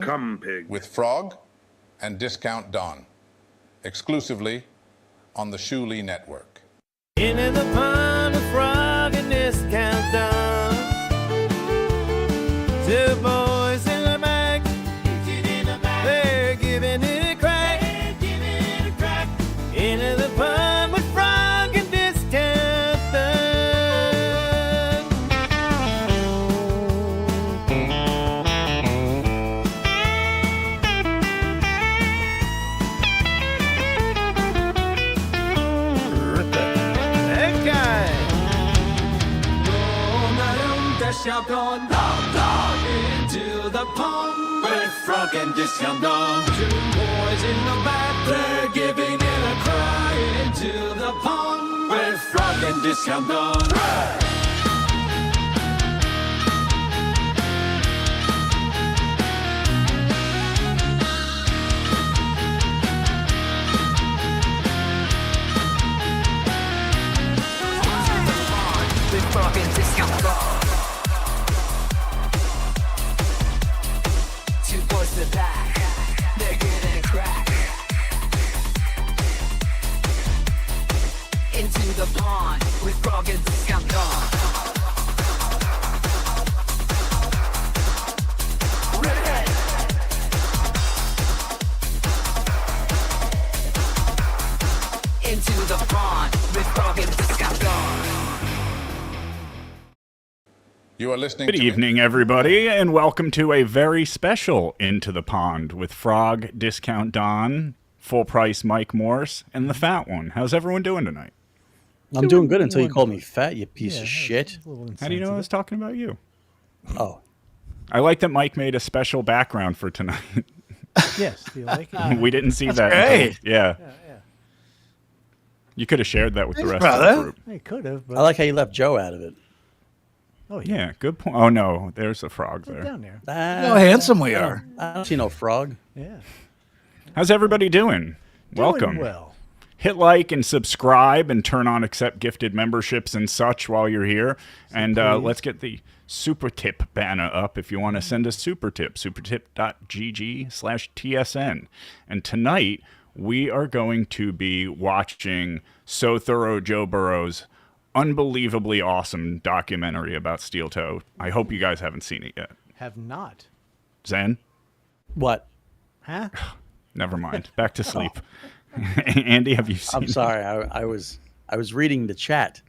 Come, pig. With Frog and Discount Don, exclusively on the Shuli Network. Into the pond with Frog and Discount Don. Two boys in the back, they're giving it a crack. Into the pond with Frog and Discount Don. That guy. Into the pond with Frog and Discount Don. Two boys in the back, they're giving it a cry. Into the pond with Frog and Discount Don. With Frog and Discount Don. Two boys in the back, they're getting a crack. Into the pond with Frog and Discount Don. Redhead. Into the pond with Frog and Discount Don. You are listening Good to evening, everybody, and welcome to a very special Into the Pond with Frog, Discount Don, Full Price Mike Morse, and the Fat One. How's everyone doing tonight? I'm doing good until you called me fat, you piece of shit. How do you know I was talking about you? Oh. I like that Mike made a special background for tonight. Yes, do you like it? We didn't see that. great. Yeah. You could have shared that with the rest of the brother. group. I could have, but I like how you left Joe out of it. oh yeah, Yeah, good point. Oh, no, there's a frog Put it there. down there. How handsome we are. I don't see no frog. Yeah, How's everybody doing? Welcome. Doing well. Hit like and subscribe and turn on accept gifted memberships and such while you're here. And let's get the super tip banner up if you want to send a super tip, supertip.gg/TSN. And tonight we are going to be watching So Thorough Joe Burrow's unbelievably awesome documentary about SteelToe. I hope you guys haven't seen it yet. Have not. Zen? What? Huh? Never mind. Back to sleep. Andy, have you seen I'm sorry. I was reading the chat.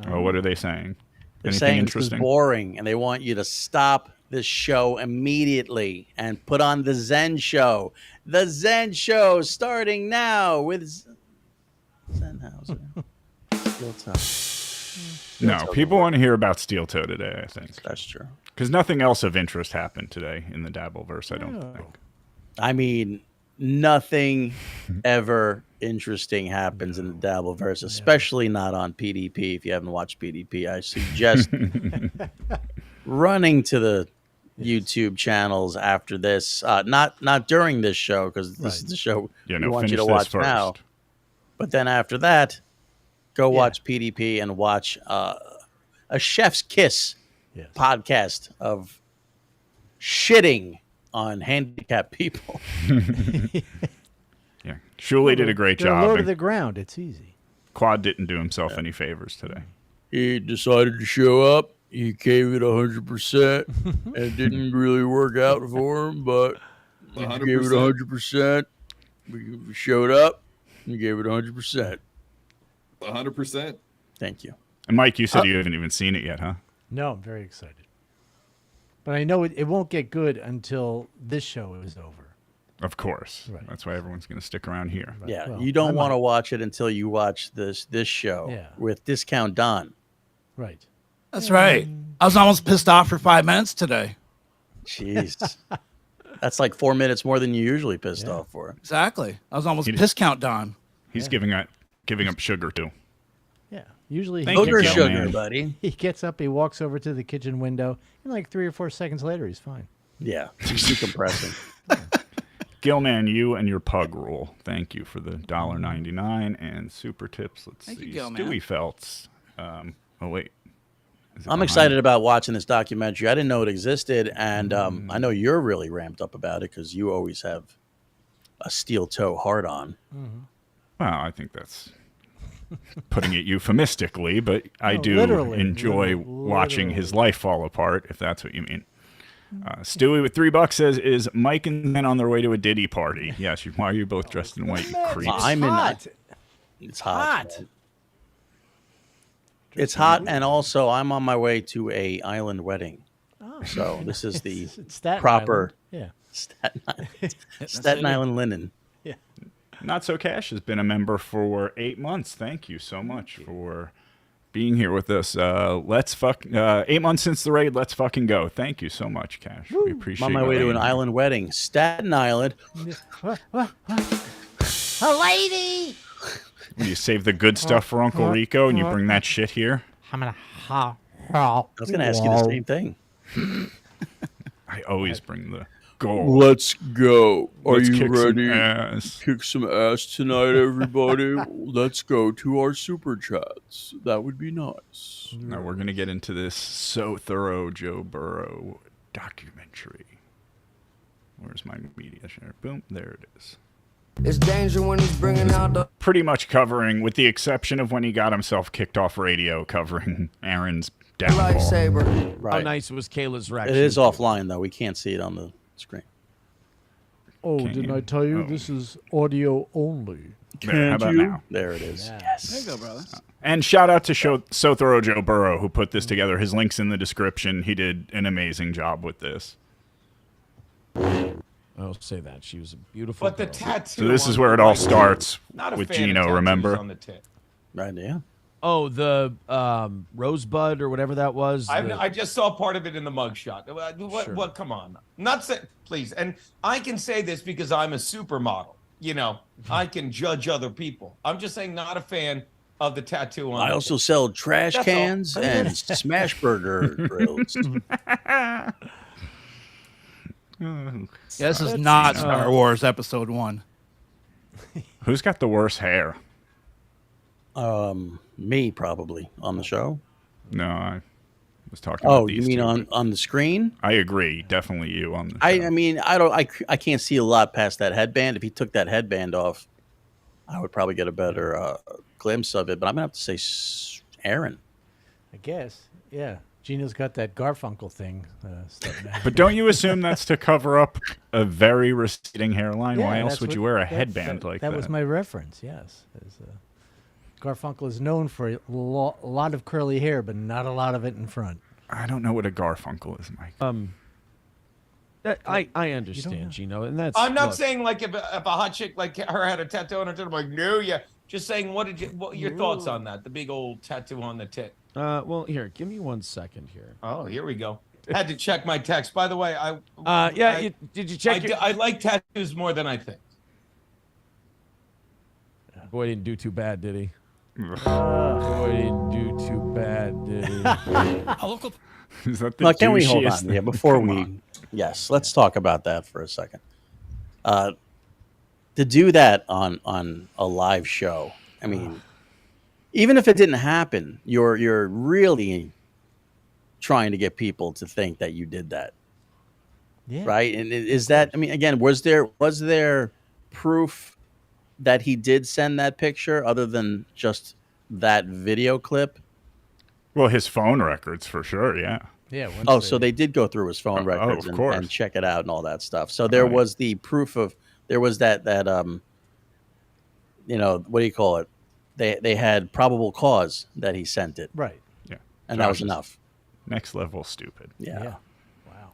Oh, what are they saying? They're Anything saying this is interesting? boring, and they want you to stop this show immediately and put on the Zen Show. The Zen Show starting now with Zenhauser. SteelToe. No, people want to hear about SteelToe today, I think. That's true. Because nothing else of interest happened today in the Dabbleverse, I don't think. I mean, nothing ever interesting happens in the Dabbleverse, especially not on PDP. If you haven't watched PDP, I suggest running to the YouTube channels after this. Not during this show, because this is the show we want you to watch now. But then after that, go watch PDP and watch a chef's kiss podcast of shitting on handicapped people. Yeah, Shuli did a great They're job. low to and the ground. It's easy. Quad didn't do himself any favors today. He decided to show up. He gave it 100%. And it didn't really work out for him, but he gave it 100%. We showed up. He gave it 100%. 100%. Thank you. And Mike, you said you haven't even seen it yet, huh? No, I'm very excited. But I know it won't get good until this show is over. Of course. Right. That's why everyone's going to stick around here. Right. Yeah, Well, you don't I want to might. watch it until you watch this show with Discount Don. Right. That's right. I was almost pissed off for 5 minutes today. Jeez. That's like 4 minutes more than you usually pissed off for. Exactly. I was almost piss count Don. He's giving up sugar, too. Yeah. Usually Thank you, Sugar, Gilman. buddy. he gets up, he walks over to the kitchen window, and like 3 or 4 seconds later, he's fine. Yeah, he's decompressing. Gilman, you and your pug rule. Thank you for the $1.99 and super tips. Let's Thank see. you, Gilman. Stewie Feltz. Oh, wait. I'm excited about watching this documentary. I didn't know it existed, and I know you're really ramped up about it because you always have a steel-toe hard-on. Well, I think that's putting it euphemistically, but I do enjoy watching his life fall apart, if that's what you mean. Stewie with $3 says, "Is Mike and Ben on their way to a Diddy party?" Yes. Why are you both dressed in white, you creeps? It's hot. It's hot, and also I'm on my way to a island wedding. So this is the proper Staten Island linen. Yeah. Not So Cash has been a member for 8 months. Thank you so much for being here with us. 8 months since the raid. Let's fucking go. Thank you so much, Cash. We appreciate it. I'm on my way to an island wedding, Staten Island. A lady. You save the good stuff for Uncle Rico, and you bring that shit here. I was going to ask you the same thing. I always bring the gold. Let's go. Let's Are you ready? Ass. Kick some ass tonight, everybody. Let's go to our super chats. That would be nice. Now we're going to get into this So Thorough Joe Burrow documentary. Where's my media share? Boom, there it is. It's danger when he's bringing out the... Pretty much covering, with the exception of when he got himself kicked off radio, covering Aaron's downfall. lightsaber. Right. How nice was Kayla's reaction? It is offline, though. We can't see it on the screen. Oh, Can didn't you? I tell you? Oh. This is audio only. There, how about now? There it is. There you go, brother. And shout out to So Thorough Joe Burrow, who put this together. His link's in the description. He did an amazing job with this. I'll say that. She was a beautiful But the girl. tattoo. So this on is where it the all right starts Not a with fan of Gino, tattoos remember? On the tit. Right, yeah. Oh, the rosebud or whatever that was. I just saw part of it in the mugshot. Sure. What? Come on. Not say, please. And I can say this because I'm a supermodel. You know, I can judge other people. I'm just saying, not a fan of the tattoo on. I the also tit. sell trash That's cans all. and smash burger grills. Yeah, this is not Star Wars Episode 1. Who's got the worst hair? Me, probably, on the show. No, I was talking about Oh, these you mean two. on the screen? I agree. Definitely you on the show. I mean, I can't see a lot past that headband. If he took that headband off, I would probably get a better glimpse of it. But I'm gonna have to say Aaron. I guess. Yeah. Gina's got that Garfunkel thing. But don't you assume that's to cover up a very receding hairline? Yeah, Why else that's would what- you wear a that- headband like that? That was my reference, yes. Garfunkel is known for a lot of curly hair, but not a lot of it in front. I don't know what a Garfunkel is, Mike. I understand, Gino, and that's. I'm not look, saying like if a hot chick like her had a tattoo on her tit. I'm like, no, yeah. Just saying, what your thoughts on that? The big old tattoo on the tit. Well, here, give me 1 second here. Oh, here we go. Had to check my text. By the way, did you check? I like tattoos more than I think. Boy didn't do too bad, did he? Boy didn't do too bad, did he? Is that the Well, can we hold douchiest on? Yeah, thing? before Come we. on. Yes, let's talk about that for a second. To do that on a live show, I mean, even if it didn't happen, you're really trying to get people to think that you did that, Yeah. right? And is that? I mean, again, was there proof that he did send that picture other than just that video clip? Well, his phone records for sure, yeah. Yeah. Oh, so they did go through his phone records of course. and check it out and all that stuff. So there was the proof of there was that you know, what do you call it? They had probable cause that he sent it, Right. Yeah. and that was Josh is enough. Next level stupid. Yeah. Wow.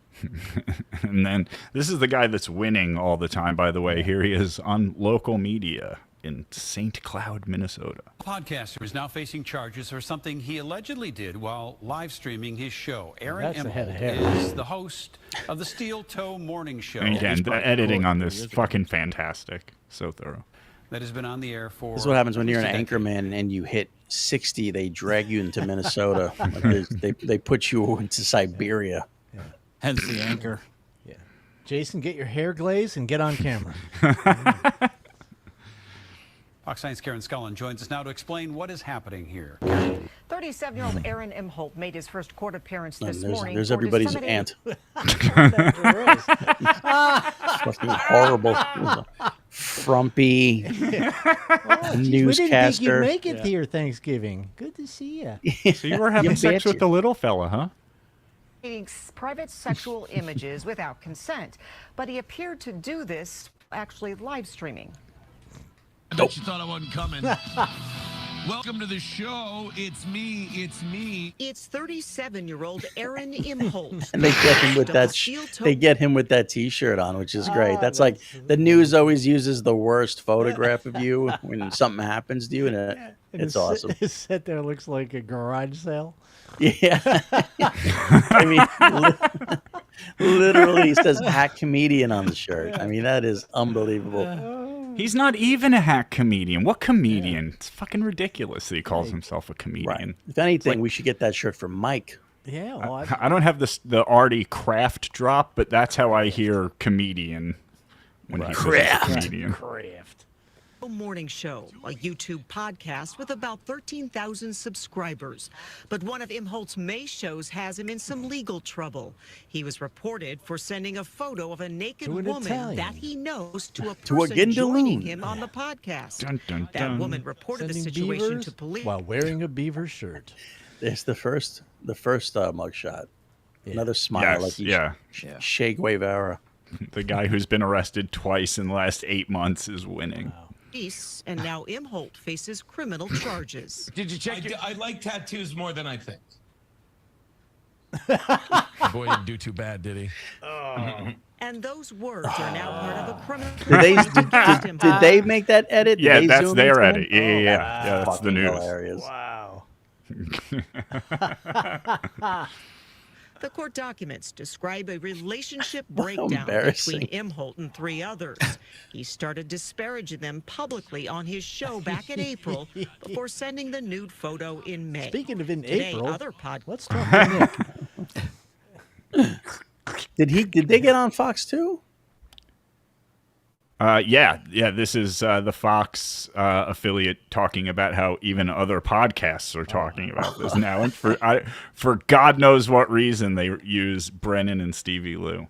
And then this is the guy that's winning all the time, by the way. Here he is on local media in St. Cloud, Minnesota. Podcaster is now facing charges for something he allegedly did while live streaming his show. Aaron That's a head of Emholt hair. is the host of the Steel-Toe Morning Show. And again, the editing on this is fucking fantastic. So thorough. That has been on the air for. This is what happens when at you're an least a decade. anchorman and you hit 60. They drag you into Minnesota. they put you into Siberia. Hence the anchor. Yeah. Jason, get your hair glazed and get on camera. Fox 9's Karen Scullin joins us now to explain what is happening here. 37-year-old Aaron Imholt made his first court appearance this morning. There's for everybody's disseminating- aunt. Fucking horrible. Frumpy We didn't think newscaster. you'd make it to your Thanksgiving. Good to see you. So you were having sex with the little fella, huh? Private sexual images without consent, but he appeared to do this actually live streaming. I bet you thought I wasn't coming. Welcome to the show. It's me. It's 37-year-old Aaron Imholt. And they get him with that. They get him with that T-shirt on, which is great. That's like the news always uses the worst photograph of you when something happens to you, and it's awesome. His set there looks like a garage sale. Yeah, I mean, literally, he says "hack comedian" on the shirt. I mean, that is unbelievable. He's not even a hack comedian. What comedian? It's fucking ridiculous that he calls himself a comedian. Right. If anything, we should get that shirt from Mike. Yeah, well, I don't have the arty craft drop, but that's how I hear comedian when he says he's a comedian. Craft. Morning Show, a YouTube podcast with about 13,000 subscribers. But one of Imholt's May shows has him in some legal trouble. He was reported for sending a photo of a naked woman that he knows to a person joining him on the podcast. Dun, dun, that dun. woman reported the Sending situation beavers to police. while wearing a beaver shirt. There's the first mugshot. Another smile, Yes, like Che Guevara. The guy who's been arrested twice in the last 8 months is winning. Wow. And now Imholt faces criminal charges. Did you check? I like tattoos more than I think. Boy, didn't do too bad, did he? And those words are now part of a criminal. Did they make that edit? Did Yeah, they that's zoom their into edit. him? Yeah, that's the Fucking news. Hilarious. Wow. The court documents describe a relationship breakdown embarrassing. between Imholt and 3 others. He started disparaging them publicly on his show back in April before sending the nude photo in May. Speaking of in Today, April, other let's talk to Nick. Did they get on Fox too? Yeah. This is the Fox affiliate talking about how even other podcasts are talking about this now, and for God knows what reason they use Brennan and Stevie Lou.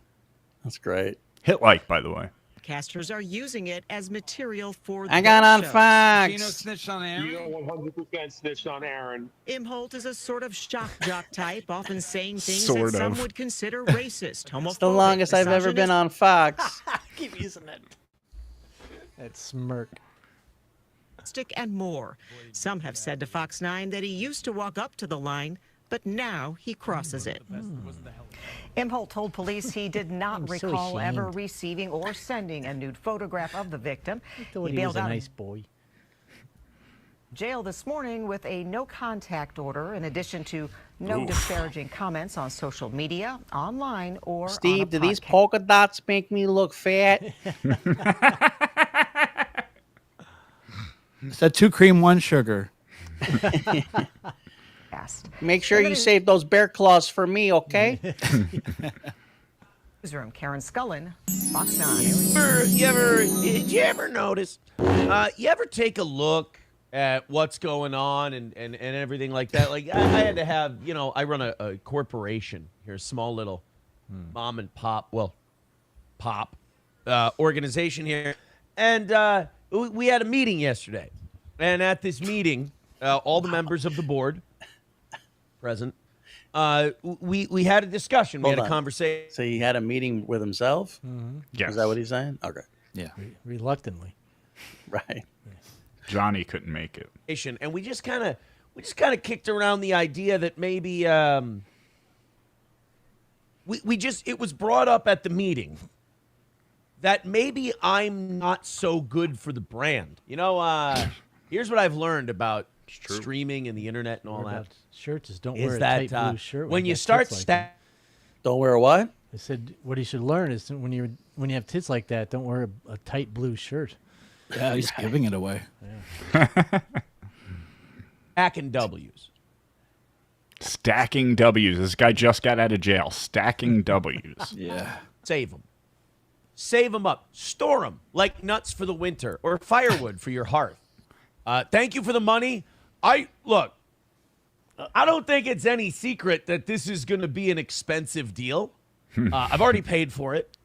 That's great. Hit like, by the way. Casters are using it as material for I got on shows. Fox. You know, snitched on Aaron. You know 100% snitched on Aaron. Imholt is a sort of shock jock type, often saying things Sort that some of. would consider racist, homophobic. It's the longest I've ever been on Fox. Keep using it. That smirk. And more. Some have said to Fox 9 that he used to walk up to the line, but now he crosses it. Imholt told police he did not recall ever receiving or sending a nude photograph of the victim. I thought he was a nice boy. Jail this morning with a no contact order, in addition to no disparaging comments on social media, online, or Steve, on a do these podcast. polka dots make me look fat? It's a 2 cream, 1 sugar. Make sure you save those bear claws for me, okay? Newsroom, Karen Scullin, Fox 9. Did you ever notice? You ever take a look at what's going on and everything like that? Like I had to have, I run a corporation here, a small little mom and pop, organization here, and we had a meeting yesterday, and at this meeting, all the members of the board present. We had a discussion. We had a conversation. So he had a meeting with himself? Yes. Is that what he's saying? Okay. Yeah. Reluctantly. Right. Johnny couldn't make it. And we just kind of kicked around the idea that maybe it was brought up at the meeting that maybe I'm not so good for the brand. Here's what I've learned about streaming and the internet and all that. Shirts is don't Is wear a that, tight blue shirt. when you you got start tits like that. Don't wear a what? I said what he should learn is when you have tits like that, don't wear a tight blue shirt. Yeah, he's giving it away. Stacking W's. Stacking W's. This guy just got out of jail. Stacking W's. Yeah. Save them. Save them up. Store them like nuts for the winter or firewood for your hearth. Thank you for the money. I don't think it's any secret that this is going to be an expensive deal. I've already paid for it.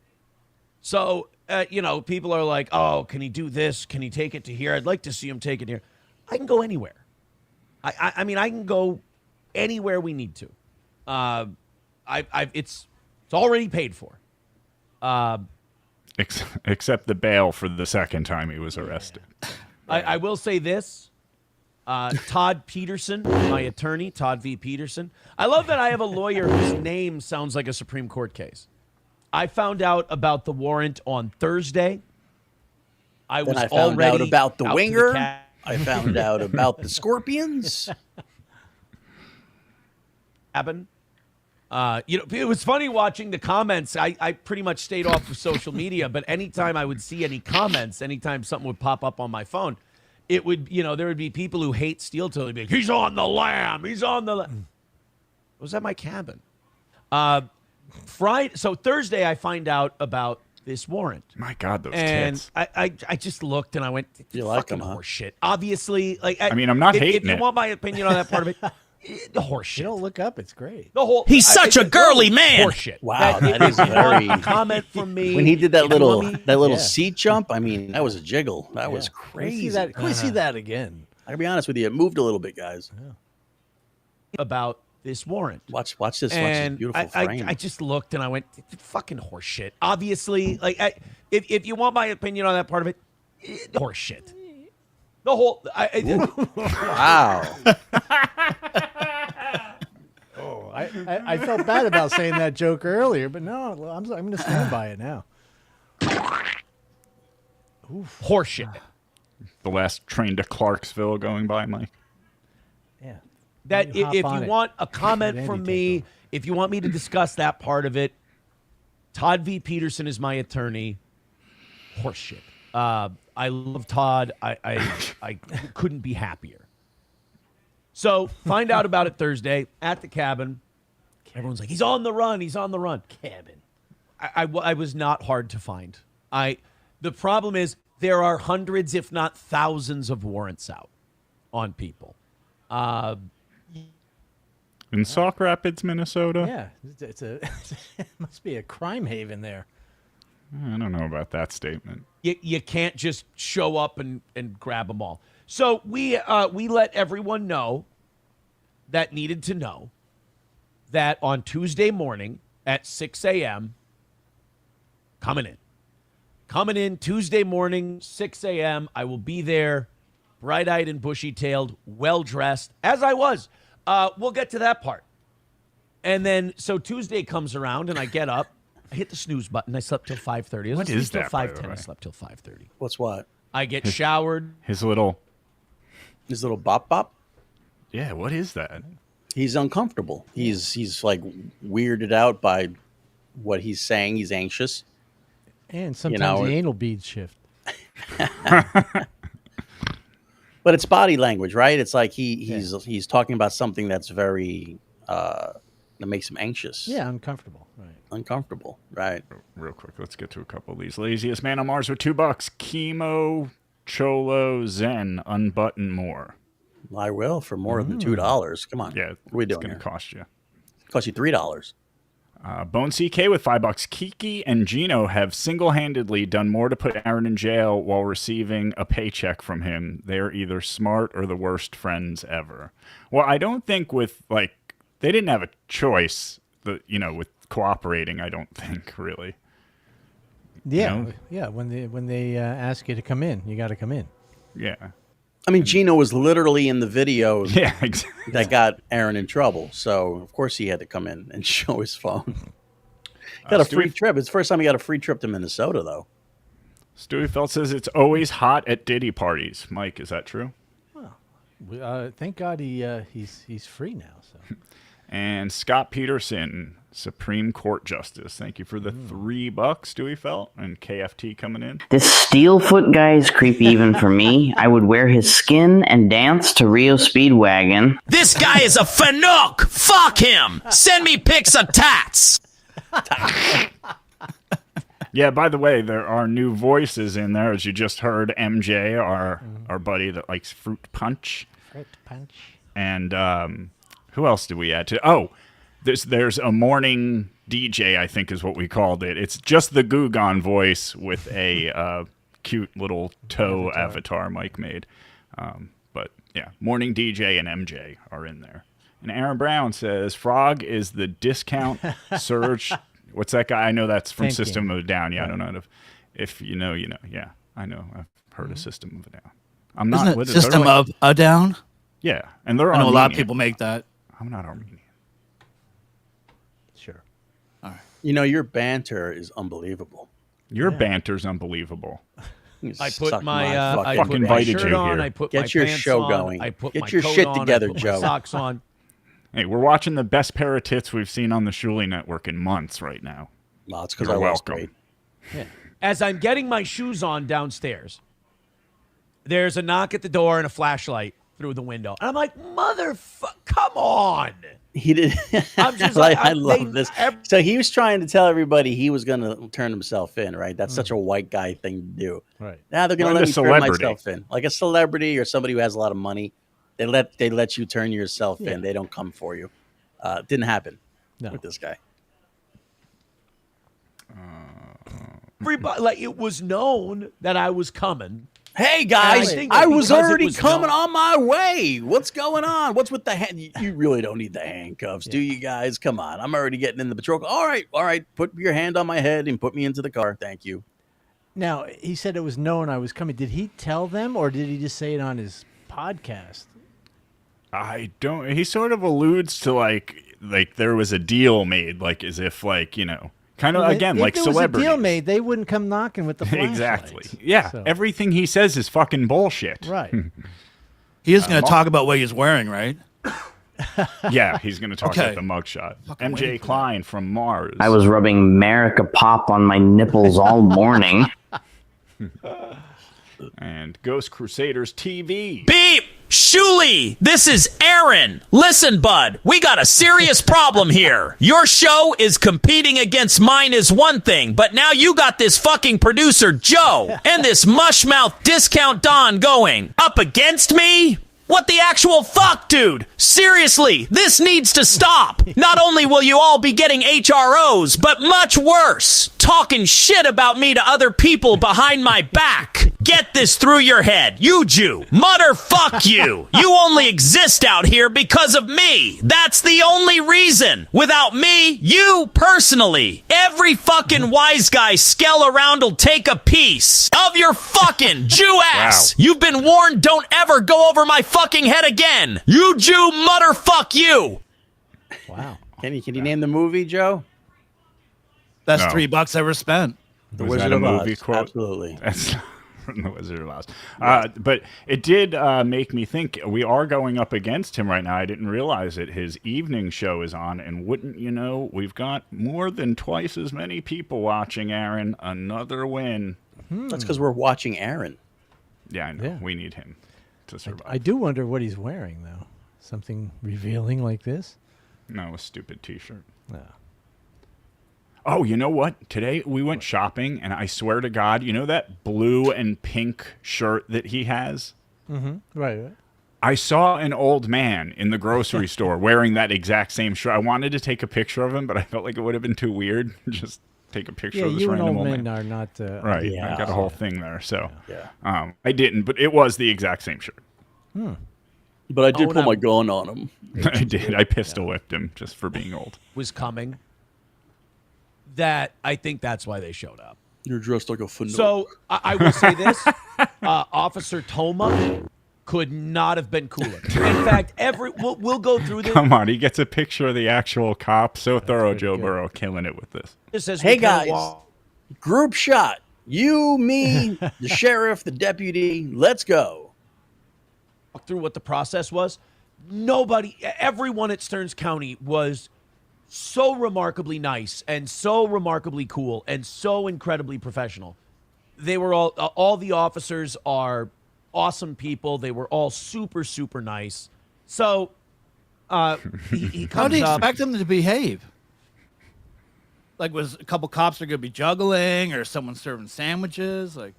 So, people are like, oh, can he do this? Can he take it to here? I'd like to see him take it here. I can go anywhere. I mean, I can go anywhere we need to. It's already paid for. Except the bail for the second time he was arrested. I will say this. Todd Peterson, my attorney, Todd V. Peterson. I love that I have a lawyer whose name sounds like a Supreme Court case. I found out about the warrant on Thursday. I found out about the winger. I found out about the Scorpions. Cabin. It was funny watching the comments. I pretty much stayed off of social media, but anytime I would see any comments, anytime something would pop up on my phone, it would, there would be people who hate SteelToe. They'd be like, he's on the lam. He's on the lam. Was at my cabin. So Thursday, I find out about this warrant. My God, those kids. And I just looked and I went, you like them, horse shit. Obviously, I'm not hating it. If you want my opinion on that part of it, the horse shit. You don't look up. It's great. He's such a girly man. Horse shit. Wow, that is very comment from me. When he did that little seat jump, I mean, that was a jiggle. That was crazy. Can we see that again? I gotta be honest with you, it moved a little bit, guys. About this warrant. Watch this. And watch this beautiful frame. I just looked and I went, fucking horse shit. Obviously, if you want my opinion on that part of it, horse shit. The whole. Wow. I felt bad about saying that joke earlier, but no, I'm going to stand by it now. Horse shit. The last train to Clarksville going by, Mike. Yeah. That if you want a comment from me, if you want me to discuss that part of it, Todd V. Peterson is my attorney. Horse shit. I love Todd. I couldn't be happier. So find out about it Thursday at the cabin. Everyone's like, he's on the run. He's on the run. Cabin. I was not hard to find. The problem is there are hundreds, if not thousands, of warrants out on people. In Sauk Rapids, Minnesota? Yeah. It must be a crime haven there. I don't know about that statement. You can't just show up and grab them all. So we let everyone know that needed to know that on Tuesday morning at 6 a.m., coming in Tuesday morning, 6 a.m., I will be there, bright-eyed and bushy-tailed, well-dressed, as I was. We'll get to that part. And then, so Tuesday comes around, and I get up. I hit the snooze button. I slept till 5:30. What is that, by the 5:10. way? I slept till 5:30. What's what? I get showered. His little bop bop? Yeah, what is that? He's uncomfortable. He's like weirded out by what he's saying. He's anxious. And sometimes the anal beads shift. But it's body language, right? It's like he's talking about something that's very that makes him anxious. Yeah, uncomfortable. Right. Uncomfortable. Right. Real quick, let's get to a couple of these. Laziest man on Mars with $2. Chemo Cholo Zen Unbutton More. I will for more than $2. Come on. Yeah, what are we doing? It's going to cost you. Cost you $3. Bone CK with $5. Kiki and Gino have single-handedly done more to put Aaron in jail while receiving a paycheck from him. They are either smart or the worst friends ever. Well, I don't think they didn't have a choice. With cooperating, I don't think really. Yeah, yeah. When they ask you to come in, you got to come in. Yeah. I mean, Gino was literally in the video exactly. that got Aaron in trouble. So, of course, he had to come in and show his phone. Got a free trip. It's the first time he got a free trip to Minnesota, though. Stewie Felt says it's always hot at Diddy parties. Mike, is that true? Well, thank God he's free now. So. And Scott Peterson, Supreme Court Justice. Thank you for the $3, Stewie Felt, and KFT coming in. This Steelfoot guy is creepy even for me. I would wear his skin and dance to Rio Speedwagon. This guy is a fanook. Fuck him. Send me pics of tats. Yeah, by the way, there are new voices in there. As you just heard, MJ, our buddy that likes fruit punch. Fruit punch. And Who else did we add to? Oh, there's a morning DJ, I think is what we called it. It's just the Gugon voice with a cute little toe avatar Mike made. But yeah, morning DJ and MJ are in there. And Aaron Brown says Frog is the discount surge. What's that guy? I know that's from System of a Down. Yeah, I don't know if you know, you know. Yeah, I know. I've heard of System of a Down. I'm not with System of a Down. Yeah, and they're I know Armenian. a lot of people make that. I'm not Armenian. Sure. All right. You know, your banter is unbelievable. Your banter's unbelievable. I put my I fucking invited you on. here. I put Get my your pants show on, going. I put Get my your coat shit on, together, I put Joe. My socks on. Hey, we're watching the best pair of tits we've seen on the Shuli Network in months right now. Well, it's because You're I lost welcome. weight. Yeah. As I'm getting my shoes on downstairs, there's a knock at the door and a flashlight through the window. And I'm like, motherfucker, come on. He did. I'm just I love this. So he was trying to tell everybody he was going to turn himself in, right? That's such a white guy thing to do. Right. Now they're going to Like let a me turn celebrity. myself in, like a celebrity or somebody who has a lot of money. They let you turn yourself in. They don't come for you. Didn't happen with this guy. Everybody, like, it was known that I was coming. Hey guys, think I that was because it already was coming known- on my way. What's going on? What's with the hand? You really don't need the handcuffs, do you guys? Come on, I'm already getting in the patrol. All right. Put your hand on my head and put me into the car. Thank you. Now, he said it was known I was coming. Did he tell them, or did he just say it on his podcast? I don't. He sort of alludes to like there was a deal made, like as if like kind of again like if celebrities. If there was a deal made, they wouldn't come knocking with the flashlights. Exactly. Yeah. So. Everything he says is fucking bullshit. Right. He is going to talk about what he's wearing, right? Yeah, he's going to talk about Okay. the mugshot. Fucking MJ waiting for Klein from Mars. I was rubbing America Pop on my nipples all morning. And Ghost Crusaders TV. Beep! Shuli, this is Aaron. Listen, bud, we got a serious problem here. Your show is competing against mine is one thing, but now you got this fucking producer, Joe, and this mushmouth discount Don going up against me? What the actual fuck, dude? Seriously, this needs to stop. Not only will you all be getting HROs, but much worse, talking shit about me to other people behind my back. Get this through your head. You Jew. Mutter fuck you. You only exist out here because of me. That's the only reason. Without me, you personally, every fucking wise guy skell around will take a piece of your fucking Jew ass. Wow. You've been warned, don't ever go over my fucking head again. You Jew mutter fuck you. Wow. Can you name the movie, Joe? That's No. $3 ever spent. The Was Wizard that a of movie Oz. quote? Absolutely. That's from the Wizard of Oz. But it did make me think we are going up against him right now. I didn't realize it. His evening show is on, and wouldn't you know, we've got more than twice as many people watching, Aaron. Another win. That's because we're watching Aaron. Yeah, I know. Yeah. We need him to survive. I do wonder what he's wearing, though. Something revealing like this? No, a stupid T-shirt. No. Oh, you know what? Today we went shopping, and I swear to God, you know that blue and pink shirt that he has? Mm-hmm. Right. I saw an old man in the grocery store wearing that exact same shirt. I wanted to take a picture of him, but I felt like it would have been too weird. Just take a picture Yeah, of this you and random old old men man. are not... Right. Yeah. I got a whole thing there. So Yeah. I didn't, but it was the exact same shirt. But I did Oh, pull no. my gun on him. I did. I pistol whipped him just for being old. Was coming. That I think that's why they showed up. You're dressed like a fanook. So I will say this: Officer Toma could not have been cooler. In fact, we'll go through this. Come on, he gets a picture of the actual cop. So thorough, Joe Burrow, killing it with this. As Hey we kinda guys, group shot. You, me, the sheriff, the deputy. Let's go. walk through what the process was. Everyone at Stearns County was so remarkably nice and so remarkably cool and so incredibly professional. They were all the officers are awesome people. They were all super, super nice. So he comes How do you up. expect them to behave? Like, was a couple cops are going to be juggling, or someone serving sandwiches? Like,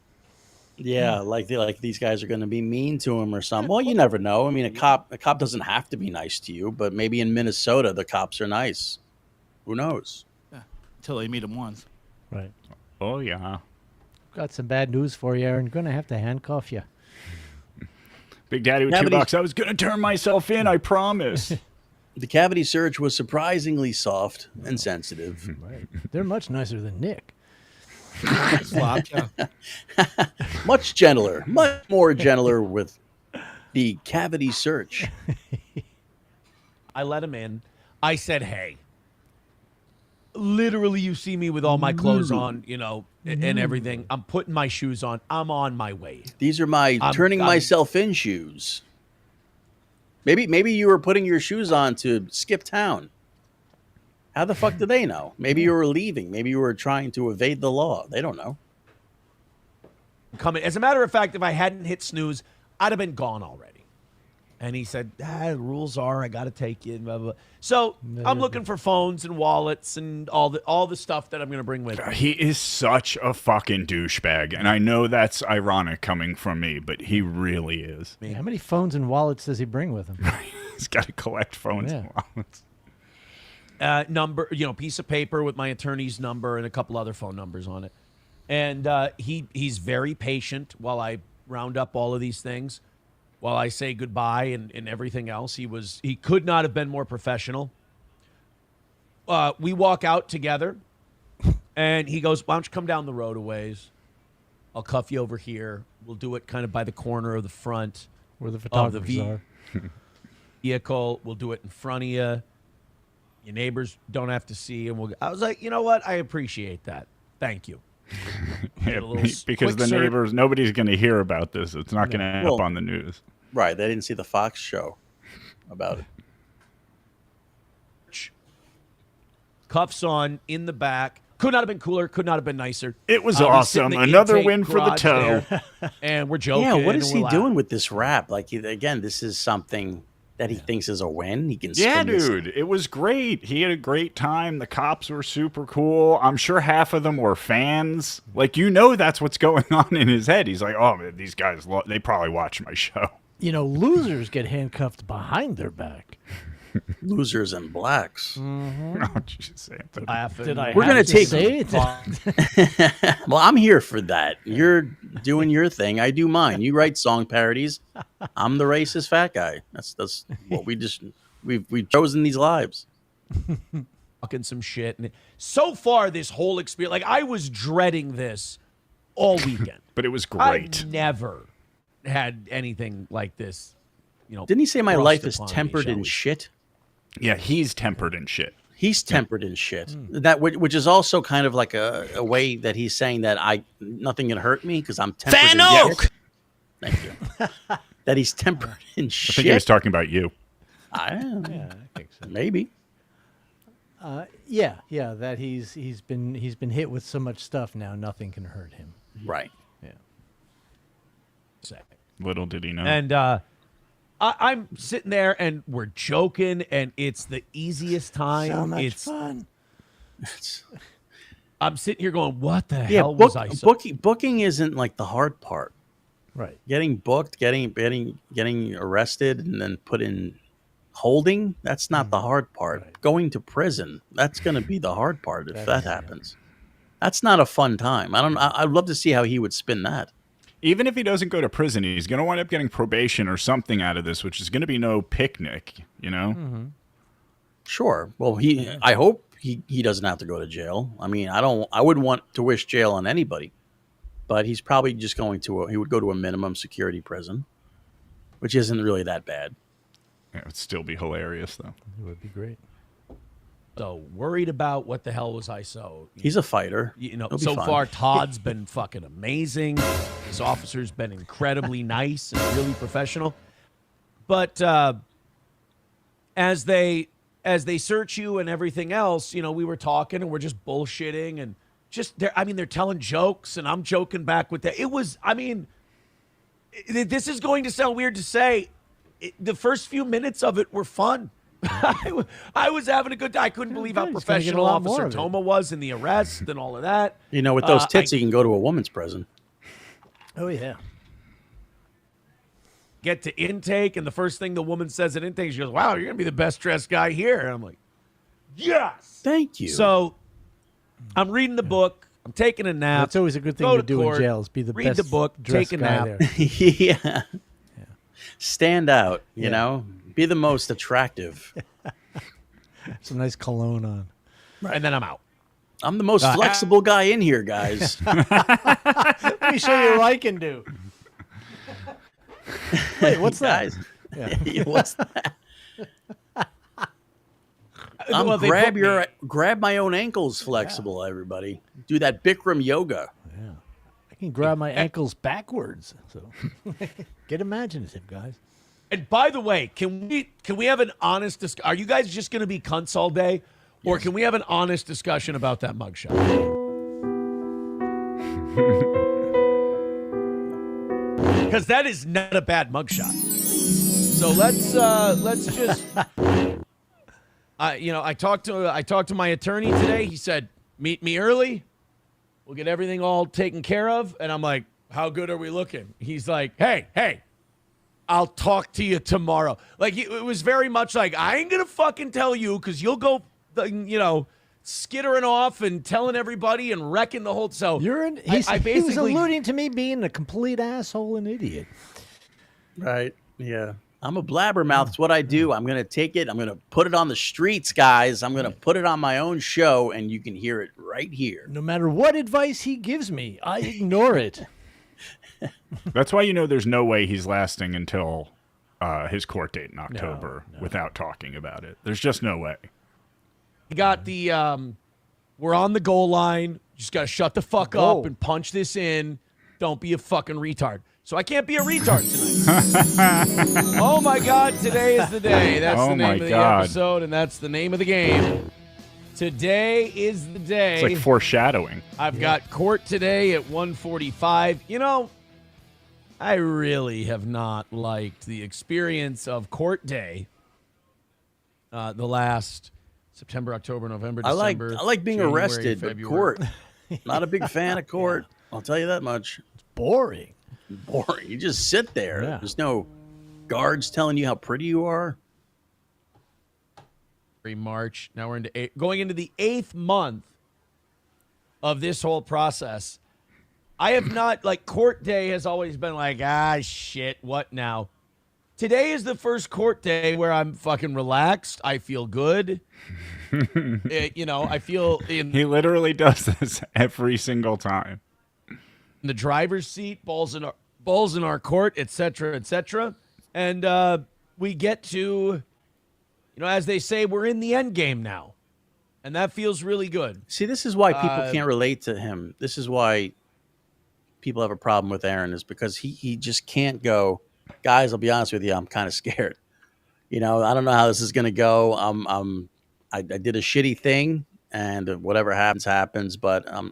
Yeah, like these guys are going to be mean to him or something. Well, you never know. I mean, a cop doesn't have to be nice to you, but maybe in Minnesota the cops are nice. Who knows? Yeah, until they meet him once. Right. Oh yeah. Got some bad news for you, Aaron. Going to have to handcuff you. Big Daddy with $2. I was going to turn myself in. I promise. The cavity search was surprisingly soft and sensitive. Right. They're much nicer than Nick. Much gentler, much more gentler with the cavity search. I let him in. I said, hey, literally, you see me with all my clothes on, and everything. I'm putting my shoes on. I'm on my way. These are my turning myself in shoes. Maybe you were putting your shoes on to skip town. How the fuck do they know? Maybe you were leaving. Maybe you were trying to evade the law. They don't know. Coming. As a matter of fact, if I hadn't hit snooze, I'd have been gone already. And he said, the rules are I got to take you. Blah, blah. So I'm looking for phones and wallets and all the stuff that I'm going to bring with me. He is such a fucking douchebag. And I know that's ironic coming from me, but he really is. How many phones and wallets does he bring with him? He's got to collect phones and wallets. Number, piece of paper with my attorney's number and a couple other phone numbers on it. And he's very patient while I round up all of these things, while I say goodbye and everything else. He could not have been more professional. We walk out together, and he goes, why don't you come down the road a ways? I'll cuff you over here. We'll do it kind of by the corner of the front. Where the photographers are. Vehicle. We'll do it in front of you. Your neighbors don't have to see. And I was like, you know what? I appreciate that. Thank you. Because the neighbors, nobody's going to hear about this. It's not going to end up on the news. Right. They didn't see the Fox show about it. Cuffs on in the back. Could not have been cooler. Could not have been nicer. It was awesome. Another win for the toe. And we're joking. Yeah, what is he doing with this rap? Like, again, this is something that he thinks is a win. He can spin dude, it was great. He had a great time. The cops were super cool. I'm sure half of them were fans. Like, that's what's going on in his head. He's like, oh, man, these guys, they probably watch my show. Losers get handcuffed behind their back. Losers and blacks. Mm-hmm. Oh, Jesus, Anthony. We're going to take it. Well, I'm here for that. You're doing your thing. I do mine. You write song parodies. I'm the racist fat guy. That's what we've chosen these lives. Fucking some shit. And so far, this whole experience, like, I was dreading this all weekend. But it was great. I've never had anything like this. Didn't he say my life is tempered in shit? Yeah, he's tempered in shit. He's tempered in shit. That which is also kind of like a way that he's saying that nothing can hurt me because I'm tempered in shit. Thank you. That he's tempered in shit. I think he was talking about you. I think so. Maybe. That he's been hit with so much stuff now, nothing can hurt him. Right. Yeah. Little did he know. And I'm sitting there and we're joking, and it's the easiest time. So much fun. I'm sitting here going, what the hell was I saying? Booking isn't like the hard part. Right. Getting booked, getting arrested, and then put in holding, that's not the hard part. Right. Going to prison, that's going to be the hard part if that happens. That's not a fun time. I'd love to see how he would spin that. Even if he doesn't go to prison, he's going to wind up getting probation or something out of this, which is going to be no picnic, Mm-hmm. Sure. Well, I hope he doesn't have to go to jail. I mean, I wouldn't want to wish jail on anybody, but he's probably just he would go to a minimum security prison, which isn't really that bad. Yeah, it would still be hilarious, though. It would be great. So worried about what the hell was I He's a fighter. So far, Todd's been fucking amazing. His officer's been incredibly nice and really professional. But as they search you and everything else, we were talking and we're just bullshitting and they're telling jokes and I'm joking back with that. It was, this is going to sound weird to say. The first few minutes of it were fun. I was having a good time. I couldn't believe how professional Officer Toma was in the arrest and all of that. With those tits, he can go to a woman's prison. Oh, yeah. Get to intake, and the first thing the woman says at intake, she goes, wow, you're going to be the best dressed guy here. And I'm like, yes. Thank you. So I'm reading the book. I'm taking a nap. That's always a good thing Go to do court, in jail is be the read best the book, dressed take a guy nap. there. yeah. Stand out, you know? Be the most attractive. Some nice cologne on. Right. And then I'm out. I'm the most flexible guy in here, guys. Let me show you what I can do. Wait, what's that? Yeah. What's that? Well, grab my own ankles flexible, everybody. Do that Bikram yoga. Yeah. I can grab my ankles backwards. So get imaginative, guys. And by the way, can we have an honest discussion? Are you guys just going to be cunts all day? Or can we have an honest discussion about that mugshot? Because that is not a bad mugshot. So let's just I talked to my attorney today. He said, meet me early. We'll get everything all taken care of. And I'm like, how good are we looking? He's like, hey, I'll talk to you tomorrow. Like, it was very much like, I ain't going to fucking tell you because you'll go, skittering off and telling everybody and wrecking the whole. So he was alluding to me being a complete asshole and idiot. Right. Yeah. I'm a blabbermouth. It's what I do. I'm going to take it. I'm going to put it on the streets, guys. I'm going to put it on my own show, and you can hear it right here. No matter what advice he gives me, I ignore it. That's why there's no way he's lasting until his court date in October without talking about it. There's just no way. We got the we're on the goal line. Just got to shut the fuck up and punch this in. Don't be a fucking retard. So I can't be a retard tonight. Oh, my God. Today is the day. That's the name of the episode, and that's the name of the game. Today is the day. It's like foreshadowing. I've got court today at 1:45. I really have not liked the experience of court day the last September, October, November, December. I like being January, arrested, but court. Not a big fan of court. I'll tell you that much. It's boring. You just sit there. Yeah. There's no guards telling you how pretty you are. March. Now we're going into the 8th month of this whole process. I have not, court day has always been like, shit, what now? Today is the first court day where I'm fucking relaxed. I feel good. I feel He literally does this every single time. In the driver's seat, balls in our court, etc., etc. And we get to, as they say, we're in the end game now. And that feels really good. See, this is why people can't relate to him. This is why people have a problem with Aaron, is because he just can't go, guys, I'll be honest with you, I'm kind of scared. I don't know how this is going to go. I did a shitty thing, and whatever happens, but I'm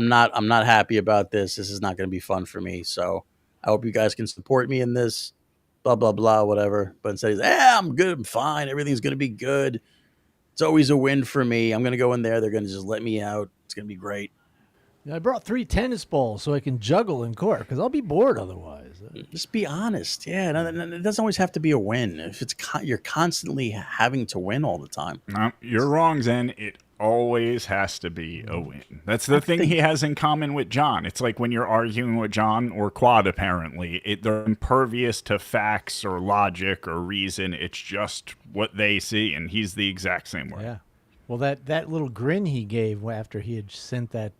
not happy about this. This is not going to be fun for me. So I hope you guys can support me in this, blah, blah, blah, whatever. But instead he's, I'm good. I'm fine. Everything's going to be good. It's always a win for me. I'm going to go in there. They're going to just let me out. It's going to be great. I brought 3 tennis balls so I can juggle in court because I'll be bored otherwise. Just be honest. Yeah, it doesn't always have to be a win. If it's you're constantly having to win all the time. No, you're wrong, Zen. It always has to be a win. That's the thing he has in common with John. It's like when you're arguing with John or Quad, apparently. They're impervious to facts or logic or reason. It's just what they see, and he's the exact same way. Yeah. Well, that little grin he gave after he had sent that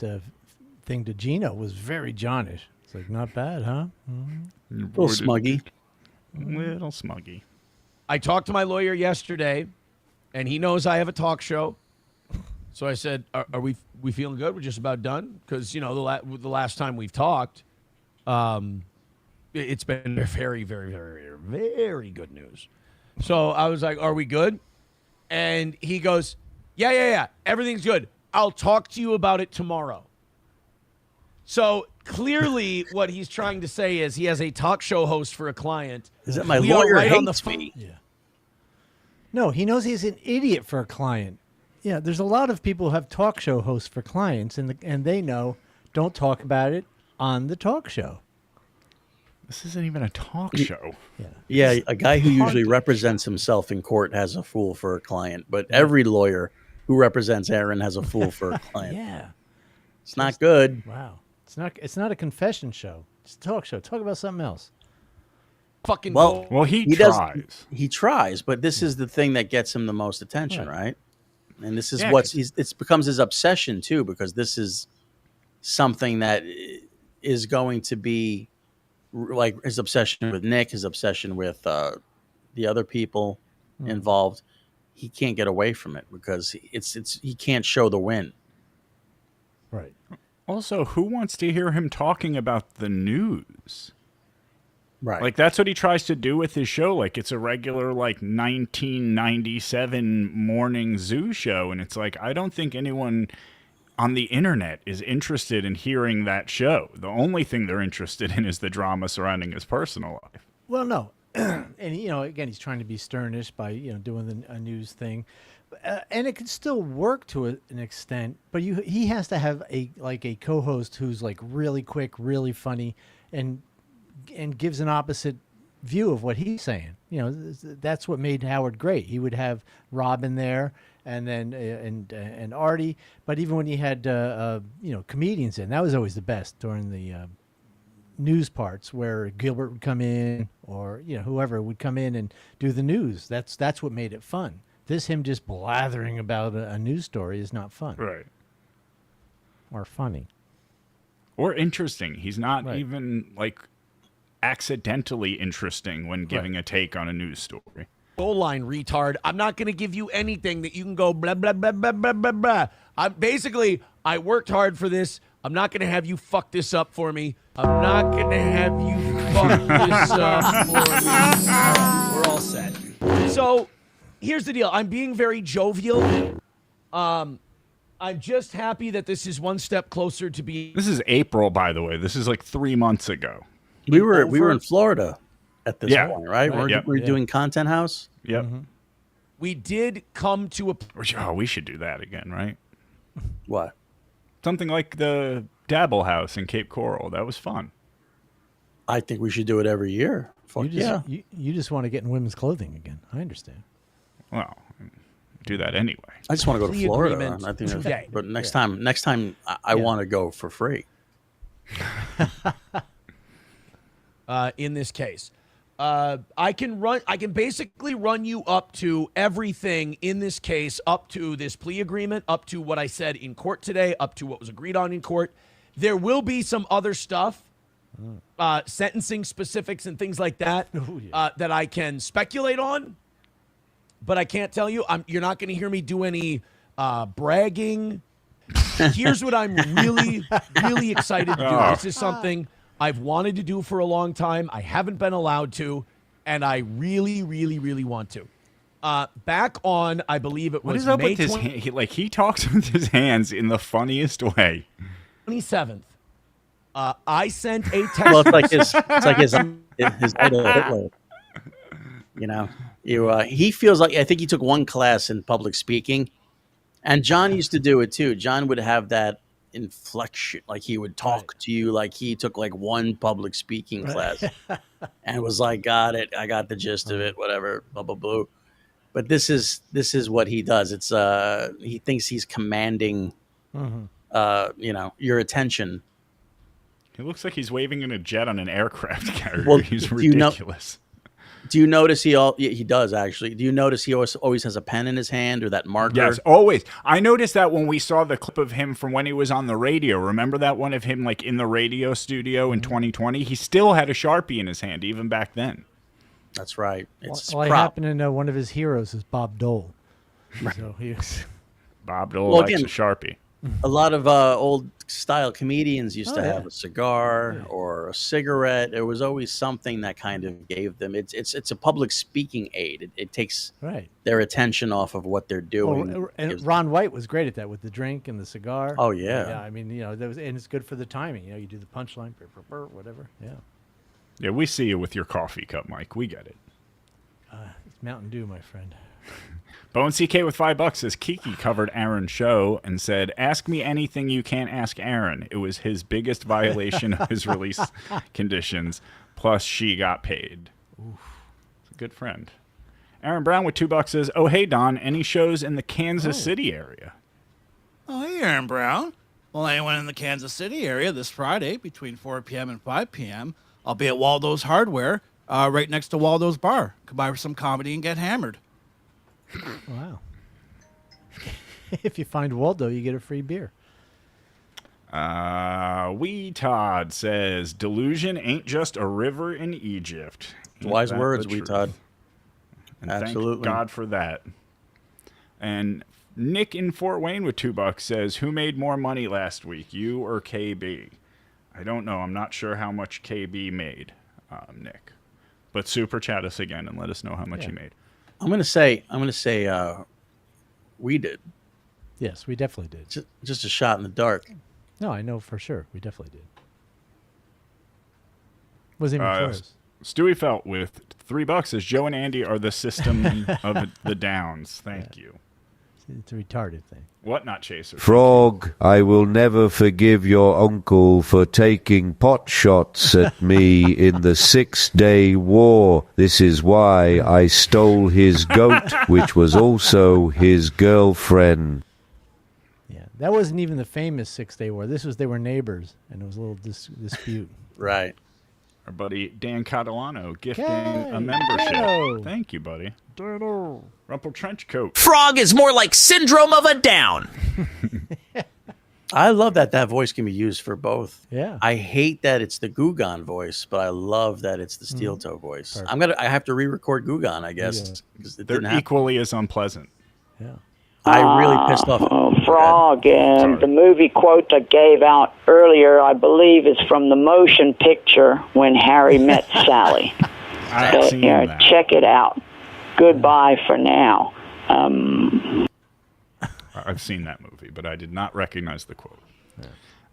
thing to Gino was very Johnish. It's like, not bad, huh? Mm-hmm. A little smuggy. Little smuggy. I talked to my lawyer yesterday, and he knows I have a talk show. So I said, are we feeling good? We're just about done? Because, the last time we've talked, it's been very, very, very, very good news. So I was like, are we good? And he goes, yeah. Everything's good. I'll talk to you about it tomorrow. So clearly what he's trying to say is he has a talk show host for a client. Is that my lawyer hates me? Yeah. No, he knows he's an idiot for a client. Yeah, there's a lot of people who have talk show hosts for clients, and they know, don't talk about it. on the talk show. This isn't even a talk show. Yeah, a guy who usually represents himself in court has a fool for a client, but every lawyer who represents Aaron has a fool for a client. Yeah. It's not good. Wow. It's not a confession show. It's a talk show. Talk about something else. Fucking well, he tries. He tries, but this is the thing that gets him the most attention, right? And this is it becomes his obsession too, because this is something that is going to be like his obsession with Nick, his obsession with the other people involved. He can't get away from it because he can't show the win. Right. Also, who wants to hear him talking about the news? Right. Like, that's what he tries to do with his show. Like, it's a regular, like, 1997 morning zoo show. And it's like, I don't think anyone on the internet is interested in hearing that show. The only thing they're interested in is the drama surrounding his personal life. Well, no. And, again, he's trying to be sternish by, doing a news thing. And it can still work to an extent, but he has to have a co-host who's like really quick, really funny, and gives an opposite view of what he's saying. That's what made Howard great. He would have Robin there, and then and Artie. But even when he had comedians in, that was always the best during the news parts where Gilbert would come in, or whoever would come in and do the news. That's what made it fun. Him just blathering about a news story is not fun. Right. Or funny. Or interesting. He's not even, like, accidentally interesting when giving a take on a news story. Goal line, retard. I'm not going to give you anything that you can go blah, blah, blah, blah, blah, blah, blah. I worked hard for this. I'm not going to have you fuck this up for me. I'm not going to have you fuck this up for me. All right, we're all set. So... here's the deal. I'm being very jovial. I'm just happy that this is one step closer to being. This is April, by the way. This is like 3 months ago. We were in Florida at this point, right? We're doing Content House. Yep. Mm-hmm. We did come to a. Oh, we should do that again, right? What? Something like the Dabble House in Cape Coral. That was fun. I think we should do it every year. You just want to get in women's clothing again. I understand. Well, do that anyway. I just want to go to Florida. I think but next time I want to go for free. In this case, I can basically run you up to everything in this case, up to this plea agreement, up to what I said in court today, up to what was agreed on in court. There will be some other stuff, sentencing specifics and things like that, that I can speculate on. But I can't tell you. You're not going to hear me do any bragging. Here's what I'm really, really excited to do. This is something I've wanted to do for a long time. I haven't been allowed to, and I really, really, really want to. Back on, I believe it was What is up May with his hand? He talks with his hands in the funniest way. 27th. I sent a text. Well, it's like his idol Hitler. He feels like, I think he took one class in public speaking, and John used to do it too. John would have that inflection, like he would talk to you like he took like one public speaking class and was like, got it, I got the gist of it, whatever, blah blah blah. But this is what he does. It's he thinks he's commanding your attention. He looks like he's waving in a jet on an aircraft carrier. Well, he's ridiculous. Do you notice he does actually? Do you notice he always has a pen in his hand or that marker? Yes, always. I noticed that when we saw the clip of him from when he was on the radio. Remember that one of him like in the radio studio in 2020? He still had a Sharpie in his hand even back then. That's right. I happen to know one of his heroes is Bob Dole. Right. So he was... Bob Dole likes a Sharpie. A lot of old style comedians used to have a cigar or a cigarette. There was always something that kind of gave them. It's a public speaking aid. It takes their attention off of what they're doing. And Ron White was great at that with the drink and the cigar. Oh yeah. Yeah, I mean, and it's good for the timing. You do the punchline, whatever. Yeah. Yeah, we see you with your coffee cup, Mike. We get it. It's Mountain Dew, my friend. Bone CK with $5 says Kiki covered Aaron's show and said, "Ask me anything you can't ask Aaron. It was his biggest violation of his release conditions. Plus, she got paid." Oof. It's a good friend. Aaron Brown with $2 says, "Oh, hey, Don, any shows in the Kansas City area?" Oh, hey, Aaron Brown. Well, anyone in the Kansas City area this Friday between 4 p.m. and 5 p.m., I'll be at Waldo's Hardware, right next to Waldo's Bar. Come by for some comedy and get hammered. Wow. If you find Waldo, you get a free beer. Wee Todd says, "Delusion ain't just a river in Egypt." Wise words, Wee Todd. And Absolutely. Thank God for that. And Nick in Fort Wayne with $2 says, "Who made more money last week, you or KB?" I don't know. I'm not sure how much KB made, Nick. But super chat us again and let us know how much he made. I'm gonna say we did. Yes, we definitely did. Just a shot in the dark. No, I know for sure. We definitely did. Wasn't even close. Stewie Felt with $3 says, "Joe and Andy are the system of the downs." Thank you. It's a retarded thing. What not chaser? Frog, I will never forgive your uncle for taking pot shots at me in the 6-Day War. This is why I stole his goat, which was also his girlfriend. Yeah, that wasn't even the famous 6-Day War. They were neighbors, and it was a little dispute. Right. Our buddy Dan Catalano gifting a membership. Dano. Thank you, buddy. Dano. Rumple Trenchcoat. Frog is more like Syndrome of a Down. I love that voice can be used for both. Yeah. I hate that it's the Gugan voice, but I love that it's the SteelToe voice. Perfect. I have to re-record Gugan, I guess. Because They're equally as unpleasant. Yeah. I really pissed off. Frog, and the movie quote I gave out earlier, I believe, is from the motion picture When Harry Met Sally. I've seen that. Check it out. Goodbye for now. I've seen that movie, but I did not recognize the quote.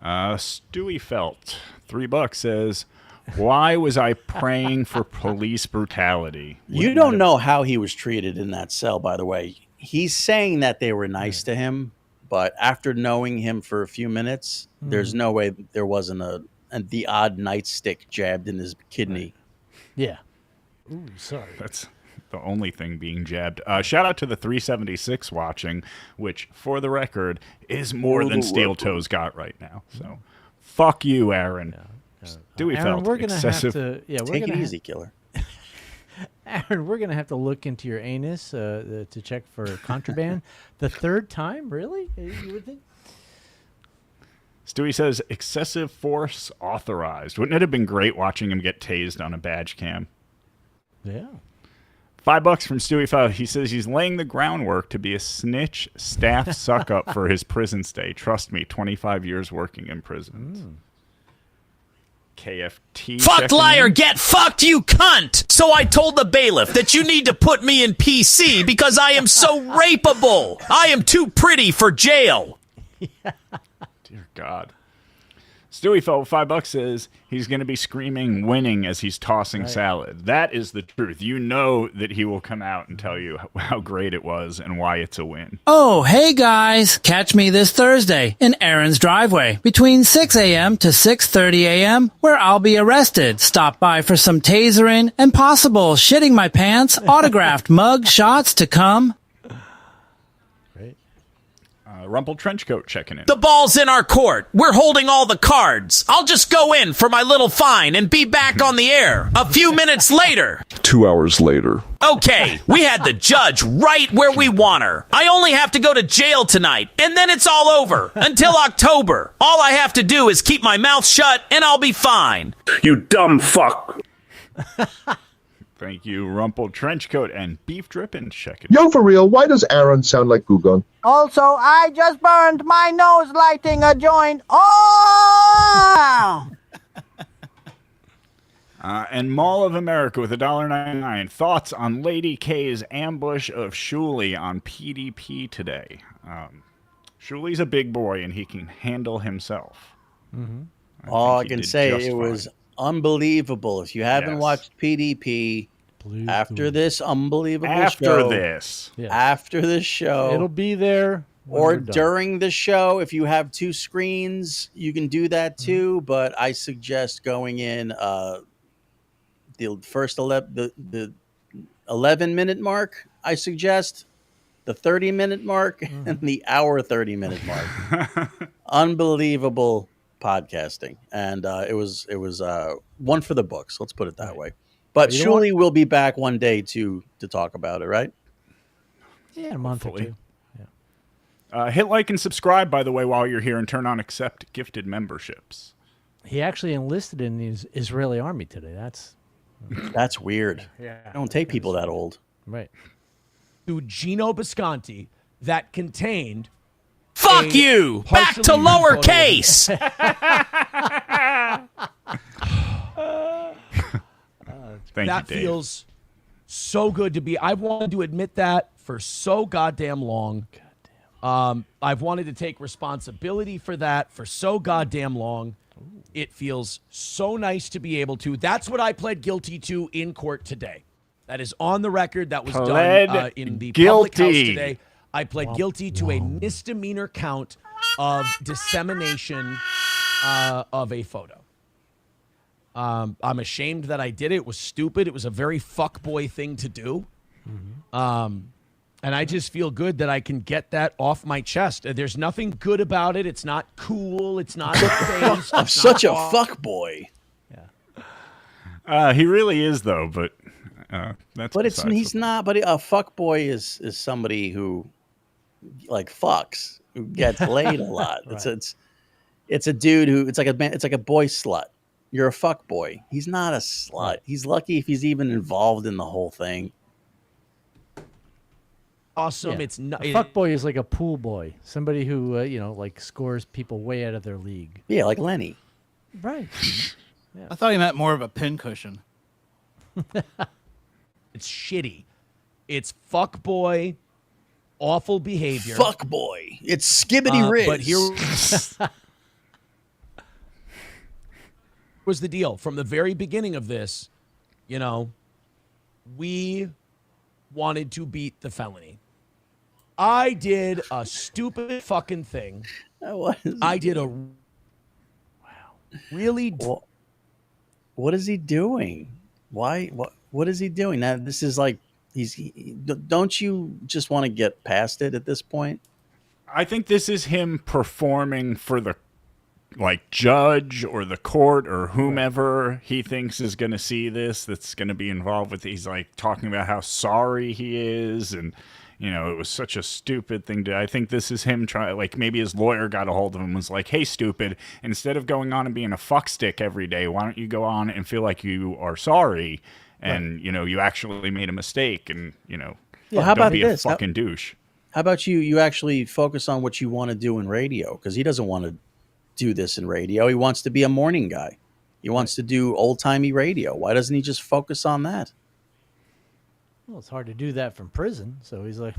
Stewie Felt, $3 says, "Why was I praying for police brutality?" You don't know how he was treated in that cell, by the way. He's saying that they were nice to him, but after knowing him for a few minutes, there's no way there wasn't the odd nightstick jabbed in his kidney. Yeah. Ooh, sorry. That's the only thing being jabbed. Shout out to the 376 watching, which, for the record, is more than SteelToe's got right now. So, fuck you, Aaron. Stewie Aaron, Felt we're gonna excessive. have to. Yeah, we're Take gonna it easy, killer. Aaron, we're gonna have to look into your anus to check for contraband. The third time, really? You would think. Stewie says, "Excessive force authorized." Wouldn't it have been great watching him get tased on a badge cam? Yeah. $5 from Stewie Felt. He says he's laying the groundwork to be a snitch staff suck up for his prison stay. Trust me, 25 years working in prisons. KFT. Fucked liar, get fucked, you cunt! So I told the bailiff that you need to put me in PC because I am so rapeable. I am too pretty for jail. Dear God. Stewie Felt with $5 says he's going to be screaming winning as he's tossing salad. That is the truth. You know that he will come out and tell you how great it was and why it's a win. Oh, hey guys. Catch me this Thursday in Aaron's driveway between 6 a.m. to 6:30 a.m. where I'll be arrested. Stop by for some tasering and possible shitting my pants, autographed mug shots to come. Rumple Trenchcoat checking in. The ball's in our court. We're holding all the cards. I'll just go in for my little fine and be back on the air a few minutes later. 2 hours later. Okay, we had the judge right where we want her. I only have to go to jail tonight, and then it's all over until October. All I have to do is keep my mouth shut, and I'll be fine. You dumb fuck. Thank you, Rumple Trenchcoat and Beef Drippin' checking. Yo, for real, why does Aaron sound like Gugan? Also, I just burned my nose lighting a joint. Oh! And Mall of America with $1.99. Thoughts on Lady K's ambush of Shuli on PDP today? Shuli's a big boy and he can handle himself. All I can say, it was unbelievable. If you haven't watched PDP, After this unbelievable After show. this. Yes. After this show. It'll be there. when Or we're done. during the show, if you have 2 screens, you can do that too. But I suggest going in the first 11-minute mark. I suggest the 30-minute mark and the hour 30-minute mark. Unbelievable podcasting, and it was one for the books. Let's put it that way. But You know what? Shuli will be back one day to talk about it, right? Yeah, a month Hopefully. or two. Hit like and subscribe, by the way, while you're here, and turn on accept gifted memberships. He actually enlisted in the Israeli army today. That's weird. Yeah. I don't take people that old. Right. To Gino Bisconti that contained. Fuck you! Back to lowercase! Thank that you, Dave. feels so good to be. I've wanted to admit that for so goddamn long. I've wanted to take responsibility for that for so goddamn long. It feels so nice to be able to. That's what I pled guilty to in court today. That is on the record. That was done in the public house today. I pled guilty to a misdemeanor count of dissemination of a photo. I'm ashamed that I did it. It was stupid. It was a very fuckboy thing to do. And I just feel good that I can get that off my chest. There's nothing good about it. It's not cool. It's not face. I'm such a fuckboy. He really is, though. But that's. But besides he's not. But a fuckboy is somebody who like fucks, who gets laid a lot. It's a dude who it's like a boy slut. You're a fuckboy. He's not a slut. He's lucky if he's even involved in the whole thing. Awesome. Yeah. It's not. A fuckboy is like a pool boy, somebody who like scores people way out of their league. Yeah, like Lenny. Right. I thought he meant more of a pincushion. It's shitty. It's fuckboy, awful behavior. Fuckboy. It's skibbity Riz. But here was the deal. From the very beginning of this, we wanted to beat the felony. I did a stupid fucking thing. I did a really. What is he doing? Why? What is he doing? Now this is like don't you just want to get past it at this point? I think this is him performing for the judge or the court or whomever he thinks is going to see this, that's going to be involved with it. He's talking about how sorry he is, and it was such a stupid thing to. I think this is him trying. Maybe his lawyer got a hold of him and was like, "Hey, stupid! Instead of going on and being a fuckstick every day, why don't you go on and feel like you are sorry, and you actually made a mistake, and how don't about be this? a fucking douche." How about you actually focus on what you want to do in radio? Because he doesn't want to do this in radio. He wants to be a morning guy. He wants to do old-timey radio. Why doesn't he just focus on that? Well, it's hard to do that from prison, so he's like...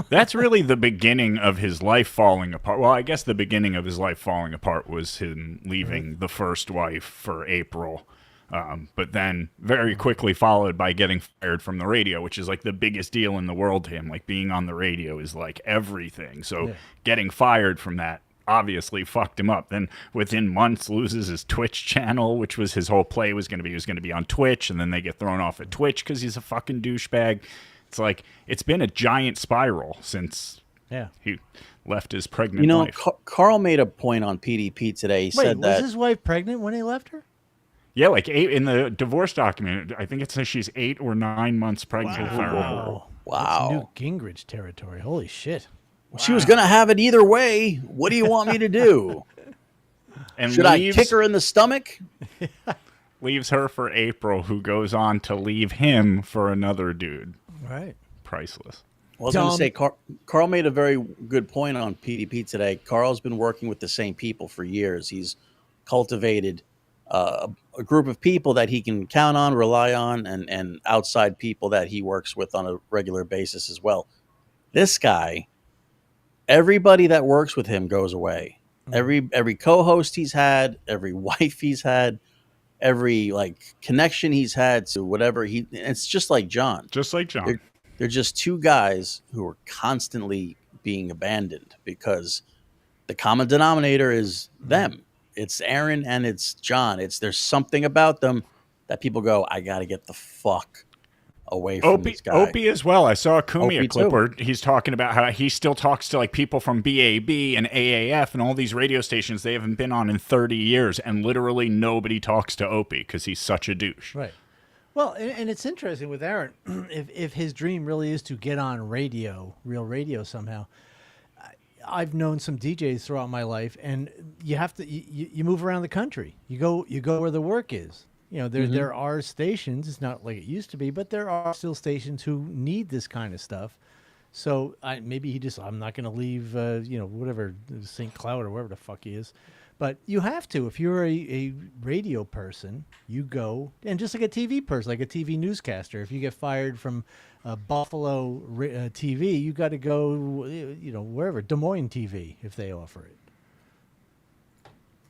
That's really the beginning of his life falling apart. Well, I guess the beginning of his life falling apart was him leaving the first wife for April. But then very quickly followed by getting fired from the radio, which is the biggest deal in the world to him. Being on the radio is everything. So getting fired from that obviously fucked him up. Then within months loses his Twitch channel, which was his whole play was going to be on Twitch, and then they get thrown off at Twitch because he's a fucking douchebag. It's it's been a giant spiral since he left his pregnant wife. Karl made a point on PDP today. He said that was his wife pregnant when he left her? Yeah, 8 in the divorce document. I think it says she's 8 or 9 months pregnant. If I remember. Wow. That's Newt Gingrich territory. Holy shit. She was going to have it either way. What do you want me to do? And Should I kick her in the stomach? Leaves her for April, who goes on to leave him for another dude. Right. Priceless. Well, I was going to say, Karl made a very good point on PDP today. Karl's been working with the same people for years. He's cultivated a group of people that he can count on, rely on, and outside people that he works with on a regular basis as well. This guy... Everybody that works with him goes away. Every co-host he's had, every wife he's had, every like connection he's had to whatever it's just like John. Just like John. They're just two guys who are constantly being abandoned because the common denominator is them. It's Aaron and it's John. There's something about them that people go, I got to get the fuck away from this guy. Opie as well. I saw a Cumia clip too. where he's talking about how he still talks to like people from BAB and AAF and all these radio stations they haven't been on in 30 years, and literally nobody talks to Opie because he's such a douche. Right. Well, and it's interesting with Aaron, if his dream really is to get on radio, real radio somehow. I've known some DJs throughout my life, and you have to you move around the country. You go where the work is. You know, there are stations. It's not like it used to be, but there are still stations who need this kind of stuff. So maybe I'm not going to leave, whatever, St. Cloud or wherever the fuck he is. But you have to. If you're a radio person, you go, and just like a TV person, like a TV newscaster, if you get fired from Buffalo TV, you got to go, wherever, Des Moines TV, if they offer it.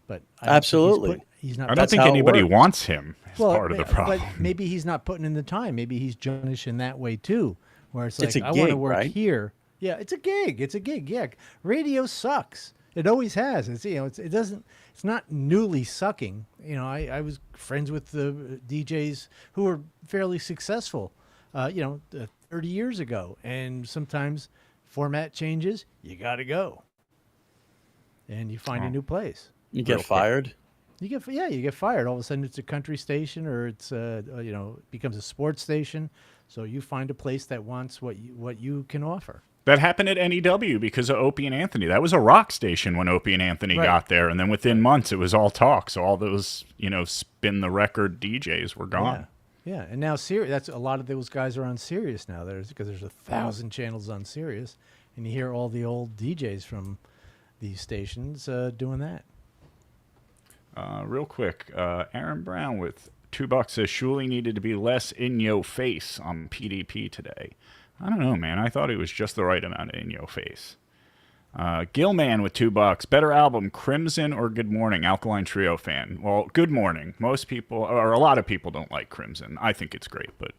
But absolutely, he's not. I don't think anybody wants him as part of the problem. But maybe he's not putting in the time. Maybe he's Johnish in that way too, where it's like, I gig, want to work right? here. Yeah, it's a gig. It's a gig. Yeah, radio sucks. It always has. It's not newly sucking. I was friends with the DJs who were fairly successful, 30 years ago. And sometimes format changes. You got to go, and you find a new place. You get fired. You get fired. All of a sudden, it's a country station, or it's it becomes a sports station. So you find a place that wants what you can offer. That happened at NEW because of Opie and Anthony. That was a rock station when Opie and Anthony got there, and then within months it was all talk. So all those, spin the record DJs were gone. Yeah, and now Sirius. That's a lot of those guys are on Sirius now. Because there's 1,000 channels on Sirius, and you hear all the old DJs from these stations doing that. Real quick, Aaron Brown with $2 says Shuli needed to be less in your face on PDP today. I don't know, man. I thought it was just the right amount of in your face. Gilman with $2. Better album, Crimson or Good Morning? Alkaline Trio fan. Well, Good Morning. Most people, or a lot of people, don't like Crimson. I think it's great, but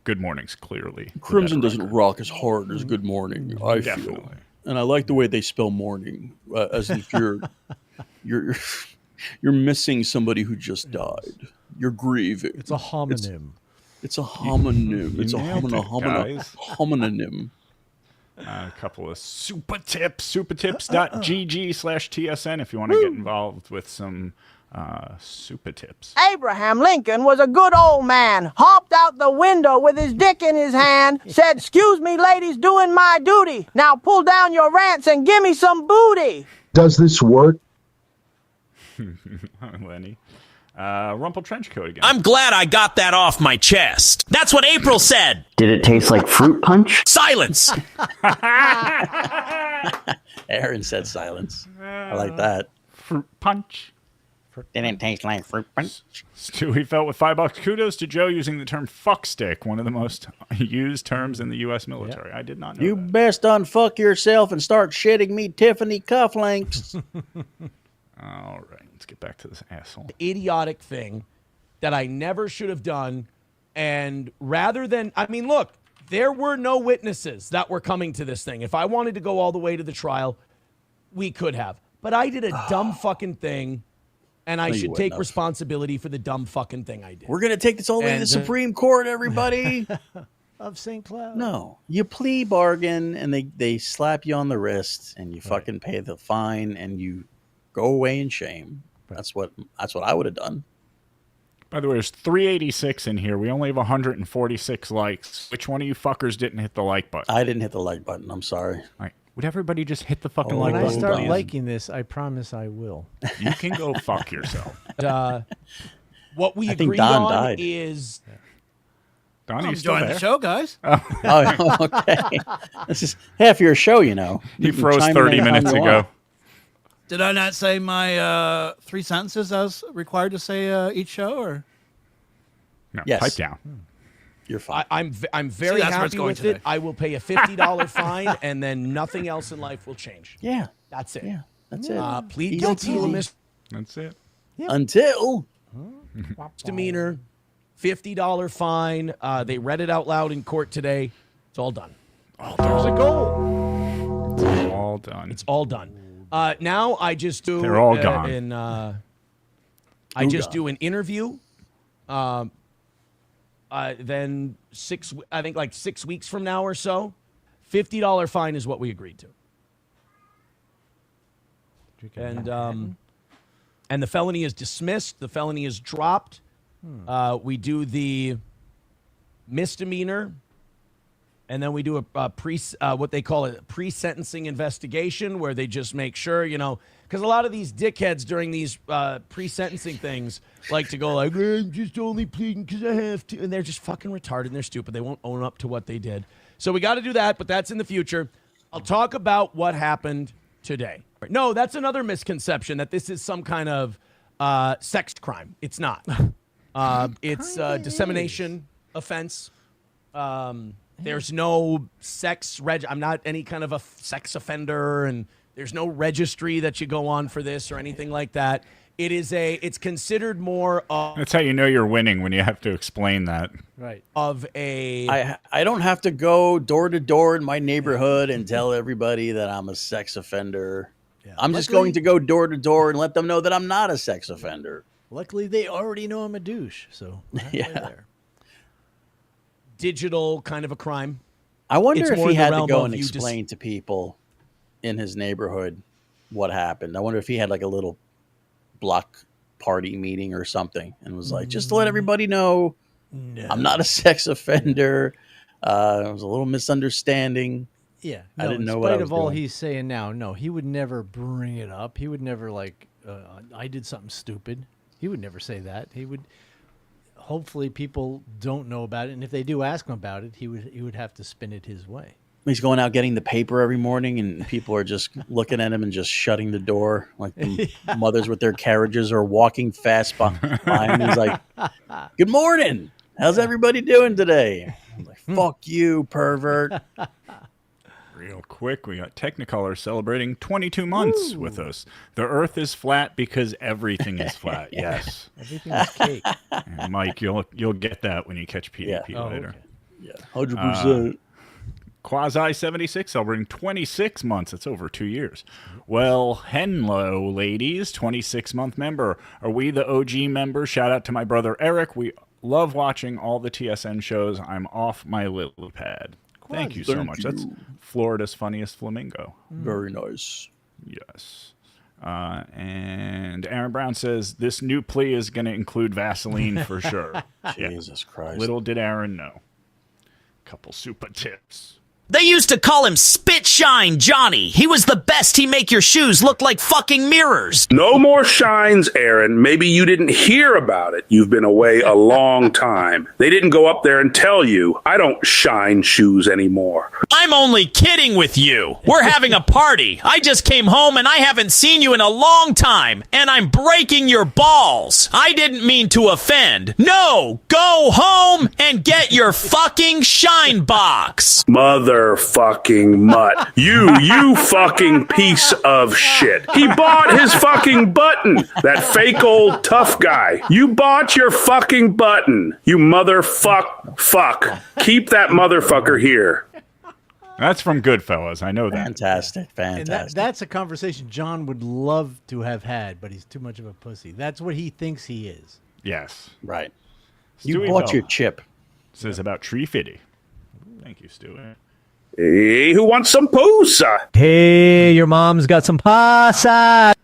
Good Morning's clearly. Crimson doesn't rock as hard as Good Morning, I feel. And I like the way they spell morning, as if you're missing somebody who just died. You're grieving. It's a homonym. It's a homonym. It's a homonym. A couple of super tips, supertips.gg/TSN if you want to get involved with some super tips. Abraham Lincoln was a good old man, hopped out the window with his dick in his hand, said, "Excuse me, ladies, doing my duty. Now pull down your rants and give me some booty." Does this work? Lenny. Rumple Trenchcoat again. I'm glad I got that off my chest. That's what April said. Did it taste like fruit punch? Silence. Aaron said silence. I like that. Fruit punch. Didn't taste like fruit punch. Stewie felt with $5. Kudos to Joe using the term fuckstick, one of the most used terms in the U.S. military. Yep. I did not know You that. best unfuck yourself and start shitting me Tiffany cufflinks. All right. Let's get back to this asshole. Idiotic thing that I never should have done. And rather than, look, there were no witnesses that were coming to this thing. If I wanted to go all the way to the trial, we could have. But I did a dumb fucking thing, and I should take responsibility for the dumb fucking thing I did. We're going to take this all the way to the Supreme Court, everybody. Of St. Cloud. No, you plea bargain, and they slap you on the wrist, and you fucking pay the fine, and you go away in shame. That's what I would have done. By the way, there's 386 in here. We only have 146 likes. Which one of you fuckers didn't hit the like button? I didn't hit the like button. I'm sorry. All right. Would everybody just hit the fucking like button? When I start please? liking this, I promise I will. You can go fuck yourself. What we I think agreed Don on died. is... Don, I'm still enjoying there? the show, guys. Oh, okay. This is half your show, you know. He You can froze chime in 30 anytime minutes you ago. want. Did I not say my 3 sentences I was required to say each show? Or No, Yes. pipe down. You're fine. I'm very See, that's where happy it's going with today. it. I will pay a $50 fine, and then nothing else in life will change. Yeah, That's it. yeah, that's it. Plead Easy guilty to peasy. a That's it. Until Misdemeanor, $50 fine. They read it out loud in court today. It's all done. There's a goal. It's all done. It's all done. Now I just do. They're all gone. I just do an interview. Then 6 weeks from now or so, $50 fine is what we agreed to. And the felony is dismissed. The felony is dropped. We do the misdemeanor, and then we do what they call a pre-sentencing investigation, where they just make sure, because a lot of these dickheads during these pre-sentencing things like to go like, I'm just only pleading because I have to, and they're just fucking retarded and they're stupid. They won't own up to what they did. So we got to do that, but that's in the future. I'll talk about what happened today. No, that's another misconception, that this is some kind of sex crime. It's not. It's a dissemination offense. There's no sex I'm not any kind of a sex offender, and there's no registry that you go on for this or anything like that. It's considered more of... That's how you know you're winning, when you have to explain that. Right. I don't have to go door to door in my neighborhood and tell everybody that I'm a sex offender. Yeah. I'm just going to go door to door and let them know that I'm not a sex offender. Luckily, they already know I'm a douche, so yeah. There. Digital kind of a crime. I wonder if he had to go and explain to people in his neighborhood what happened. I wonder if he had like a little block party meeting or something and was like, just to let everybody know, I'm not a sex offender. It was a little misunderstanding. Yeah, I didn't know what I was In spite of all doing. he's saying now, no, he would never bring it up. He would never I did something stupid. He would never say that. He would. Hopefully, people don't know about it, and if they do ask him about it, he would have to spin it his way. He's going out getting the paper every morning, and people are just looking at him and just shutting the door, like the mothers with their carriages are walking fast behind him. He's like, "Good morning. How's everybody doing today?" I'm like, "Fuck you, pervert." Real quick, we got Technicolor celebrating 22 months with us. The Earth is flat because everything is flat. Yes, everything is cake. And Mike, you'll get that when you catch PDP later. Okay. Yeah, 100%. Quasi 76 celebrating 26 months. It's over 2 years. Well, hello, ladies. 26-month member. Are we the OG member? Shout out to my brother Eric. We love watching all the TSN shows. I'm off my lily pad. Thank you so much. That's Florida's funniest flamingo. Very nice. Yes. And Aaron Brown says this new plea is going to include Vaseline for sure. Jesus Christ. Little did Aaron know. Couple super tips. They used to call him Spit Shine Johnny. He was the best. He make your shoes look like fucking mirrors. No more shines, Aaron. Maybe you didn't hear about it. You've been away a long time. They didn't go up there and tell you, I don't shine shoes anymore. I'm only kidding with you. We're having a party. I just came home and I haven't seen you in a long time. And I'm breaking your balls. I didn't mean to offend. No, go home and get your fucking shine box. Motherfucking mutt. You fucking piece of shit. He bought his fucking button. That fake old tough guy. You bought your fucking button. You fuck. Keep that motherfucker here. That's from Goodfellas. I know that. Fantastic. And that's a conversation John would love to have had, but he's too much of a pussy. That's what he thinks he is. Yes. Right. Stewie You bought Fell your chip. Says about Tree Fitty. Thank you, Stewie. Hey, who wants some poosa? Hey, your mom's got some pasta.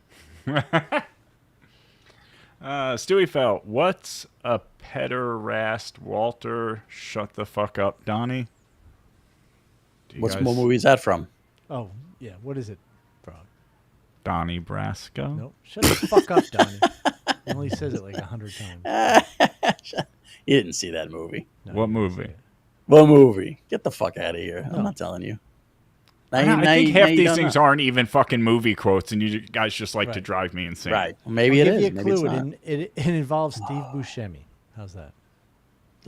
Stewie Fell, what's a pederast, Walter? Shut the fuck up, Donnie. What movie is that from? Oh, yeah. What is it from? Donnie Brasco? Nope. Shut the fuck up, Donnie. He only says it like 100 times. You didn't see that movie. No, what movie? What movie? Get the fuck out of here. I'm not telling you. I think half these things aren't even fucking movie quotes, and you guys just like to drive me insane. Right. Well, maybe it is. I'll give Maybe you it's a clue. not. It involves Steve Buscemi. How's that?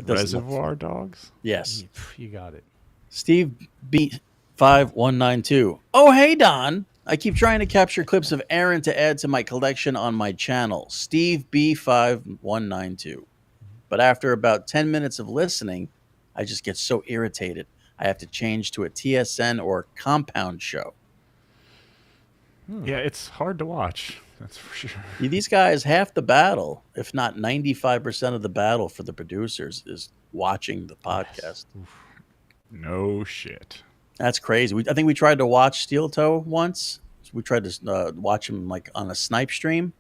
Reservoir Dogs? Yes. You got it. Steve B5192. Oh, hey, Don. I keep trying to capture clips of Aaron to add to my collection on my channel, Steve B5192. But after about 10 minutes of listening, I just get so irritated. I have to change to a TSN or compound show. Yeah, it's hard to watch. That's for sure. These guys, half the battle, if not 95% of the battle for the producers, is watching the podcast. No shit. That's crazy. I think we tried to watch SteelToe once. We tried to watch him like on a snipe stream.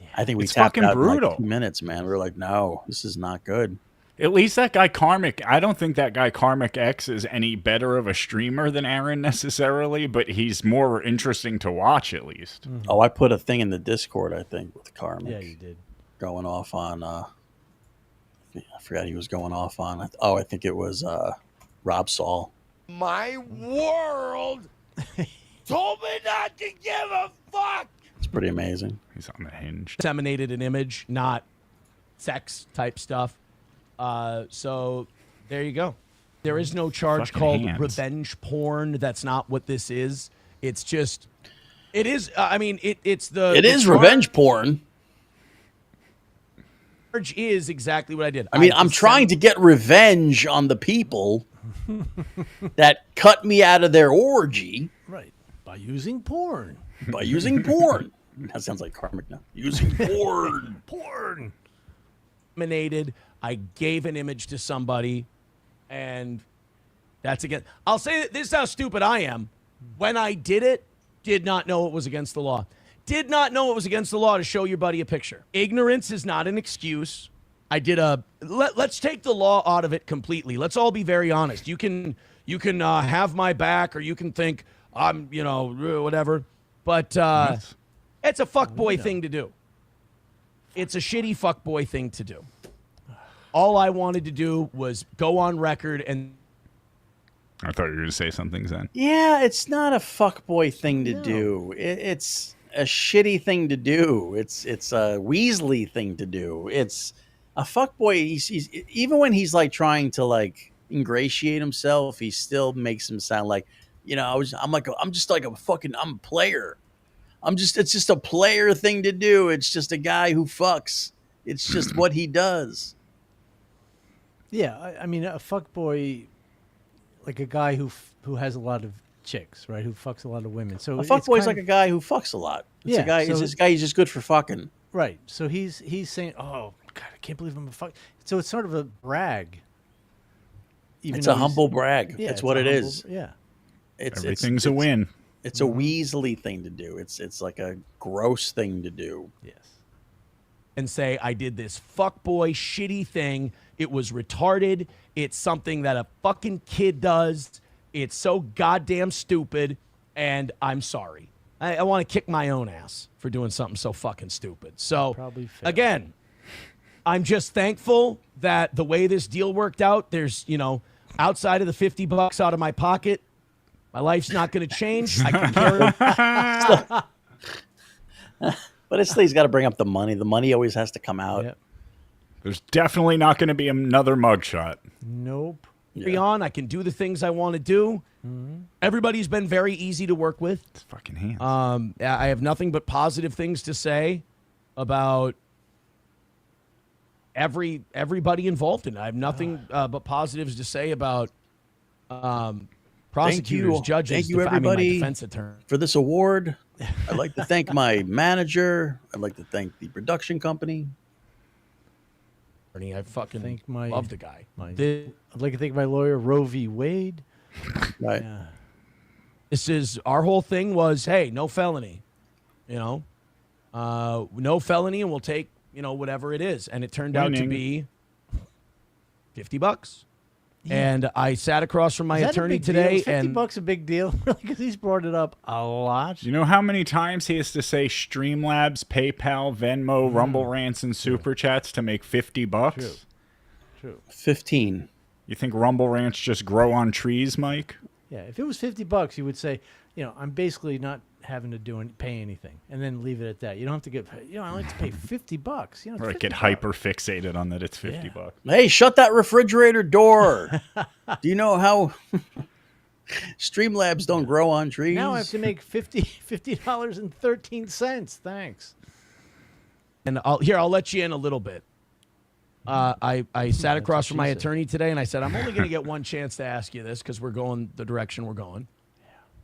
Yeah. I think we tapped out in like 2 minutes, man. We were like, no, this is not good. At least that guy Karmic, I don't think that guy Karmic X is any better of a streamer than Aaron necessarily, but he's more interesting to watch at least. Mm-hmm. Oh, I put a thing in the Discord, I think, with Karmic. Yeah, you did. Going off on, I forgot he was going off on. I think it was Rob Saul. My world told me not to give a fuck. It's pretty amazing. He's on the hinge. Disseminated an image, not sex type stuff. So there you go. There is no charge called revenge porn. That's not what this is. It's just, it is. I mean, it's the. It is revenge porn. Charge is exactly what I did. I mean, I'm trying to get revenge on the people that cut me out of their orgy. Right. By using porn. By using porn. That sounds like Karmic now. Using porn. Porn. I gave an image to somebody, and that's again. I'll say that this is how stupid I am. When I did it, did not know it was against the law. Did not know it was against the law to show your buddy a picture. Ignorance is not an excuse. I did let's take the law out of it completely. Let's all be very honest. You can have my back, or you can think I'm, whatever. But it's a fuckboy thing to do. It's a shitty fuckboy thing to do. All I wanted to do was go on record and. I thought you were going to say something, Zen. Yeah, it's not a fuckboy thing to do. It's a shitty thing to do. It's a Weasley thing to do. It's a fuckboy. He's even when he's like trying to like ingratiate himself, he still makes him sound like, I'm a player. It's just a player thing to do. It's just a guy who fucks. It's just what he does. Yeah, I mean, a fuckboy, like a guy who has a lot of chicks, right? Who fucks a lot of women. So a fuckboy's like a guy who fucks a lot. It's a guy. It's this guy. He's just good for fucking. Right. So he's saying, "Oh God, I can't believe I'm a fuck." So it's sort of a brag. It's a humble brag. Yeah, That's what it is. Yeah. Everything's a win. It's a Weasley thing to do. It's like a gross thing to do. Yes. And say, I did this fuckboy shitty thing. It was retarded. It's something that a fucking kid does. It's so goddamn stupid. And I'm sorry. I want to kick my own ass for doing something so fucking stupid. So, again, I'm just thankful that the way this deal worked out, there's, outside of the $50 out of my pocket, my life's not going to change. I can carry. But it's he's got to bring up the money. The money always has to come out. Yep. There's definitely not going to be another mugshot. Nope. Carry on. I can do the things I want to do. Mm-hmm. Everybody's been very easy to work with. It's fucking hands. I have nothing but positive things to say about everybody involved in it. I have nothing but positives to say about prosecutors, judges. Thank you, everybody, defense attorney, for this award. I'd like to thank my manager. I'd like to thank the production company. I fucking love the guy. I'd like to thank my lawyer, Roe v. Wade. Right. Yeah. This is our whole thing was, hey, no felony, no felony, and we'll take, whatever it is. And it turned out to be $50. Yeah. And I sat across from my attorney today. And $50 a big deal? Because he's brought it up a lot. You know how many times he has to say Streamlabs, PayPal, Venmo, Rumble Rants, and Super Chats to make $50? True. 15. You think Rumble Rants just grow on trees, Mike? Yeah, if it was $50, you would say, I'm basically not having to pay anything, and then leave it at that. You don't have to get, I like to pay $50. Or get hyper fixated on that it's $50. Hey, shut that refrigerator door. Do you know how Streamlabs don't grow on trees. Now I have to make $50.13. Thanks. And I'll let you in a little bit. I sat across from my attorney today, and I said, I'm only going to get one chance to ask you this because we're going the direction we're going.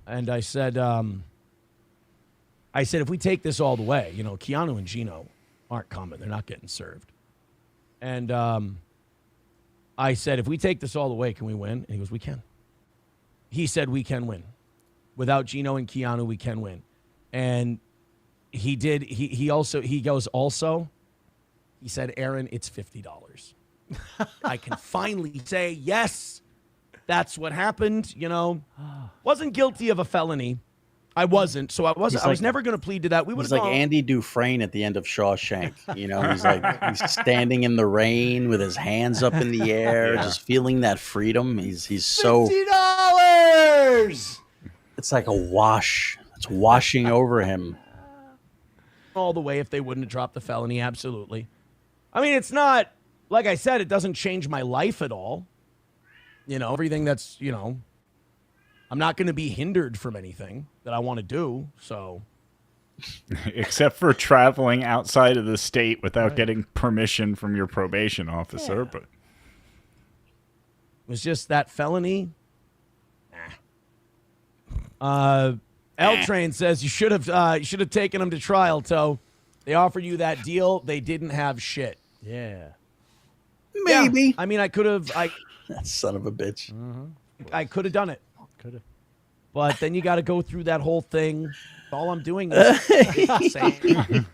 And I said, if we take this all the way, Keanu and Gino aren't coming. They're not getting served. And I said, if we take this all the way, can we win? And he goes, we can. He said, we can win. Without Gino and Keanu, we can win. And he did. He said, Aaron, it's $50. I can finally say, yes, that's what happened. Wasn't guilty of a felony. I wasn't. So I was never going to plead to that. He's like Andy Dufresne at the end of Shawshank. He's standing in the rain with his hands up in the air, just feeling that freedom. He's so $50. It's like a wash. It's washing over him. All the way if they wouldn't have dropped the felony, absolutely. I mean, it's not, like I said, it doesn't change my life at all. Everything that's, I'm not going to be hindered from anything that I want to do, so. Except for traveling outside of the state without getting permission from your probation officer, but. It was just that felony. L-Train says you should have taken him to trial, Toe. They offered you that deal. They didn't have shit. Yeah. Maybe. Yeah. I mean, I could have. That son of a bitch. I could have done it. Could have. But then you got to go through that whole thing. All I'm doing is saying.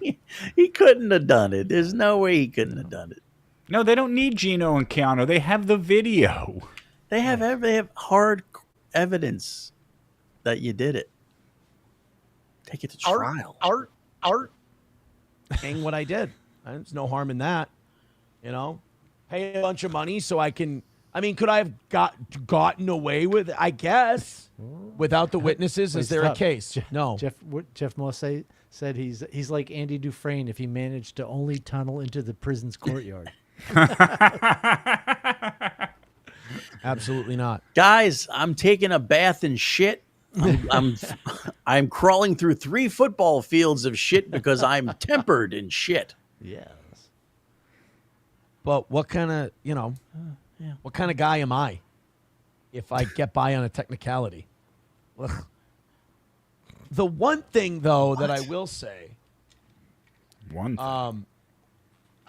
He couldn't have done it. There's no way he couldn't have done it. No, they don't need Gino and Keanu. They have the video. They have hard evidence that you did it. Take it to trial. Art. Saying what I did. There's no harm in that. Pay a bunch of money so I can. I mean, could I have gotten away with it? I guess without the witnesses. Is there a case? No. Jeff Moss said he's like Andy Dufresne if he managed to only tunnel into the prison's courtyard. Absolutely not, guys. I'm taking a bath in shit. I'm crawling through 3 football fields of shit because I'm tempered in shit. Yes. But what kind of, what kind of guy am I if I get by on a technicality? Ugh. The one thing, though, that I will say.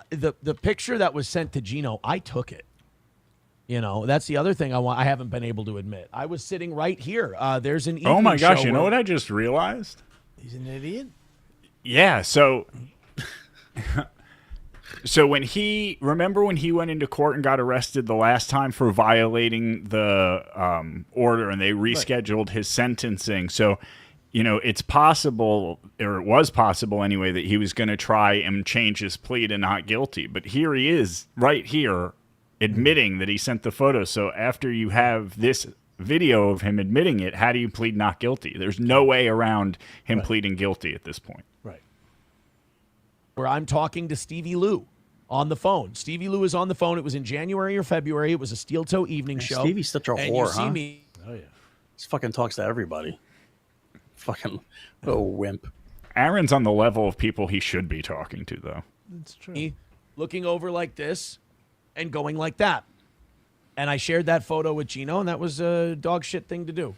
The picture that was sent to Gino, I took it. That's the other thing I haven't been able to admit. I was sitting right here. There's an evening Oh my gosh, show you know what I just realized? He's an idiot? Yeah, so when he went into court and got arrested the last time for violating the order and they rescheduled his sentencing. So, it's possible, or it was possible anyway, that he was going to try and change his plea to not guilty. But here he is right here admitting that he sent the photo. So after you have this video of him admitting it, how do you plead not guilty? There's no way around him pleading guilty at this point. Right. Where I'm talking to Stevie Lou on the phone. Stevie Lou is on the phone. It was in January or February. It was a SteelToe evening show. Stevie's such a and whore, you see me. Oh, yeah. He fucking talks to everybody. Fucking little wimp. Aaron's on the level of people he should be talking to, though. That's true. Looking over like this and going like that. And I shared that photo with Gino, and that was a dog shit thing to do.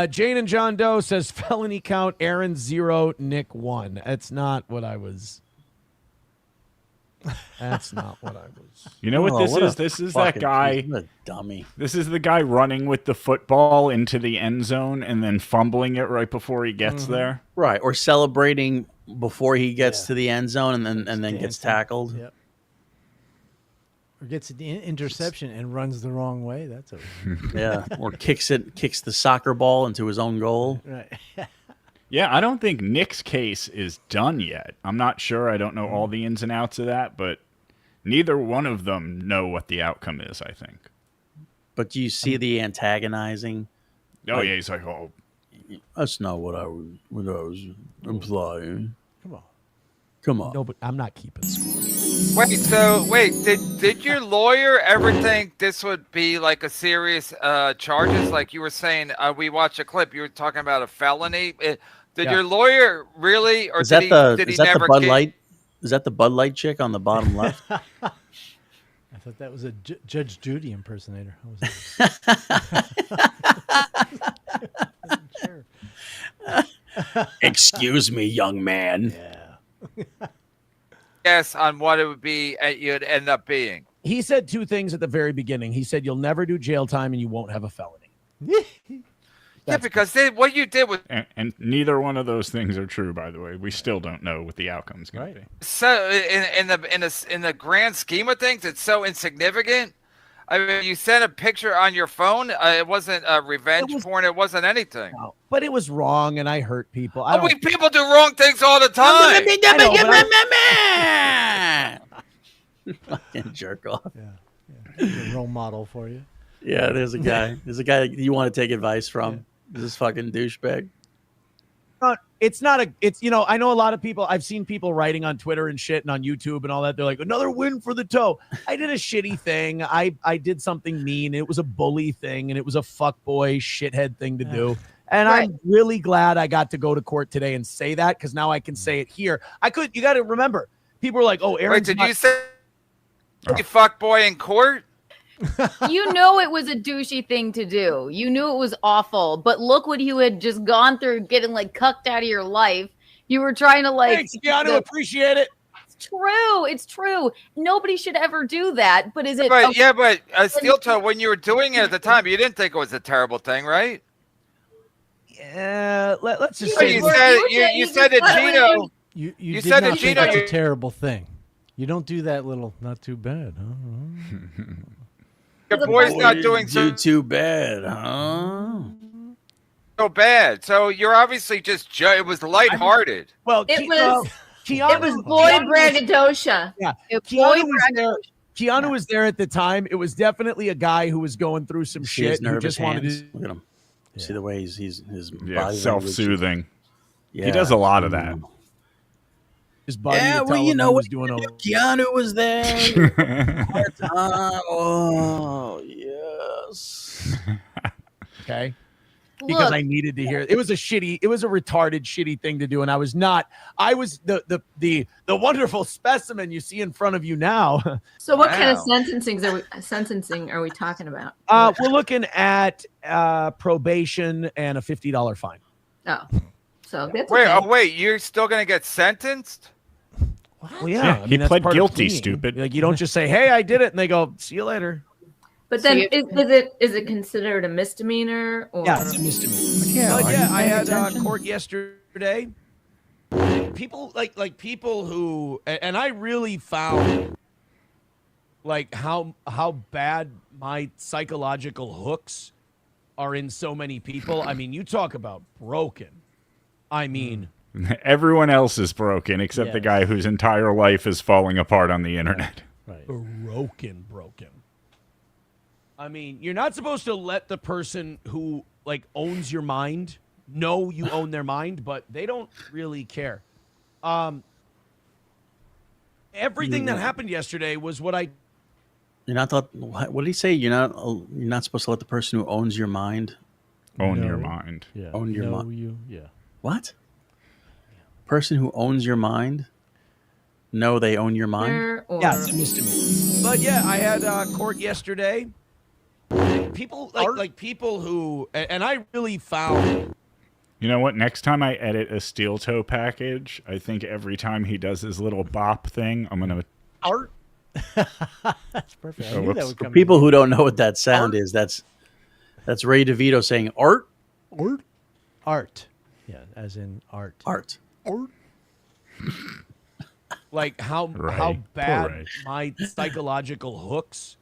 Jane and John Doe says felony count, Aaron 0, Nick 1. That's not what I was. That's not what I was. You know what this is? This is that guy. What a dummy. This is the guy running with the football into the end zone and then fumbling it right before he gets there. Right, or celebrating before he gets to the end zone and then gets tackled. Yep. Or gets an interception and runs the wrong way. That's a yeah. Or kicks the soccer ball into his own goal. Right. Yeah, I don't think Nick's case is done yet. I'm not sure. I don't know all the ins and outs of that, but neither one of them know what the outcome is, I think. But do you see the antagonizing? Oh, yeah, he's like, oh. That's not what I was implying. Come on. Come on. No, but I'm not keeping score. Did your lawyer ever think this would be like a serious charges? Like you were saying, we watched a clip. You were talking about a felony. Did your lawyer really, or did he never? Bud Light? Is that the Bud Light chick on the bottom left? I thought that was a Judge Judy impersonator. Sure. Excuse me, young man. Yeah. Guess on what it would be, you'd end up being. He said two things at the very beginning. He said you'll never do jail time and you won't have a felony. Yeah, because what you did was, and neither one of those things are true. By the way, we still don't know what the outcome's going to be. So in the grand scheme of things, it's so insignificant. I mean, you sent a picture on your phone. It wasn't revenge porn. It wasn't anything. No, but it was wrong, and I hurt people. People do wrong things all the time. Fucking jerk off. He's a role model for you. Yeah, there's a guy. There's a guy you want to take advice from. This fucking douchebag. It's not a. It's I know a lot of people. I've seen people writing on Twitter and shit and on YouTube and all that. They're like, another win for the toe. I did a shitty thing. I did something mean. It was a bully thing, and it was a fuckboy shithead thing to do. And I'm really glad I got to go to court today and say that, because now I can say it here. You got to remember, people are like, oh, Aaron. Wait, did you say you fuckboy in court? You know it was a douchey thing to do. You knew it was awful, but look what you had just gone through, getting like cucked out of your life. You were trying to like. Thanks, Keanu. Appreciate it. It's true. It's true. Nobody should ever do that. But is it? But SteelToe, when you were doing it at the time, you didn't think it was a terrible thing, right? Yeah. Let's just say you said to Gino. You said to Gino, it's a terrible thing. You don't do that little. Not too bad, huh? Your boy's not doing too bad, huh? So bad. So you're obviously just it was lighthearted. Well, it was boy braggadocio. Yeah, Keanu was there at the time. It was definitely a guy who was going through some shit. Who just wanted to look at him. See the way his self-soothing. Yeah. He does a lot of that. His buddy, was doing Keanu was there. Oh yes. Okay. Because I needed to hear it. It was a retarded, shitty thing to do, and I was the wonderful specimen you see in front of you now. So, what kind of sentencing are we talking about? We're looking at probation and a $50 fine. Oh, so that's wait, you're still gonna get sentenced? Well, yeah. He pled guilty, stupid. Like, you don't just say, "Hey, I did it," and they go, "See you later." But then, is it considered a misdemeanor? Or? Yeah, it's a misdemeanor. I had court yesterday. People like people who, and I really found like how bad my psychological hooks are in so many people. I mean, you talk about broken. I mean. Everyone else is broken except the guy whose entire life is falling apart on the internet. Right. Broken. I mean, you're not supposed to let the person who like owns your mind know you own their mind, but they don't really care. Everything that happened yesterday was what I. You're not. What did he say? You're not supposed to let the person who owns your mind own your mind. Yeah. Own your mind. Yeah. What? Person who owns your mind? No, they own your mind. Yeah, it's a misdemeanor. But yeah, I had court yesterday. People like people who, and I really found. You know what? Next time I edit a SteelToe package, I think every time he does his little bop thing, I'm gonna art. That's perfect. I knew that would For come people who don't know what that sound is, that's Ray DeVito saying art. Art. Yeah, as in art. Art. Like how bad my psychological hooks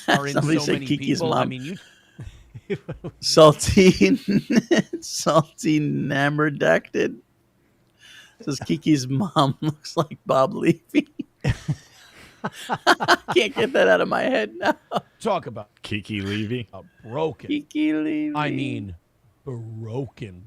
are in Somebody so say many Kiki's people. mom. I mean, salty namerdacted. Says Kiki's mom looks like Bob Levy. I can't get that out of my head now. Talk about Kiki Levy. Broken. Kiki Levy. I mean, broken.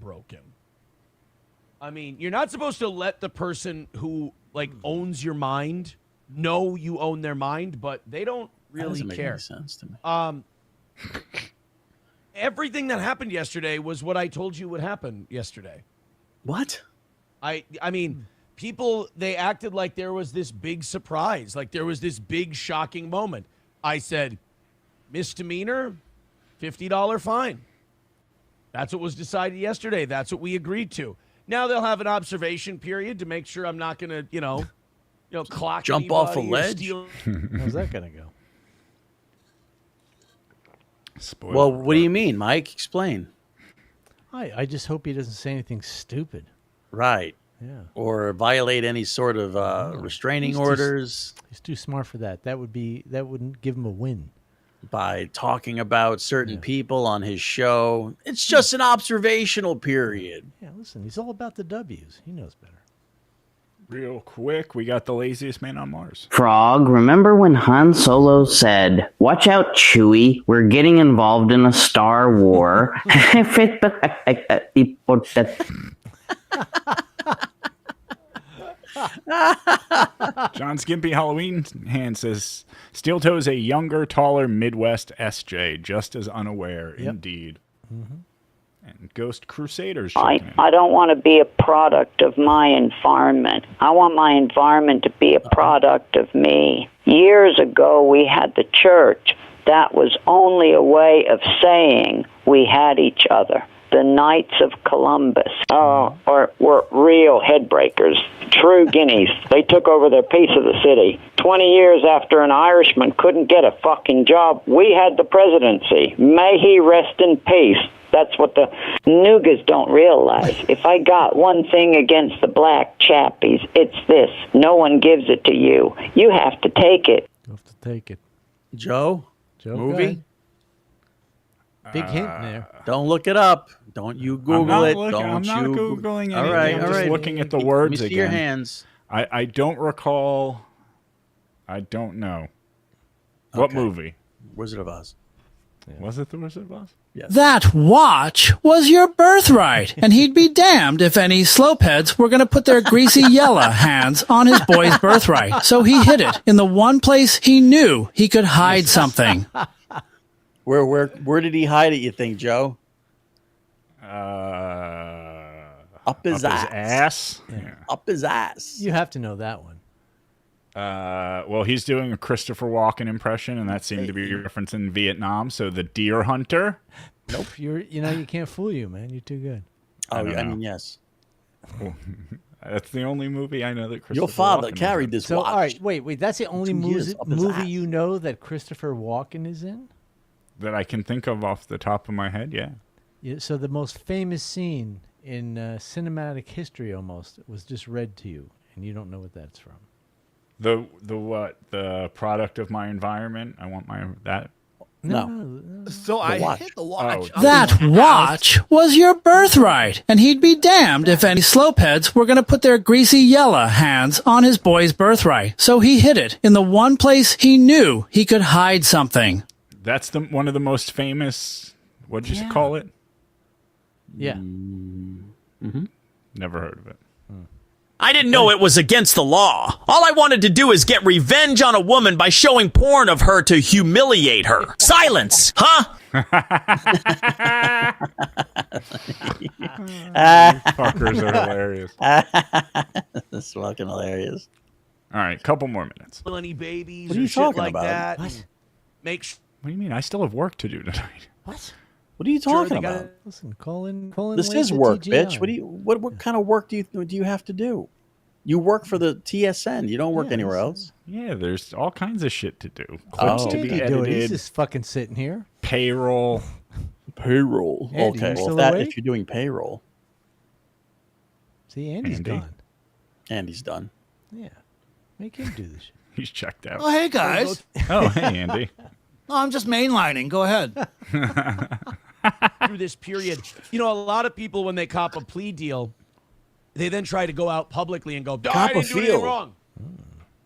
I mean, you're not supposed to let the person who like owns your mind know you own their mind, but they don't really doesn't make care. any sense to me. Everything that happened yesterday was what I told you would happen yesterday. What? I mean, people, they acted like there was this big surprise, like there was this big shocking moment. I said, misdemeanor, $50 fine. That's what was decided yesterday. That's what we agreed to. Now they'll have an observation period to make sure I'm not going to, clock jump off a anybody or ledge. steal. How's that going to go? Spoiler Well, what do you mean, Mike? Explain. I just hope he doesn't say anything stupid. Right. Yeah. Or violate any sort of restraining orders. He's too smart for that. That wouldn't give him a win. By talking about certain people on his show. It's just an observational period. Yeah, listen, he's all about the W's. He knows better. Real quick, we got the laziest man on Mars. Frog, remember when Han Solo said, "Watch out, Chewie, we're getting involved in a Star War." John Skimpy Halloween Hand says, SteelToe is a younger, taller Midwest SJ, just as unaware, indeed. Mm-hmm. And Ghost Crusaders. I don't want to be a product of my environment. I want my environment to be a product of me. Years ago, we had the church. That was only a way of saying we had each other. The Knights of Columbus were real headbreakers, true guineas. They took over their piece of the city. 20 years after an Irishman couldn't get a fucking job, we had the presidency. May he rest in peace. That's what the Nugas don't realize. If I got one thing against the black chappies, it's this. No one gives it to you. You have to take it. You have to take it. Joe? Movie? Big hint there. Don't look it up. Don't you Google it. I'm not Googling anything. All right, I'm all just right. looking at the words Let me see again. your hands. I don't recall. I don't know. What Okay. movie? Wizard of Oz. Was it The Wizard of Oz? Yes. That watch was your birthright, and he'd be damned if any slopeheads were going to put their greasy yellow hands on his boy's birthright. So he hid it in the one place he knew he could hide something. Where did he hide it, you think, Joe? Up his ass. Yeah. Up his ass. You have to know that one. Well, he's doing a Christopher Walken impression, and that seemed to be referencing Vietnam. So the Deer Hunter. Nope. You can't fool you, man. You're too good. I mean, yes. That's the only movie I know that Christopher Your father Walken carried is in. this So, watch. all right, wait. That's the only 2 years up his movie ass. you know that Christopher Walken is in? That I can think of off the top of my head, yeah. Yeah, so the most famous scene in cinematic history almost was just read to you, and you don't know what that's from. The what? The product of my environment. I want that. No. So I hit the watch. That watch was your birthright, and he'd be damned if any slopeheads were going to put their greasy yellow hands on his boy's birthright. So he hid it in the one place he knew he could hide something. That's one of the most famous. What'd you call it? Yeah. Mm-hmm. Never heard of it. I didn't know it was against the law. All I wanted to do is get revenge on a woman by showing porn of her to humiliate her. Silence, huh? Fuckers are hilarious. That's fucking hilarious. All right, couple more minutes. Any babies What are or you shit talking like about? that. What? Make sure. What do you mean? I still have work to do tonight. What? What are you talking they about? Listen, call in. This Wayne is to work, TGI. bitch. What kind of work do you have to do? You work for the TSN. You don't work anywhere else. Yeah, there's all kinds of shit to do. Clips Oh. to be Andy do it. He's edited, just fucking sitting here. payroll. Payroll. Andy, Okay. you Well, still if awake? you're doing payroll, See, Andy's Andy. gone. Andy's done. Yeah. Make him do this shit. He's checked out. Oh, hey, guys. Oh, hey, Andy. No, I'm just mainlining. Go ahead. through this period. You know, a lot of people, when they cop a plea deal, they then try to go out publicly and go, I didn't do anything wrong.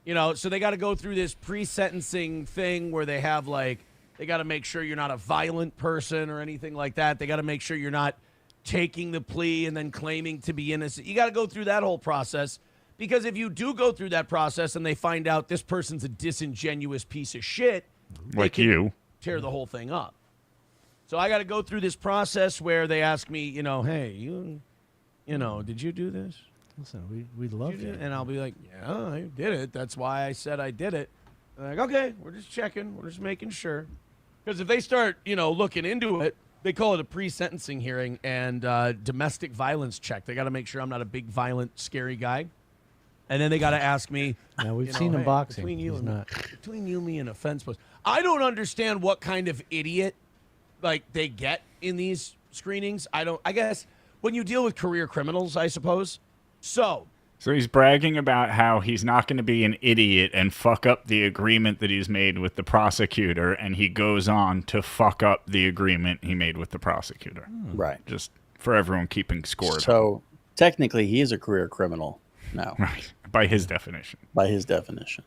You know, so they got to go through this pre-sentencing thing where they have, like, they got to make sure you're not a violent person or anything like that. They got to make sure you're not taking the plea and then claiming to be innocent. You got to go through that whole process Because if you do go through that process and they find out this person's a disingenuous piece of shit, like they can you, tear the whole thing up. So I got to go through this process where they ask me, hey, you know, did you do this? Listen, we love you. And I'll be like, yeah, I did it. That's why I said I did it. And they're like, okay, we're just checking. We're just making sure. Because if they start, looking into it, they call it a pre-sentencing hearing and domestic violence check. They got to make sure I'm not a big, violent, scary guy. And then they got to ask me. Now, we've seen him boxing. Between you, He's not. Between you, me, and a fence post. I don't understand what kind of idiot they get in these screenings. I guess when you deal with career criminals, I suppose. So he's bragging about how he's not going to be an idiot and fuck up the agreement that he's made with the prosecutor, and he goes on to fuck up the agreement he made with the prosecutor. Right. Just for everyone keeping score. So technically, he is a career criminal now. Right. By his definition. By his definition.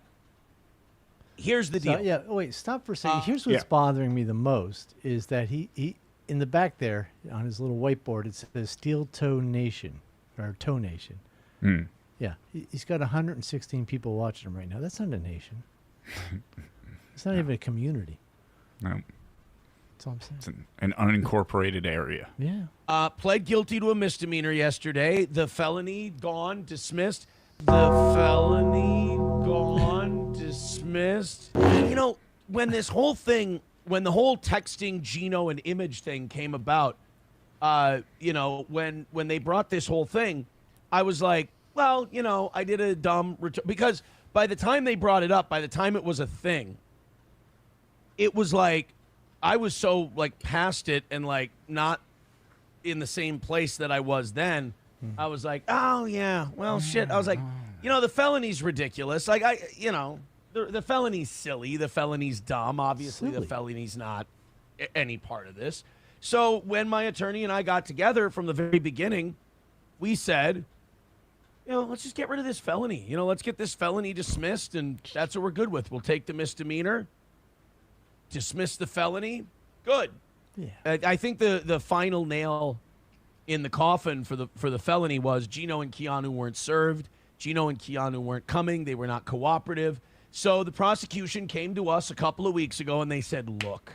Here's the deal. Yeah, wait, stop for a second. Here's what's bothering me the most is that he in the back there on his little whiteboard, it says SteelToe Nation, or Toe Nation. Yeah, he's got 116 people watching him right now. That's not a nation. It's not even a community. No. That's all I'm saying. It's an unincorporated area. Yeah. Pled guilty to a misdemeanor yesterday. The felony gone, dismissed. The felony gone, dismissed. When this whole thing, when the whole texting Gino and image thing came about, when they brought this whole thing, I was like, well, I did a dumb because by the time they brought it up, by the time it was a thing, it was like I was so past it and not in the same place that I was then. I was like, oh yeah, well shit. I was like, the felony's ridiculous. The felony's silly. The felony's dumb. Obviously, the felony's not any part of this. So when my attorney and I got together from the very beginning, we said, let's just get rid of this felony. Let's get this felony dismissed, and that's what we're good with. We'll take the misdemeanor, dismiss the felony. Good. Yeah. I think the final nail in the coffin for the felony was Gino and Keanu weren't served. Gino and Keanu weren't coming. They were not cooperative. So the prosecution came to us a couple of weeks ago, and they said, look,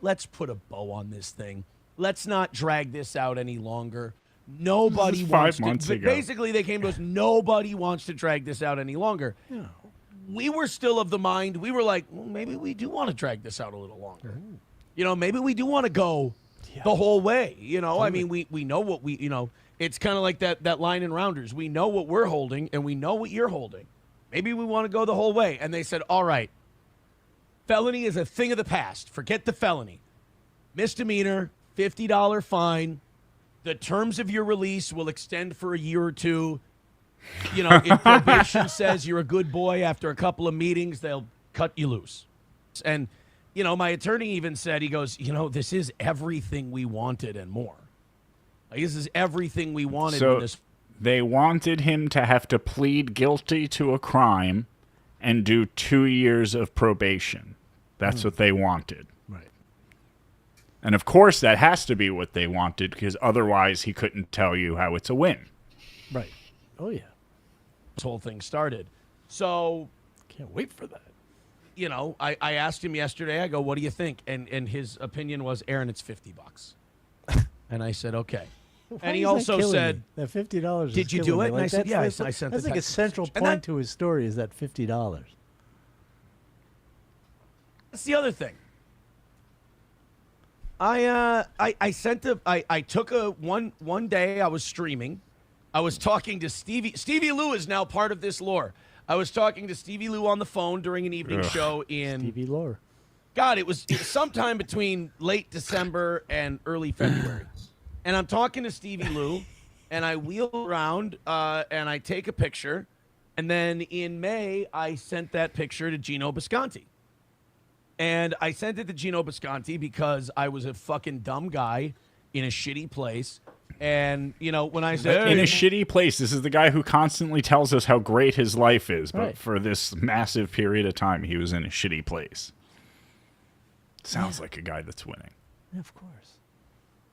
let's put a bow on this thing. Let's not drag this out any longer. Nobody wants 5 months ago. Basically, they came to us, nobody wants to drag this out any longer. Yeah. We were still of the mind, we were like, well, maybe we do want to drag this out a little longer. Maybe we do want to go the whole way. I mean, we know what it's kind of like that line in Rounders. We know what we're holding, and we know what you're holding. Maybe we want to go the whole way. And they said, all right, felony is a thing of the past. Forget the felony. Misdemeanor, $50 fine. The terms of your release will extend for a year or two. If probation says you're a good boy after a couple of meetings, they'll cut you loose. And, my attorney even said, he goes, this is everything we wanted and more. This is everything we wanted. So they wanted him to have to plead guilty to a crime and do 2 years of probation. That's what they wanted. Right. And of course, that has to be what they wanted, because otherwise he couldn't tell you how it's a win. Right. Oh, yeah. This whole thing started. So can't wait for that. I asked him yesterday, I go, what do you think? And his opinion was, Aaron, it's $50. And I said, okay. And he also said, that $50. Did you do it? And I said, yeah, I sent the That's like a text central message. point to his story is that $50. That's the other thing. I took one day I was streaming. I was talking to Stevie Lou is now part of this lore. I was talking to Stevie Lou on the phone during an evening show in Stevie lore. God, it was sometime between late December and early February. And I'm talking to Stevie Lou, and I wheel around and I take a picture. And then in May, I sent that picture to Gino Bisconti. And I sent it to Gino Bisconti because I was a fucking dumb guy in a shitty place. And, when I said... In a shitty place. This is the guy who constantly tells us how great his life is. But Right. for this massive period of time, he was in a shitty place. Sounds like a guy that's winning. Yeah, of course.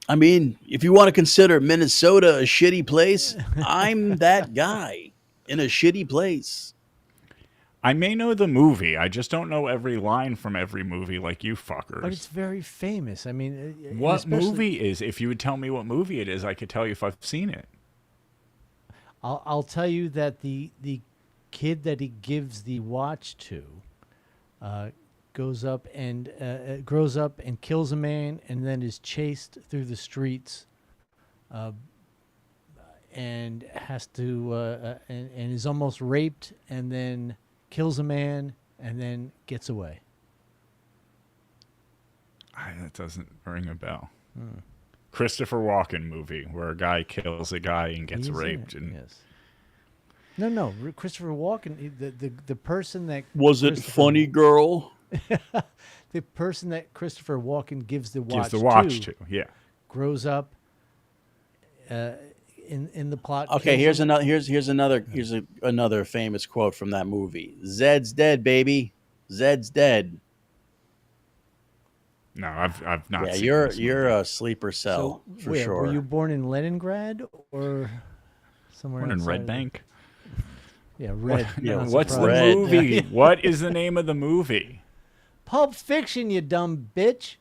I mean, if you want to consider Minnesota a shitty place, I'm that guy. in a shitty place. I may know the movie. I just don't know every line from every movie like you fuckers. But it's very famous. I mean, what movie is? If you would tell me what movie it is, I could tell you if I've seen it. I'll tell you that the kid that he gives the watch to grows up and kills a man and then is chased through the streets and has to and is almost raped and then kills a man and then gets away. That doesn't ring a bell. Christopher Walken movie where a guy kills a guy and gets raped. And yes. No. Christopher Walken, the person that was it funny, girl? The person that Christopher Walken gives the watch to, yeah, grows up in the plot. Okay, here's another famous quote from that movie. Zed's dead, baby. Zed's dead. No, I've not. Yeah, seen you're a sleeper cell for sure. Were you born in Leningrad or somewhere? Born in Red Bank. Yeah, Red. What's the movie? What is the name of the movie? Pulp Fiction, you dumb bitch.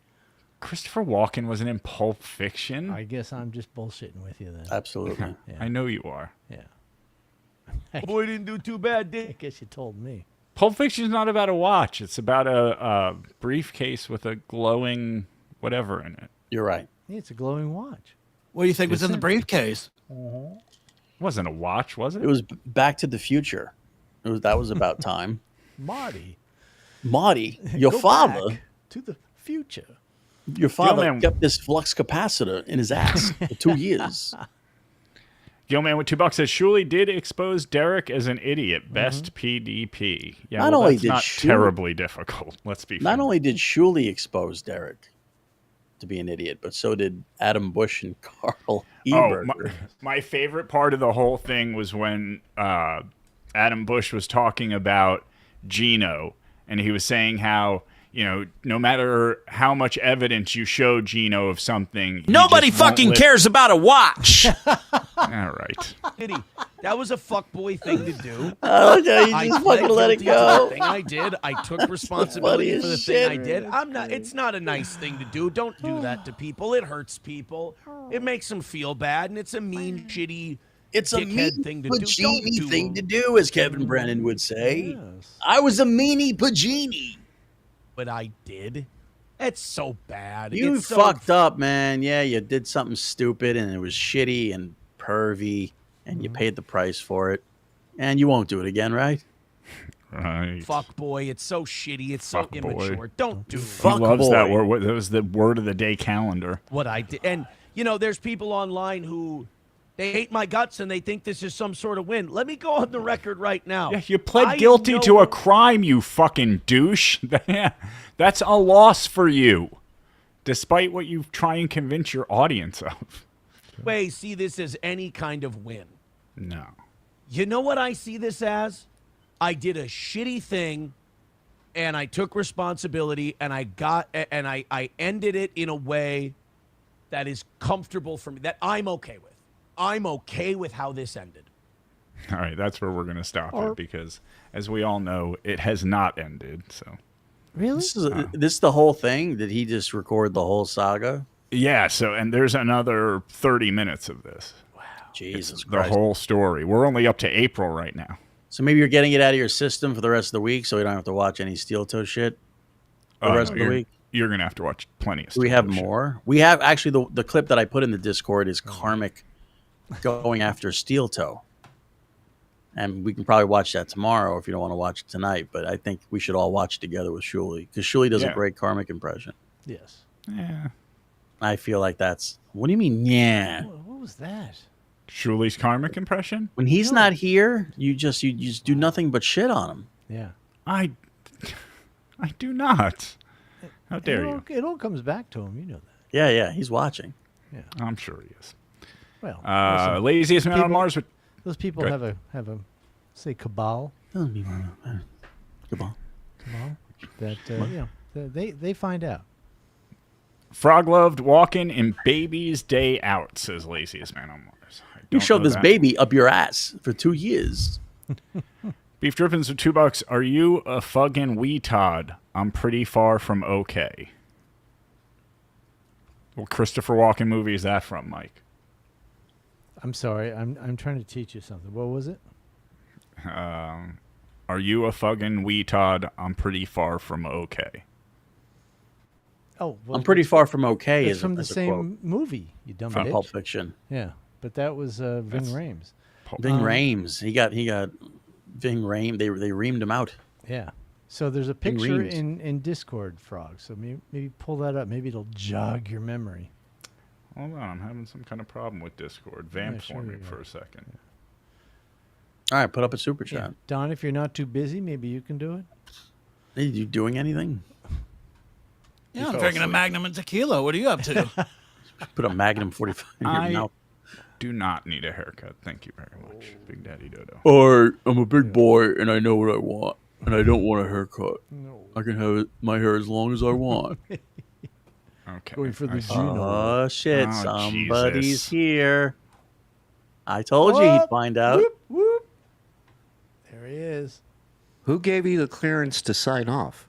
Christopher Walken wasn't in Pulp Fiction. I guess I'm just bullshitting with you then. Absolutely. Yeah. I know you are. Yeah. Boy didn't do too bad, did I guess you told me. Pulp Fiction's not about a watch. It's about a briefcase with a glowing whatever in it. You're right. Yeah, it's a glowing watch. What do you think was in the briefcase? It wasn't a watch, was it? It was Back to the Future. That was about time. Marty, your Go father. back to the future. Your father kept this flux capacitor in his ass for 2 years. Gilman with $2 says Shuli did expose Derek as an idiot. Best PDP. Yeah, Not only that's did not Shuli- terribly difficult. Let's be fair. Not only did Shuli expose Derek to be an idiot, but so did Adam Bush and Karl. My favorite part of the whole thing was when Adam Bush was talking about Gino, and he was saying how, no matter how much evidence you show Gino of something, nobody fucking cares about a watch. All right. Did he? That was a fuckboy thing to do. Okay, you just fucking let it go. The thing I did. I took responsibility for the thing I did. It's not a nice thing to do. Don't do that to people. It hurts people. It makes them feel bad, and it's a mean, shitty. It's a mean thing to do. Pagini thing to do, as Kevin Brennan would say. Yes. I was a meanie Pagini. But I did. It's so bad. You fucked up, man. Yeah, you did something stupid, and it was shitty and pervy, and you paid the price for it. And you won't do it again, right? Right. Fuck boy. It's so shitty. It's so Fuck immature. boy. Don't do it. He loves that word. That was the word of the day calendar. What I did. And, there's people online who... They hate my guts and they think this is some sort of win. Let me go on the record right now. Yeah, you pled guilty to a crime, you fucking douche. That's a loss for you, despite what you try and convince your audience of. Way see this as any kind of win. No. You know what I see this as? I did a shitty thing, and I took responsibility, and I ended it in a way that is comfortable for me, that I'm okay with. I'm okay with how this ended. All right, that's where we're going to stop it because, as we all know, it has not ended. So, really, this is the whole thing. Did he just record the whole saga? Yeah. So, and there's another 30 minutes of this. Wow, Jesus Christ! The whole story. We're only up to April right now. So maybe you're getting it out of your system for the rest of the week, so we don't have to watch any SteelToe shit the rest of the week. You're going to have to watch plenty of. Do we have more? We have actually the clip that I put in the Discord is Karmic going after SteelToe, and we can probably watch that tomorrow if you don't want to watch it tonight. But I think we should all watch it together with Shuli because Shuli does a great Karmic impression. Yes. Yeah. I feel like that's. What do you mean? Yeah. What was that? Shuli's Karmic impression. When he's not here, you just do nothing but shit on him. Yeah. I do not. How dare you? It all comes back to him. You know that. Yeah. He's watching. Yeah. I'm sure he is. Well, laziest man on Mars. Those people have a say cabal. Cabal. That they find out. Frog loved walking in baby's day out, says laziest man on Mars. You showed this baby up your ass for 2 years. Beef Drippins for $2. Are you a fucking weetard? I'm pretty far from okay. What Christopher Walken movie is that from, Mike? I'm sorry. I'm trying to teach you something. What was it? Are you a fucking weetard? I'm pretty far from okay. Oh, well, I'm pretty far from okay. It's Is from the same movie. You dumb from bitch. Pulp Fiction. Yeah, but that was Ving Rhames. Ving Rhames. He got Ving Rhames. They reamed him out. Yeah. So there's a Ving picture Rhames. in Discord, Frog. So maybe pull that up. Maybe it'll jog your memory. Hold on, I'm having some kind of problem with Discord. Vamp Yeah, for me you for are. a second. All right, put up a super chat. Yeah. Don, if you're not too busy, maybe you can do it. Are you doing anything? Yeah, I'm drinking a Magnum and tequila. What are you up to? Put a Magnum 45 in your I mouth. do not need a haircut. Thank you very much, Big Daddy Dodo. Or I'm a big boy and I know what I want, and I don't want a haircut. No. I can have my hair as long as I want. Okay. Going for the Gino. Oh shit! Oh, Somebody's Jesus. here. I told you he'd find out. Whoop, whoop. There he is. Who gave you the clearance to sign off?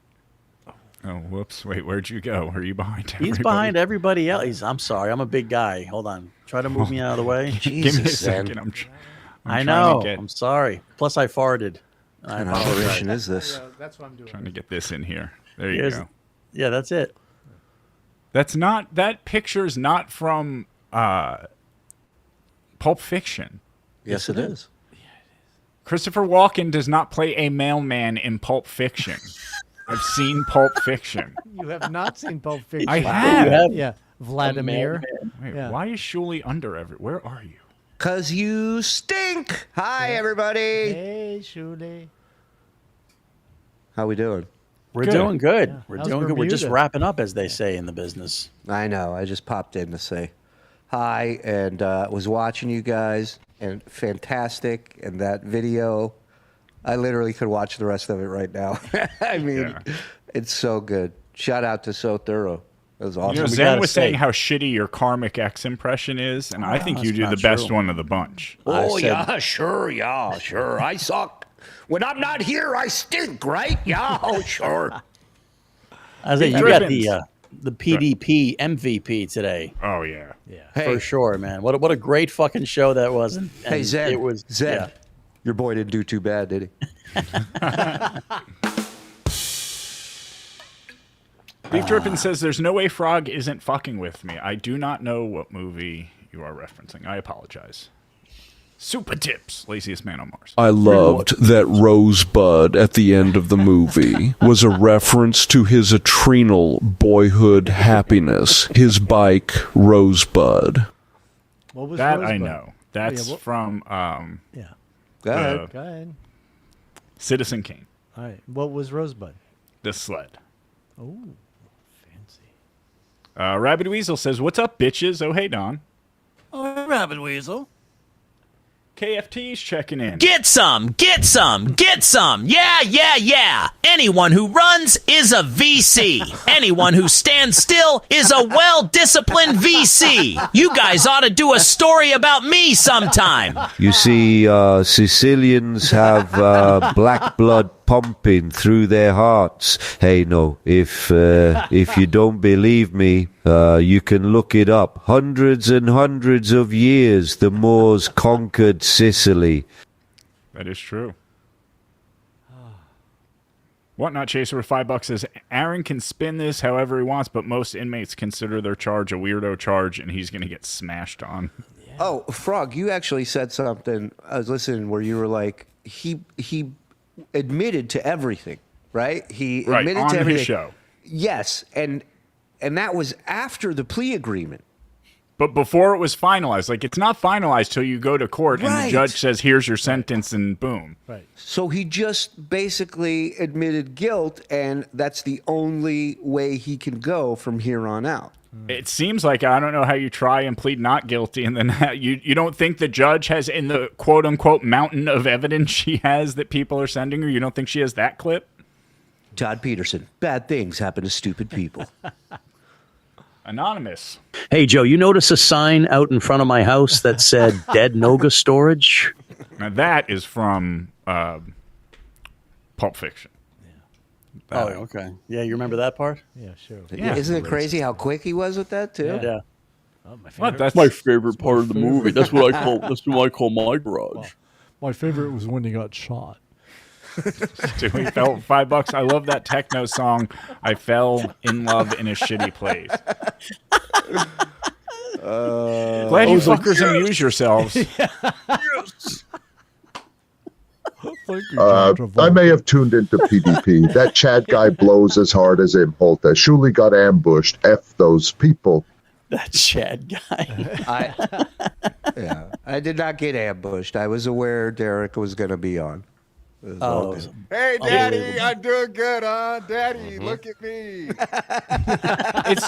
Oh, whoops. Wait, where'd you go? Are you behind everybody? He's behind everybody else. I'm sorry. I'm a big guy. Hold on. Try to move me out of the way. Give me a Jesus, second. man. I trying know. to get- I'm sorry. Plus, I farted. What kind of operation is this? That's what I'm doing. Trying to get this in here. There you Here's- go. Yeah, that's it. That picture's not from Pulp Fiction. Yes, it is. Christopher Walken does not play a mailman in Pulp Fiction. I've seen Pulp Fiction. You have not seen Pulp Fiction. I have. Yeah, Vladimir. Wait, Yeah. why is Shuli under Where are you? 'Cause you stink. Hi, everybody. Hey, Shuli. How we doing? We're doing good. Yeah. We're How's doing good. We're just Bermuda? wrapping up, as they say in the business. I know. I just popped in to say hi and was watching you guys, and fantastic. And that video, I literally could watch the rest of it right now. I mean, it's so good. Shout out to So Thorough. That was awesome. You know, Zen was saying how shitty your karmic X impression is, and I think you that's do not the best true. one of the bunch. Oh, yeah, sure. I suck. When I'm not here, I stink, right? Yeah, oh, sure. I say you got the PDP MVP today. Oh yeah, for sure, man. What a great fucking show that was. And Hey, Zed. it was Zed. yeah. Your boy didn't do too bad, did he? Beef Drippin says there's no way Frog isn't fucking with me. I do not know what movie you are referencing. I apologize. Super tips, laziest man on Mars. I loved that Rosebud at the end of the movie was a reference to his adrenal boyhood happiness, his bike, Rosebud. What was that? Rosebud? I know. That's from Yeah. Go ahead. Go ahead. Citizen Kane. All right. What was Rosebud? The sled. Oh, Rabbit Weasel says, "What's up, bitches?" Oh, hey, Don. Oh, Rabbit Weasel. KFT's checking in. Get some, get some, get some. Yeah, yeah, yeah. Anyone who runs is a VC. Anyone who stands still is a well-disciplined VC. You guys ought to do a story about me sometime. You see, Sicilians have black blood pumping through their hearts. Hey, no, if you don't believe me, you can look it up. Hundreds and hundreds of years, the Moors conquered Sicily. That is true. Whatnot Chaser with $5 says, Aaron can spin this however he wants, but most inmates consider their charge a weirdo charge, and he's going to get smashed on. Oh, Frog, you actually said something. I was listening where you were like, he admitted to everything, right? He Right, admitted on to his everything. show. Yes, and that was after the plea agreement. But before it was finalized, like it's not finalized till you go to court and the Right. judge says, here's your sentence, and boom. Right. So he just basically admitted guilt, and that's the only way he can go from here on out. It seems like, I don't know how you try and plead not guilty, and then you don't think the judge has in the quote-unquote mountain of evidence she has that people are sending her, you don't think she has that clip? Todd Peterson, bad things happen to stupid people. Anonymous. Hey, Joe, you notice a sign out in front of my house that said Dead Noga Storage? Now that is from Pulp Fiction. Oh, okay. Yeah, you remember that part? Yeah, sure. Yeah. Isn't it crazy how quick he was with that too? Yeah. Oh, my What? That's my favorite part of the movie. That's what I call my garage. Well, my favorite was when he got shot. Dude, we fell $5. I love that techno song. I fell in love in a shitty place. Glad you fuckers amuse yourselves. Yes. I may have tuned into PDP. That Chad guy blows as hard as Imholta. Shuli got ambushed. F those people. That Chad guy. I did not get ambushed. I was aware Derek was going to be on. Hey, Daddy, I'm doing good, huh? Daddy, look at me. It's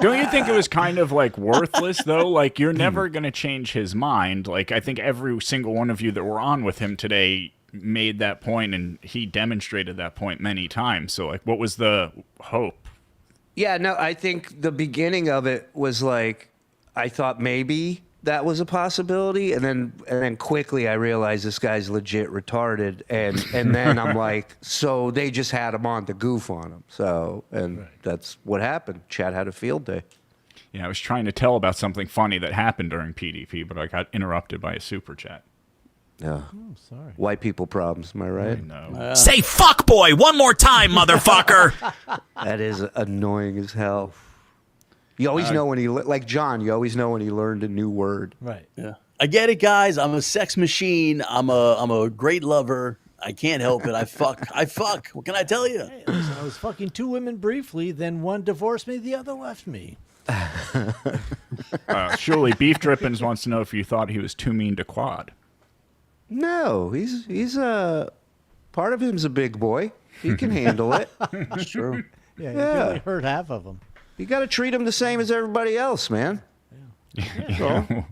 don't you think it was kind of like worthless though? Like you're never going to change his mind. Like I think every single one of you that were on with him today made that point, and he demonstrated that point many times. So like, what was the hope? Yeah, no, I think the beginning of it was like I thought maybe that was a possibility, and then quickly I realized this guy's legit retarded, and then I'm like, so they just had him on to goof on him. So that's what happened. Chad had a field day. Yeah, I was trying to tell about something funny that happened during PDP, but I got interrupted by a super chat. Yeah. Oh, sorry. White people problems, am I right? No. Say fuck boy one more time, motherfucker. That is annoying as hell. You always know when he, like John, you always know when he learned a new word. Right. Yeah. I get it, guys. I'm a sex machine. I'm a great lover. I can't help it. I fuck. What can I tell you? Hey, listen, I was fucking 2 women briefly, then one divorced me, the other left me. Surely Beef Drippins wants to know if you thought he was too mean to Quad. No, he's part of him's a big boy. He can handle it. That's true. Yeah, you really hurt half of them. You got to treat him the same as everybody else, man. Yeah.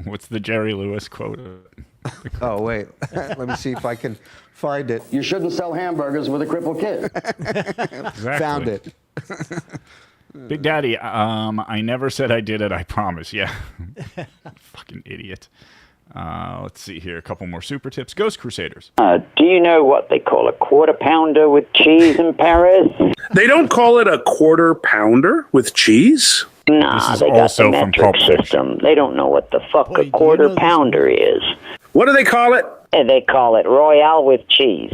What's the Jerry Lewis quote? Oh, wait. Let me see if I can find it. You shouldn't sell hamburgers with a crippled kid. Exactly. Found it. Big Daddy, I never said I did it, I promise. Yeah. Fucking idiot. Let's see here. A couple more super tips. Ghost Crusaders. Do you know what they call a quarter pounder with cheese in Paris? They don't call it a quarter pounder with cheese? Nah, they got the metric system. They don't know what the fuck a quarter pounder is. What do they call it? They call it Royale with cheese.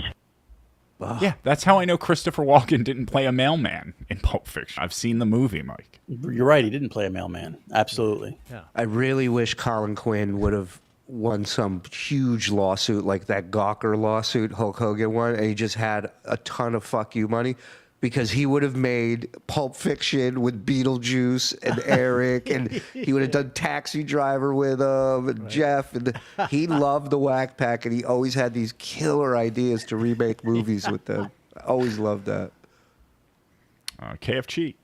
Yeah, that's how I know Christopher Walken didn't play a mailman in Pulp Fiction. I've seen the movie, Mike. You're right. He didn't play a mailman. Absolutely. Yeah. I really wish Colin Quinn would have won some huge lawsuit like that Gawker lawsuit Hulk Hogan won, and he just had a ton of fuck you money, because he would have made Pulp Fiction with Beetlejuice and Eric, and he would have done Taxi Driver with him and Jeff, and he loved the Wack Pack, and he always had these killer ideas to remake movies with them. I always loved that. KFT.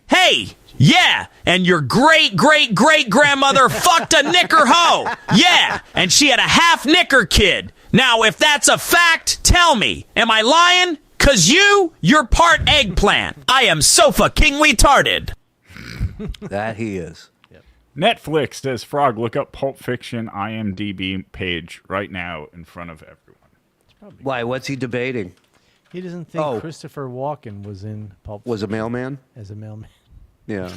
Hey, yeah, and your great-great-great-grandmother fucked a knicker hoe. Yeah, and she had a half-knicker kid. Now, if that's a fact, tell me. Am I lying? 'Cause you're part eggplant. I am so fucking retarded. That he is. Yep. Netflix says, Frog, look up Pulp Fiction IMDb page right now in front of everyone. Why? What's he debating? He doesn't think Christopher Walken was in Pulp Fiction. Was a mailman? As a mailman. Yeah.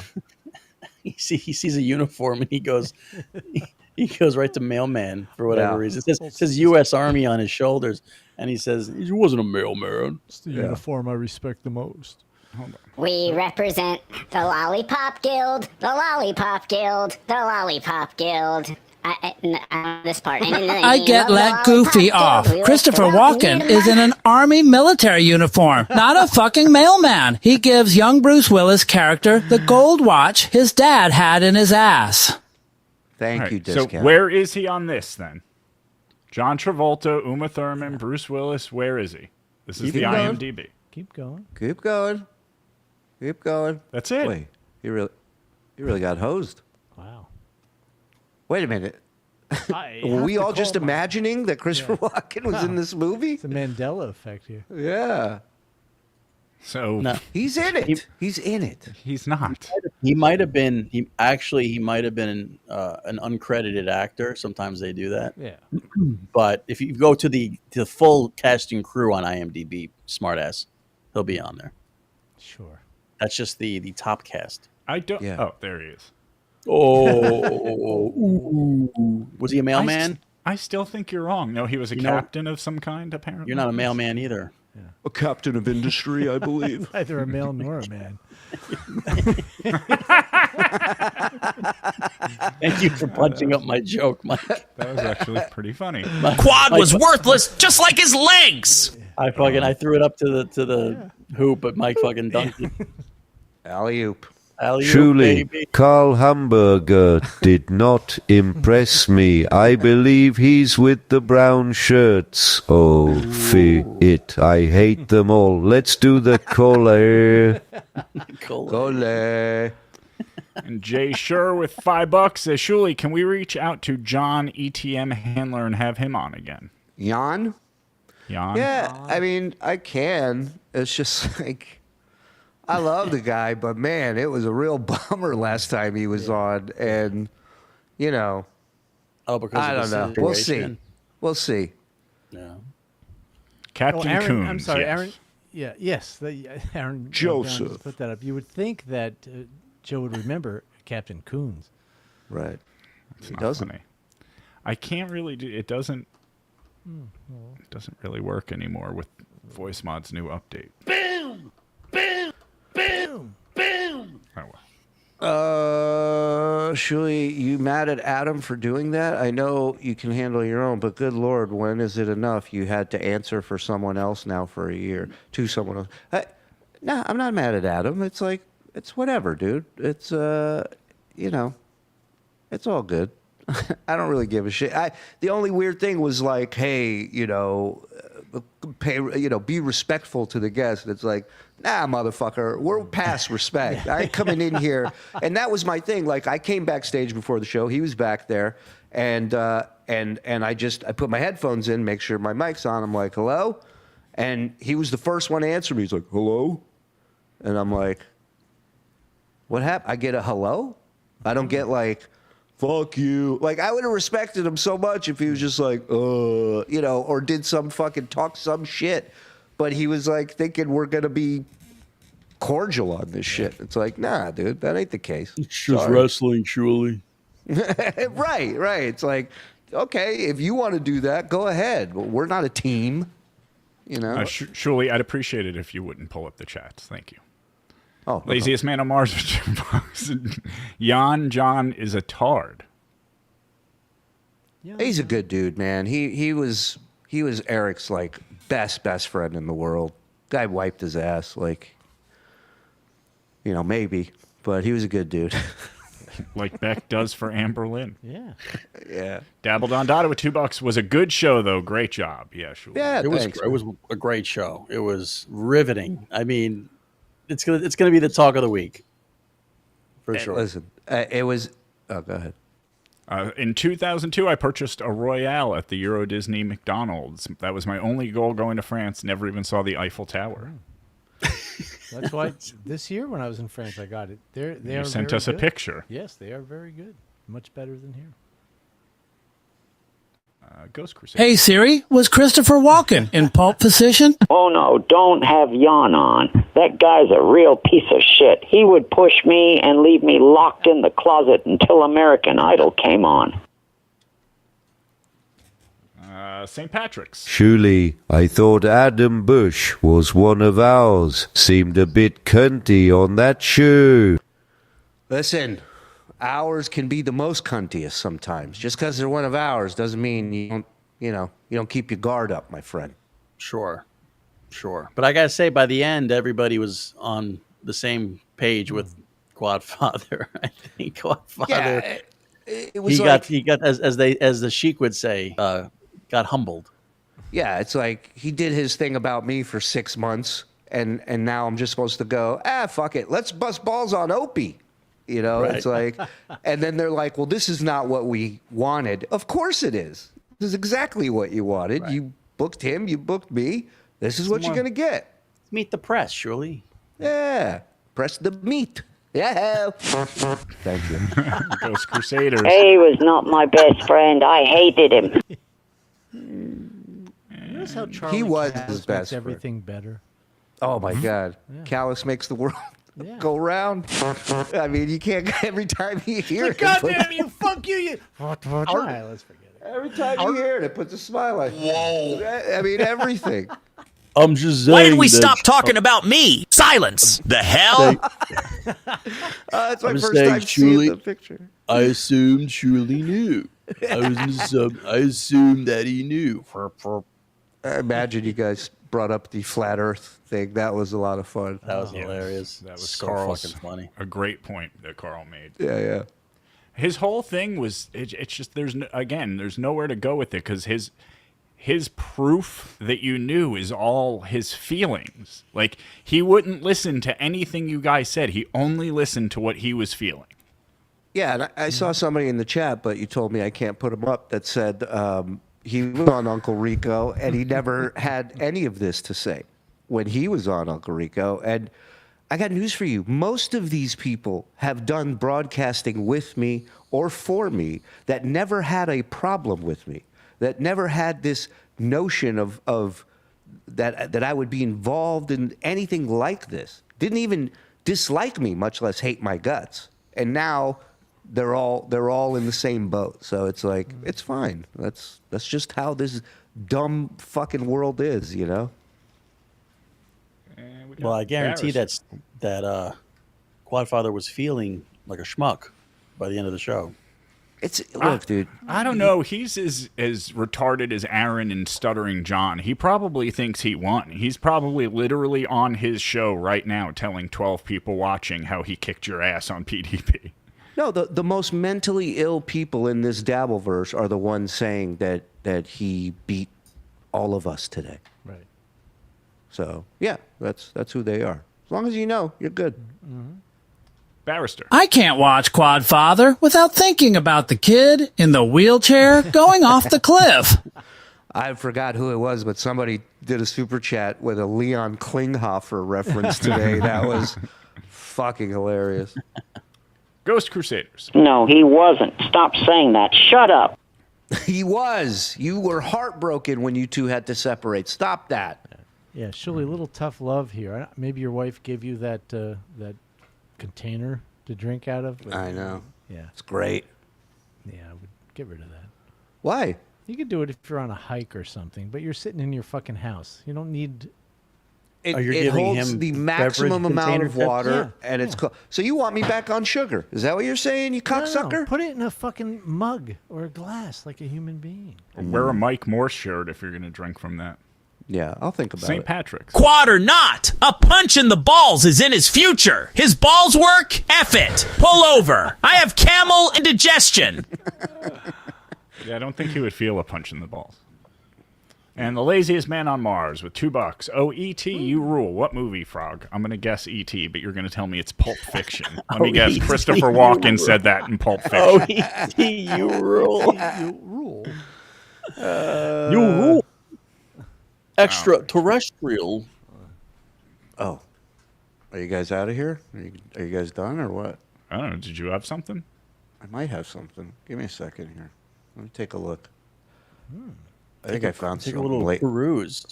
He sees a uniform and he goes right to mailman for whatever reason. It says U.S. Army on his shoulders, and he says he wasn't a mailman. It's the uniform I respect the most. Hold on. We represent the Lollipop Guild, the Lollipop Guild, the Lollipop Guild. This part. I get let goofy off. Christopher Walken is in an army military uniform, not a fucking mailman. He gives young Bruce Willis' character the gold watch his dad had in his ass. Thank you, Discount. So where is he on this then? John Travolta, Uma Thurman, Bruce Willis, where is he? This is the IMDb. Keep going. Keep going. Keep going. That's it. Wait, you really got hosed. Wow. Wait a minute. Were we all just imagining that Christopher Walken was in this movie? It's a Mandela effect here. Yeah. So No. He's in it. He's in it. He's not. He might have been. He might have been an uncredited actor. Sometimes they do that. Yeah. But if you go to the full casting crew on IMDb, smartass, he'll be on there. Sure. That's just the top cast. I don't. Yeah. Oh, there he is. Oh, was he a mailman? I still think you're wrong. No, he was a captain of some kind. Apparently, You're not a mailman either. A captain of industry, I believe. Either a male nor a man. Thank you for punching up my joke, Mike. That was actually pretty funny. Quad was worthless, just like his legs. I threw it up to the hoop, but Mike fucking dunked it. Alley-oop. Shuli, Karl Hamburger did not impress me. I believe he's with the brown shirts. Oh, it. I hate them all. Let's do the cola. Cola. And Jay Schur with $5 says, Shuli, can we reach out to John ETM Handler and have him on again? Jan? Yeah, I mean, I can. It's just like, I love the guy, but man, it was a real bummer last time he was on. And, you know, because I don't know. We'll see. We'll see. Yeah. Captain Aaron, Coons. I'm sorry, yes. Aaron. Yeah, yes. Aaron Joseph. just put that up. You would think that Joe would remember Captain Coons. Right. It's He not doesn't. funny. I can't really do it. Doesn't really work anymore with Voice Mod's new update. Boom! Boom! Boom! Boom! Oh, well. Shuli, you mad at Adam for doing that? I know you can handle your own, but good Lord, when is it enough? You had to answer for someone else now for a year, to someone else. No, I'm not mad at Adam. It's like, it's whatever, dude. It's, you know, it's all good. I don't really give a shit. The only weird thing was like, hey, you know, be respectful to the guest. It's like, nah, motherfucker, we're past respect. I ain't coming in here, and that was my thing. Like, I came backstage before the show. He was back there, and I put my headphones in, make sure my mic's on. I'm like, hello, and he was the first one to answer me. He's like, hello, and I'm like, what happened? I get a hello. I don't get like, fuck you. Like, I would have respected him so much if he was just like, you know, or did some fucking talk some shit. But he was like thinking we're going to be cordial on this shit. It's like, nah, dude, that ain't the case. It's just wrestling, Shuli. Right. It's like, okay, if you want to do that, go ahead. But we're not a team, you know. Shuli, I'd appreciate it if you wouldn't pull up the chats. Thank you. Oh, Laziest man on Mars. Jan John is a tard. He's a good dude, man. He was Eric's like best friend in the world. Guy wiped his ass, like, you know, maybe, but he was a good dude. Like Beck does for Amber Lynn. Yeah. Yeah. Dabbled on Dada with $2 was a good show though. Great job. Yeah, Shuli. Yeah, It was a great show. It was riveting. I mean, it's gonna be the talk of the week for sure. Listen, it was. Oh, go ahead. In 2002, I purchased a Royale at the Euro Disney McDonald's. That was my only goal going to France. Never even saw the Eiffel Tower. That's why this year when I was in France, I got it. They You are sent very us a good. picture. Yes, they are very good. Much better than here. Ghost Crusade. Hey Siri, was Christopher Walken in Pulp Position? Oh no, don't have Jan on. That guy's a real piece of shit. He would push me and leave me locked in the closet until American Idol came on. St. Patrick's. Shuli, I thought Adam Bush was one of ours. Seemed a bit cunty on that shoe. Listen, ours can be the most cuntiest sometimes. Just because they're one of ours doesn't mean you don't keep your guard up, my friend. Sure. But I gotta say, by the end, everybody was on the same page with Quadfather. I think Quadfather. Yeah, it was he got as the Sheik would say, got humbled. Yeah, it's like he did his thing about me for 6 months, and now I'm just supposed to go, fuck it, let's bust balls on Opie. You know, Right. It's like, and then they're like, well, this is not what we wanted. Of course it is. This is exactly what you wanted. Right. You booked him, you booked me. This is what you're going to get. It's Meet the press, Shuli. Yeah. Press the meat. Yeah. Thank you. Ghost Crusaders. He was not my best friend. I hated him. Notice how Charlie He was Callous his makes best friend. everything better. Oh my God. Yeah. Callous makes the world go round. I mean, you can't, every time you hear it. God damn you, fuck you, you. All right, let's forget it. Every time you hear it, it puts a smile on. Whoa. I mean, everything. I'm just saying. Why did we stop talking about me? Silence. The hell? That's my I'm first saying, time seeing Shuli, the picture. I assumed Shuli knew. I assumed that he knew. I imagine you guys brought up the flat Earth thing. That was a lot of fun. That was hilarious. That was so Karl's fucking funny. a great point that Karl made. Yeah. His whole thing was it's just there's nowhere to go with it because his proof that you knew is all his feelings. Like he wouldn't listen to anything you guys said. He only listened to what he was feeling. Yeah, and I saw somebody in the chat, but you told me I can't put him up, that said he was on Uncle Rico, and he never had any of this to say when he was on Uncle Rico. And I got news for you. Most of these people have done broadcasting with me or for me that never had a problem with me, that never had this notion of that I would be involved in anything like this. Didn't even dislike me, much less hate my guts. And now they're all in the same boat. So it's like, it's fine. That's just how this dumb fucking world is, you know? Well, I guarantee that Quadfather was feeling like a schmuck by the end of the show. Look, dude. I don't know. He's as retarded as Aaron and Stuttering John. He probably thinks he won. He's probably literally on his show right now telling 12 people watching how he kicked your ass on PDP. No, the most mentally ill people in this Dabbleverse are the ones saying that he beat all of us today. Right. So, yeah, that's who they are. As long as you know, you're good. Mm-hmm. Barrister. I can't watch Quadfather without thinking about the kid in the wheelchair going off the cliff. I forgot who it was, but somebody did a super chat with a Leon Klinghoffer reference today. That was fucking hilarious. Ghost Crusaders. No, he wasn't. Stop saying that. Shut up. He was. You were heartbroken when you two had to separate. Stop that. Yeah, Shuli, a little tough love here. Maybe your wife gave you that container to drink out of. I know. Yeah. It's great. Yeah, I would get rid of that. Why? You could do it if you're on a hike or something, but you're sitting in your fucking house. You don't need... It holds the maximum amount of water, and it's cold. So you want me back on sugar? Is that what you're saying, you cocksucker? No, put it in a fucking mug or a glass like a human being. Or wear a Mike Morse shirt if you're going to drink from that. Yeah, I'll think about it. St. Patrick's. Quad or not, a punch in the balls is in his future. His balls work? F it. Pull over. I have camel indigestion. Yeah, I don't think he would feel a punch in the balls. And the laziest man on Mars with $2. Oh, E.T., you rule. What movie, Frog? I'm going to guess E.T., but you're going to tell me it's Pulp Fiction. Let me guess. Christopher Walken said that in Pulp Fiction. Oh, E.T., you rule. You rule. You rule. Extraterrestrial. Oh. Are you guys out of here? Are you guys done or what? I don't know. Did you have something? I might have something. Give me a second here. Let me take a look. I think I found something little late. peruse.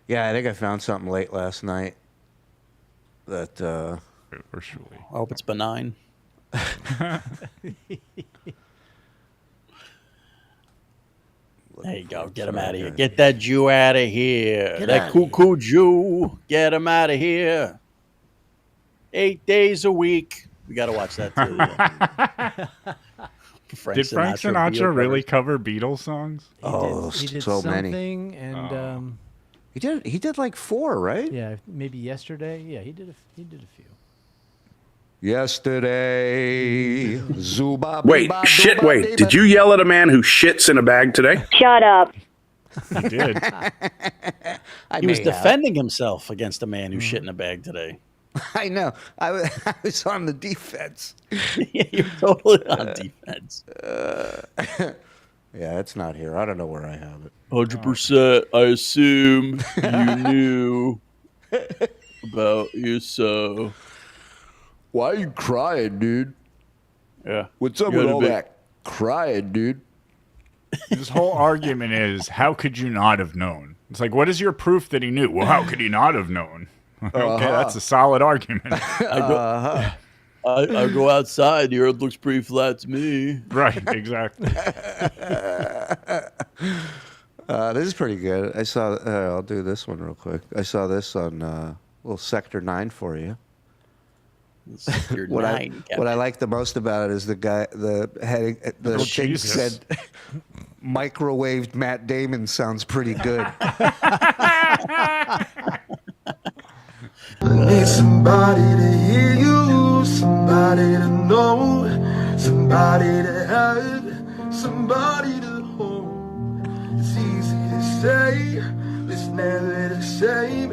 Yeah, I think I found something late last night. That Or Shuli. I hope it's benign. There you go. Get him out of here. Get that Jew out of here. That cuckoo Jew. Get him out of here. 8 days a week. We got to watch that too. Did Frank Sinatra really cover Beatles songs? He did so something, many. And He did like 4, right? yeah, maybe yesterday. Yeah, he did a few. Yesterday, Zuba. Wait, did you yell at a man who shits in a bag today? Shut up. He did. He was defending himself against a man who shit in a bag today. I know. I was on the defense. Yeah, you're totally on defense. Yeah, it's not here. I don't know where I have it. 100%. I assume you knew. about you, so. Why are you crying, dude? Yeah. What's up with all that crying, dude? This whole argument is, how could you not have known? It's like, what is your proof that he knew? Well, how could he not have known? Okay, that's a solid argument. I go outside. The earth looks pretty flat to me. Right, exactly. This is pretty good. I saw. I'll do this one real quick. I saw this on little Sector 9 for you. Sector what 9. What I like the most about it is the guy, the chick Jesus. said, "Microwaved Matt Damon sounds pretty good." I need somebody to hear you, somebody to know, somebody to have, somebody to hold. It's easy to say, it's never the same.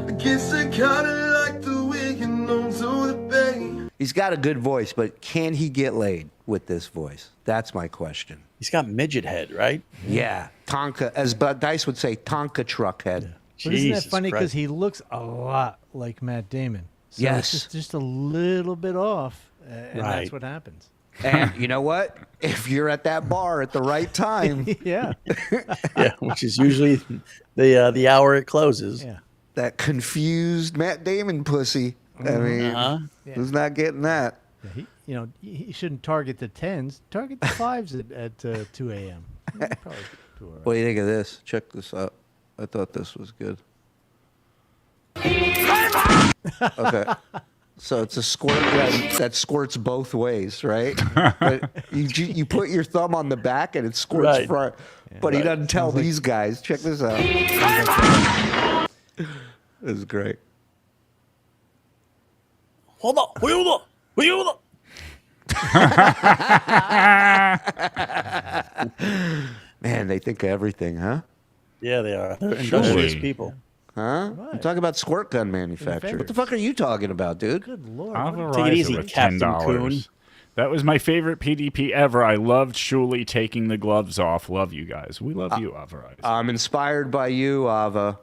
I guess I kinda like the way you know to the pain. He's got a good voice, but can he get laid with this voice? That's my question. He's got midget head, right? Yeah, Tonka, as Bud Dice would say, Tonka truck head. But isn't that funny because he looks a lot like Matt Damon? So Yes. it's just a little bit off, and Right. that's what happens. And you know what? If you're at that bar at the right time, yeah, Yeah, which is usually the hour it closes. Yeah. that confused Matt Damon pussy. I mean, Uh-huh. who's not getting that? Yeah, he shouldn't target the 10s. Target the 5s at 2 a.m. What do you think of this? Check this out. I thought this was good. Okay. So it's a squirt that squirts both ways, right? But you put your thumb on the back and it squirts Right. front. But he doesn't tell these guys. Check this out. This is great. Hold on. Man, they think of everything, huh? Yeah, they are. They're industrious people. Huh? I'm talking about squirt gun manufacturers. What the fuck are you talking about, dude? Good lord. Alvarez Take it easy, with Captain $10. That was my favorite PDP ever. I loved Shuli taking the gloves off. Love you guys. We love you, Alvarez. I'm inspired by you, Ava.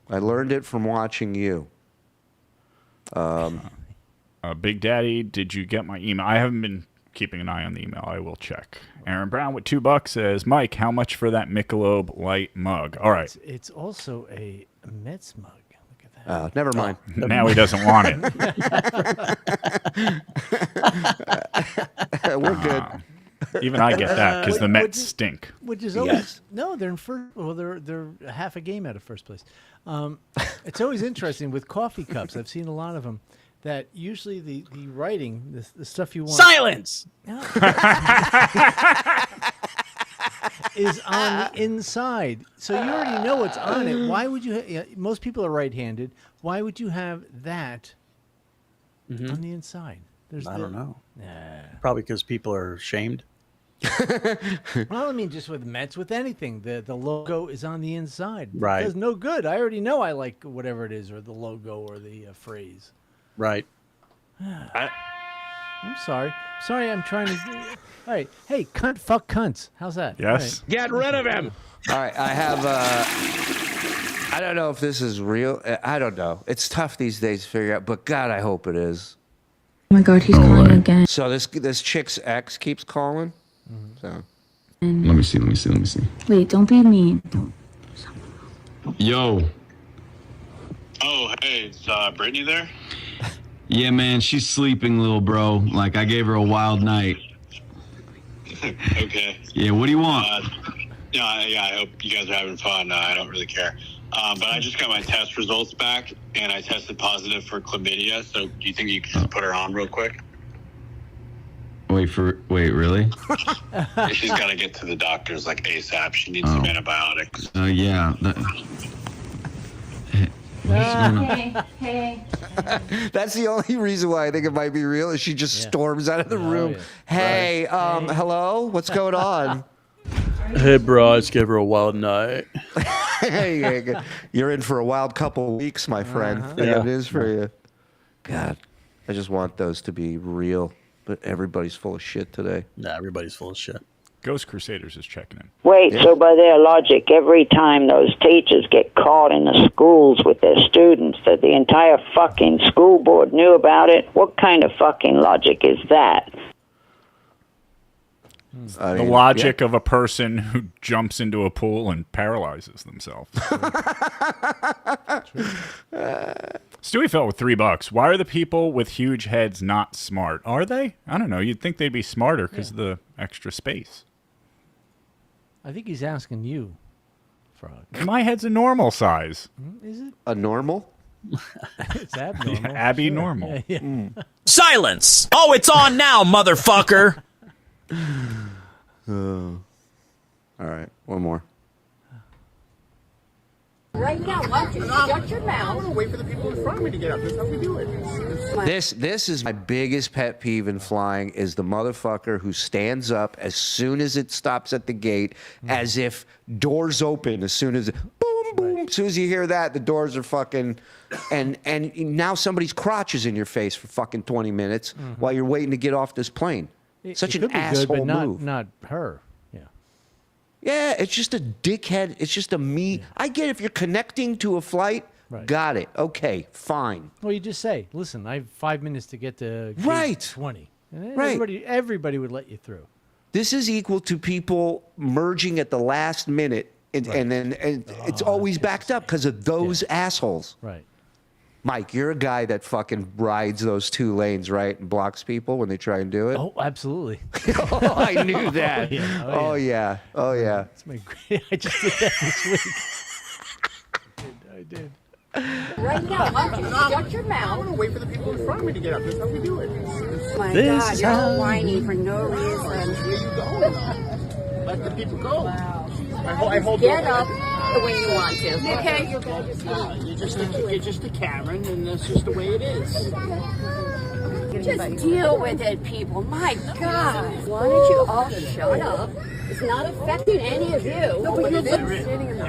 I learned it from watching you. Big Daddy, did you get my email? I haven't been keeping an eye on the email. I will check. Aaron Brown with $2 says, Mike, how much for that Michelob Light mug? All right. It's also a Mets mug. Look at that. Never mind. Now he doesn't want it. We're good. Even I get that because the Mets stink. Which is always no, they're in first. Well, they're half a game out of first place. It's always interesting with coffee cups. I've seen a lot of them. That usually the writing, the stuff you want. Silence. Is on the inside, so you already know what's on it. Why would you? Most people are right-handed. Why would you have that on the inside? I don't know. Nah. Probably because people are ashamed. Well, I mean, just with Mets, with anything, the logo is on the inside. Right. It does no good. I already know I like whatever it is, or the logo, or the phrase. Right. I'm sorry. I'm trying to. All right. Hey, cunt, fuck cunts. How's that? Yes. All Get rid of him. All right, I have. I don't know if this is real. I don't know. It's tough these days to figure out, but God, I hope it is. Oh my God, he's calling again. So this chick's ex keeps calling. So And Let me see. wait, don't be mean. Yo. Oh, hey, it's Brittany there? Yeah, man, she's sleeping, little bro. Like, I gave her a wild night. Okay. Yeah, what do you want? Yeah, I hope you guys are having fun. I don't really care. But I just got my test results back, and I tested positive for chlamydia. So do you think you could just put her on real quick? Wait, really? She's got to get to the doctors, like, ASAP. She needs some antibiotics. Yeah. Hey. that's the only reason why I think it might be real. Is she just storms out of the room? yeah. Hey, hello, what's going on? Hey, bro, I just gave her a wild night. Hey, you're in for a wild couple weeks, my friend. Yeah. It is for you. God, I just want those to be real. But everybody's full of shit today. Nah, everybody's full of shit. Ghost Crusaders is checking in. Wait, so by their logic, every time those teachers get caught in the schools with their students, that the entire fucking school board knew about it? What kind of fucking logic is that? The logic of a person who jumps into a pool and paralyzes themselves. Stewie fell with $3. Why are the people with huge heads not smart? Are they? I don't know. You'd think they'd be smarter because of the extra space. I think he's asking you, Frog. My head's a normal size. Is it? A normal? It's abnormal. Yeah, Abby normal. Yeah. Silence! Oh, it's on now, motherfucker! All right, one more. Right now, why don't you shut your mouth? Wait for the people in front of me to get up. That's how we do it. This is my biggest pet peeve in flying is the motherfucker who stands up as soon as it stops at the gate, as if doors open as soon as boom, boom. As soon as you hear that, the doors are fucking, and now somebody's crotch is in your face for fucking 20 minutes while you're waiting to get off this plane. Such it an could be asshole good, but move. not her. Yeah, it's just a dickhead. It's just a me. I get if you're connecting to a flight. Right. Got it. Okay, fine. Well, you just say, listen, I have 5 minutes to get to gate Right. 20. And Right. everybody would let you through. This is equal to people merging at the last minute, and it's always backed up because of those assholes. Right. Mike, you're a guy that fucking rides those 2 lanes, right, and blocks people when they try and do it. Oh, absolutely. Oh, I knew that. Oh, yeah. Oh, yeah. It's my great. I just did that this week. I did. Right now, why don't you shut your mouth? Wait for the people in front of me to get up. That's how we do it. Oh my God, you're all whiny for no reason. Where you going? Let the people go. Wow. I hold Get up the way you want to. Okay? You're just a Karen, and that's just the way it is. Just deal with it, people. My God. Why don't you all shut up? It's not affecting any of you. No, but you're sitting in the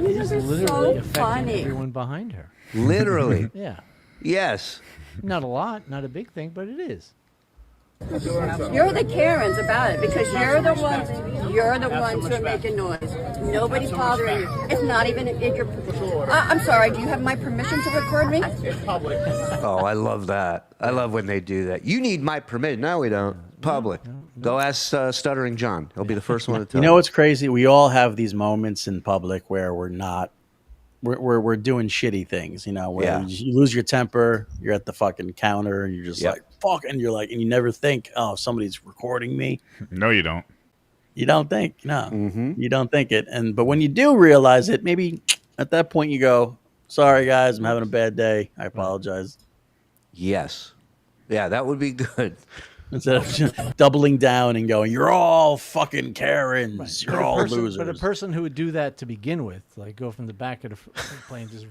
It is literally so affecting funny. everyone behind her. Literally. Yeah. Yes. Not a lot, not a big thing, but it is. You're the Karens about it because you're the ones who are making noise. Nobody's bothering you. It's not even in your. I'm sorry. Do you have my permission to record me? Oh, I love that. I love when they do that. You need my permission. No, we don't. Public. Go ask Stuttering John. He'll be the first one to tell You know what's crazy? We all have these moments in public where we're not. We're doing shitty things, you know, where you lose your temper, you're at the fucking counter and you're just like, fuck, and you're like, and you never think, oh, somebody's recording me. No, you don't. You don't think, no, you don't think it. But when you do realize it, maybe at that point you go, sorry guys, I'm having a bad day. I apologize. Yes. Yeah, that would be good. Instead of just doubling down and going, you're all fucking Karens. Right. You're all losers. But a person who would do that to begin with, like go from the back of the plane, just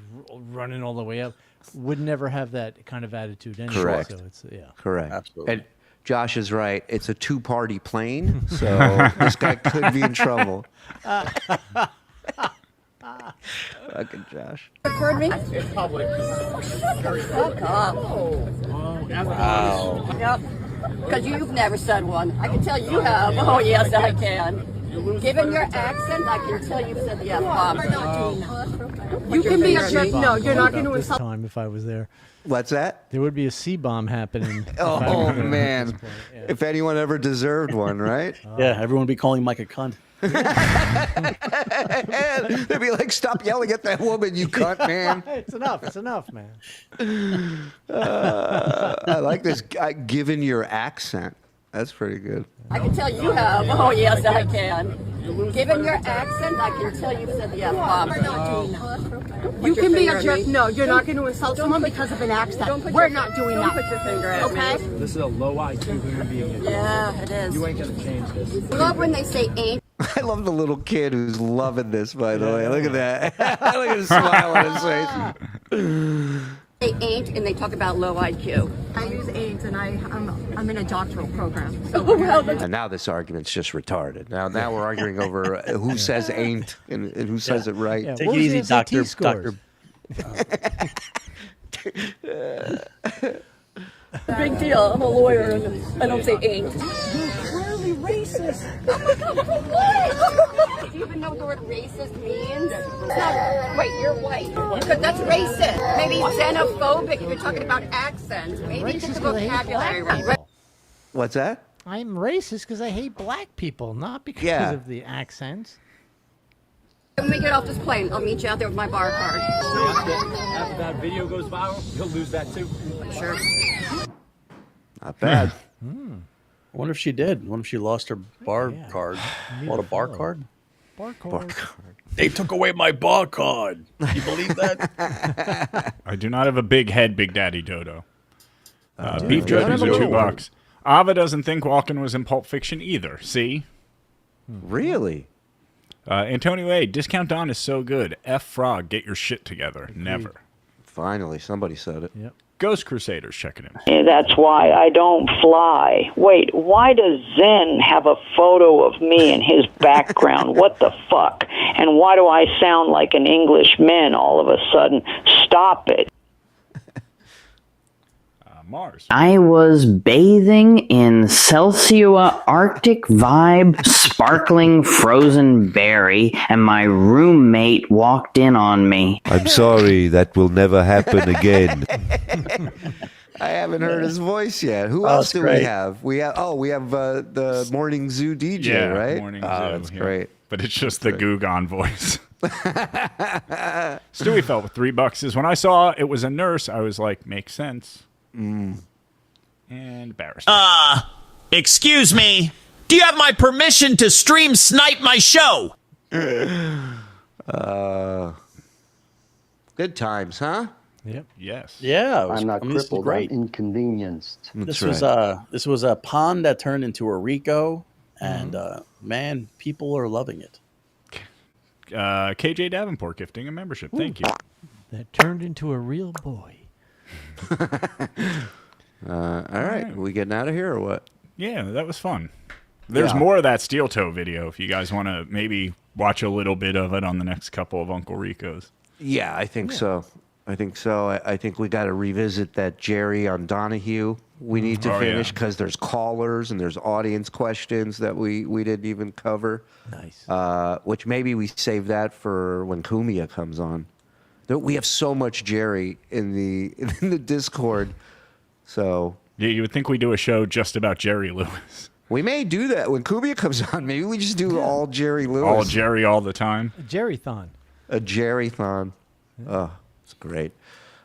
running all the way up, would never have that kind of attitude anyway. Correct. So it's, Correct. Absolutely. And Josh is right. It's a 2-party plane, so this guy could be in trouble. Fucking Josh. Record me? It's public. Fuck up. Wow. Yep. Because you've never said one. I can tell you have. Oh, yes, I can. Given your accent, I can tell you've said the F-bomb. You can be a jerk. No, you're not going to insult. Time if I was there. What's that? There would be a C-bomb happening. Oh, man. If anyone ever deserved one, right? Yeah, everyone would be calling Mike a cunt. They'd be like, stop yelling at that woman, you cunt, man. It's enough, man. I like this guy, given your accent. That's pretty good. I can tell you have. Oh, yes, I can. Given your accent, I can tell you've said the F-bomb. You can be a jerk. No, you're not going to insult someone because of an accent. We're not doing that. Don't put your finger at me. Okay? This is a low IQ human being. Yeah, it is. You ain't gonna change this. I love when they say ain't. I love the little kid who's loving this, by the way. Look at that. Look at his smile on his face. They ain't, and they talk about low IQ. I use ain't, and I'm in a doctoral program. So and now this argument's just retarded. Now we're arguing over who says ain't and who says it right. Take it easy, Doctor. Big deal. I'm a lawyer, and I don't say ain't. racist. Oh my God, for what? Do you even know what the word racist means? It's not, wait, you're white. That's racist. Maybe xenophobic if you're talking about accents. Maybe get the vocabulary right. What's that? I'm racist because I hate black people, not because of the accents. When we get off this plane, I'll meet you out there with my bar card. After that video goes viral, you'll lose that too. Sure. Not bad. I wonder if she did. I wonder if she lost her bar card. What, a bar card? Bar card. They took away my bar card. You believe that? I do not have a big head, Big Daddy Dodo. Beef jerky's are $2. Ava doesn't think Walken was in Pulp Fiction either. See? Really? Antonio A. Discount Don is so good. F Frog, get your shit together. Never. Finally, somebody said it. Yep. Ghost Crusaders checking in. Yeah, that's why I don't fly. Wait, why does Zen have a photo of me in his background? What the fuck? And why do I sound like an Englishman all of a sudden? Stop it. Mars. I was bathing in Celsia Arctic Vibe sparkling frozen berry, and my roommate walked in on me. I'm sorry, that will never happen again. I haven't heard his voice yet. Who else do we have? We have the Morning Zoo DJ, right? Morning Zoo. That's great. But it's just the Gugon voice. Stewie felt with $3 is when I saw it was a nurse, I was like, makes sense. And embarrassed. Excuse me. Do you have my permission to stream snipe my show? Good times, huh? Yep. Yes. Yeah. I'm not crippled. I'm inconvenienced. This was a pond that turned into a Rico, and man, people are loving it. KJ Davenport gifting a membership. Thank you. That turned into a real boy. All right. We getting out of here or what? Yeah, that was fun. There's more of that SteelToe video if you guys want to maybe watch a little bit of it on the next couple of Uncle Rico's. Yeah, I think so. I think we got to revisit that Jerry on Donahue. We need to finish because there's callers and there's audience questions that we didn't even cover. Nice. Which maybe we save that for when Cumia comes on. We have so much Jerry in the Discord. So yeah, you would think we do a show just about Jerry Lewis. We may do that when Cumia comes on. Maybe we just do all Jerry Lewis. All Jerry all the time. A Jerry-thon. A Jerry-thon. Oh, it's great.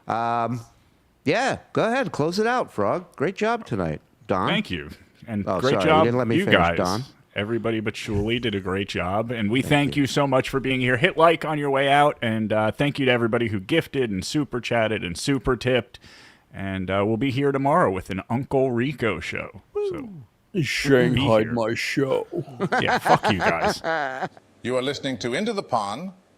Yeah, go ahead. Close it out, Frog. Great job tonight, Don. Thank you. And great great job. job, You didn't let me finish, guys. Don. Everybody but Shuli did a great job. And we thank you so much for being here. Hit like on your way out. And thank you to everybody who gifted and super chatted and super tipped. And we'll be here tomorrow with an Uncle Rico show. So Shanghai my show. Yeah, fuck you guys. You are listening to Into the Pond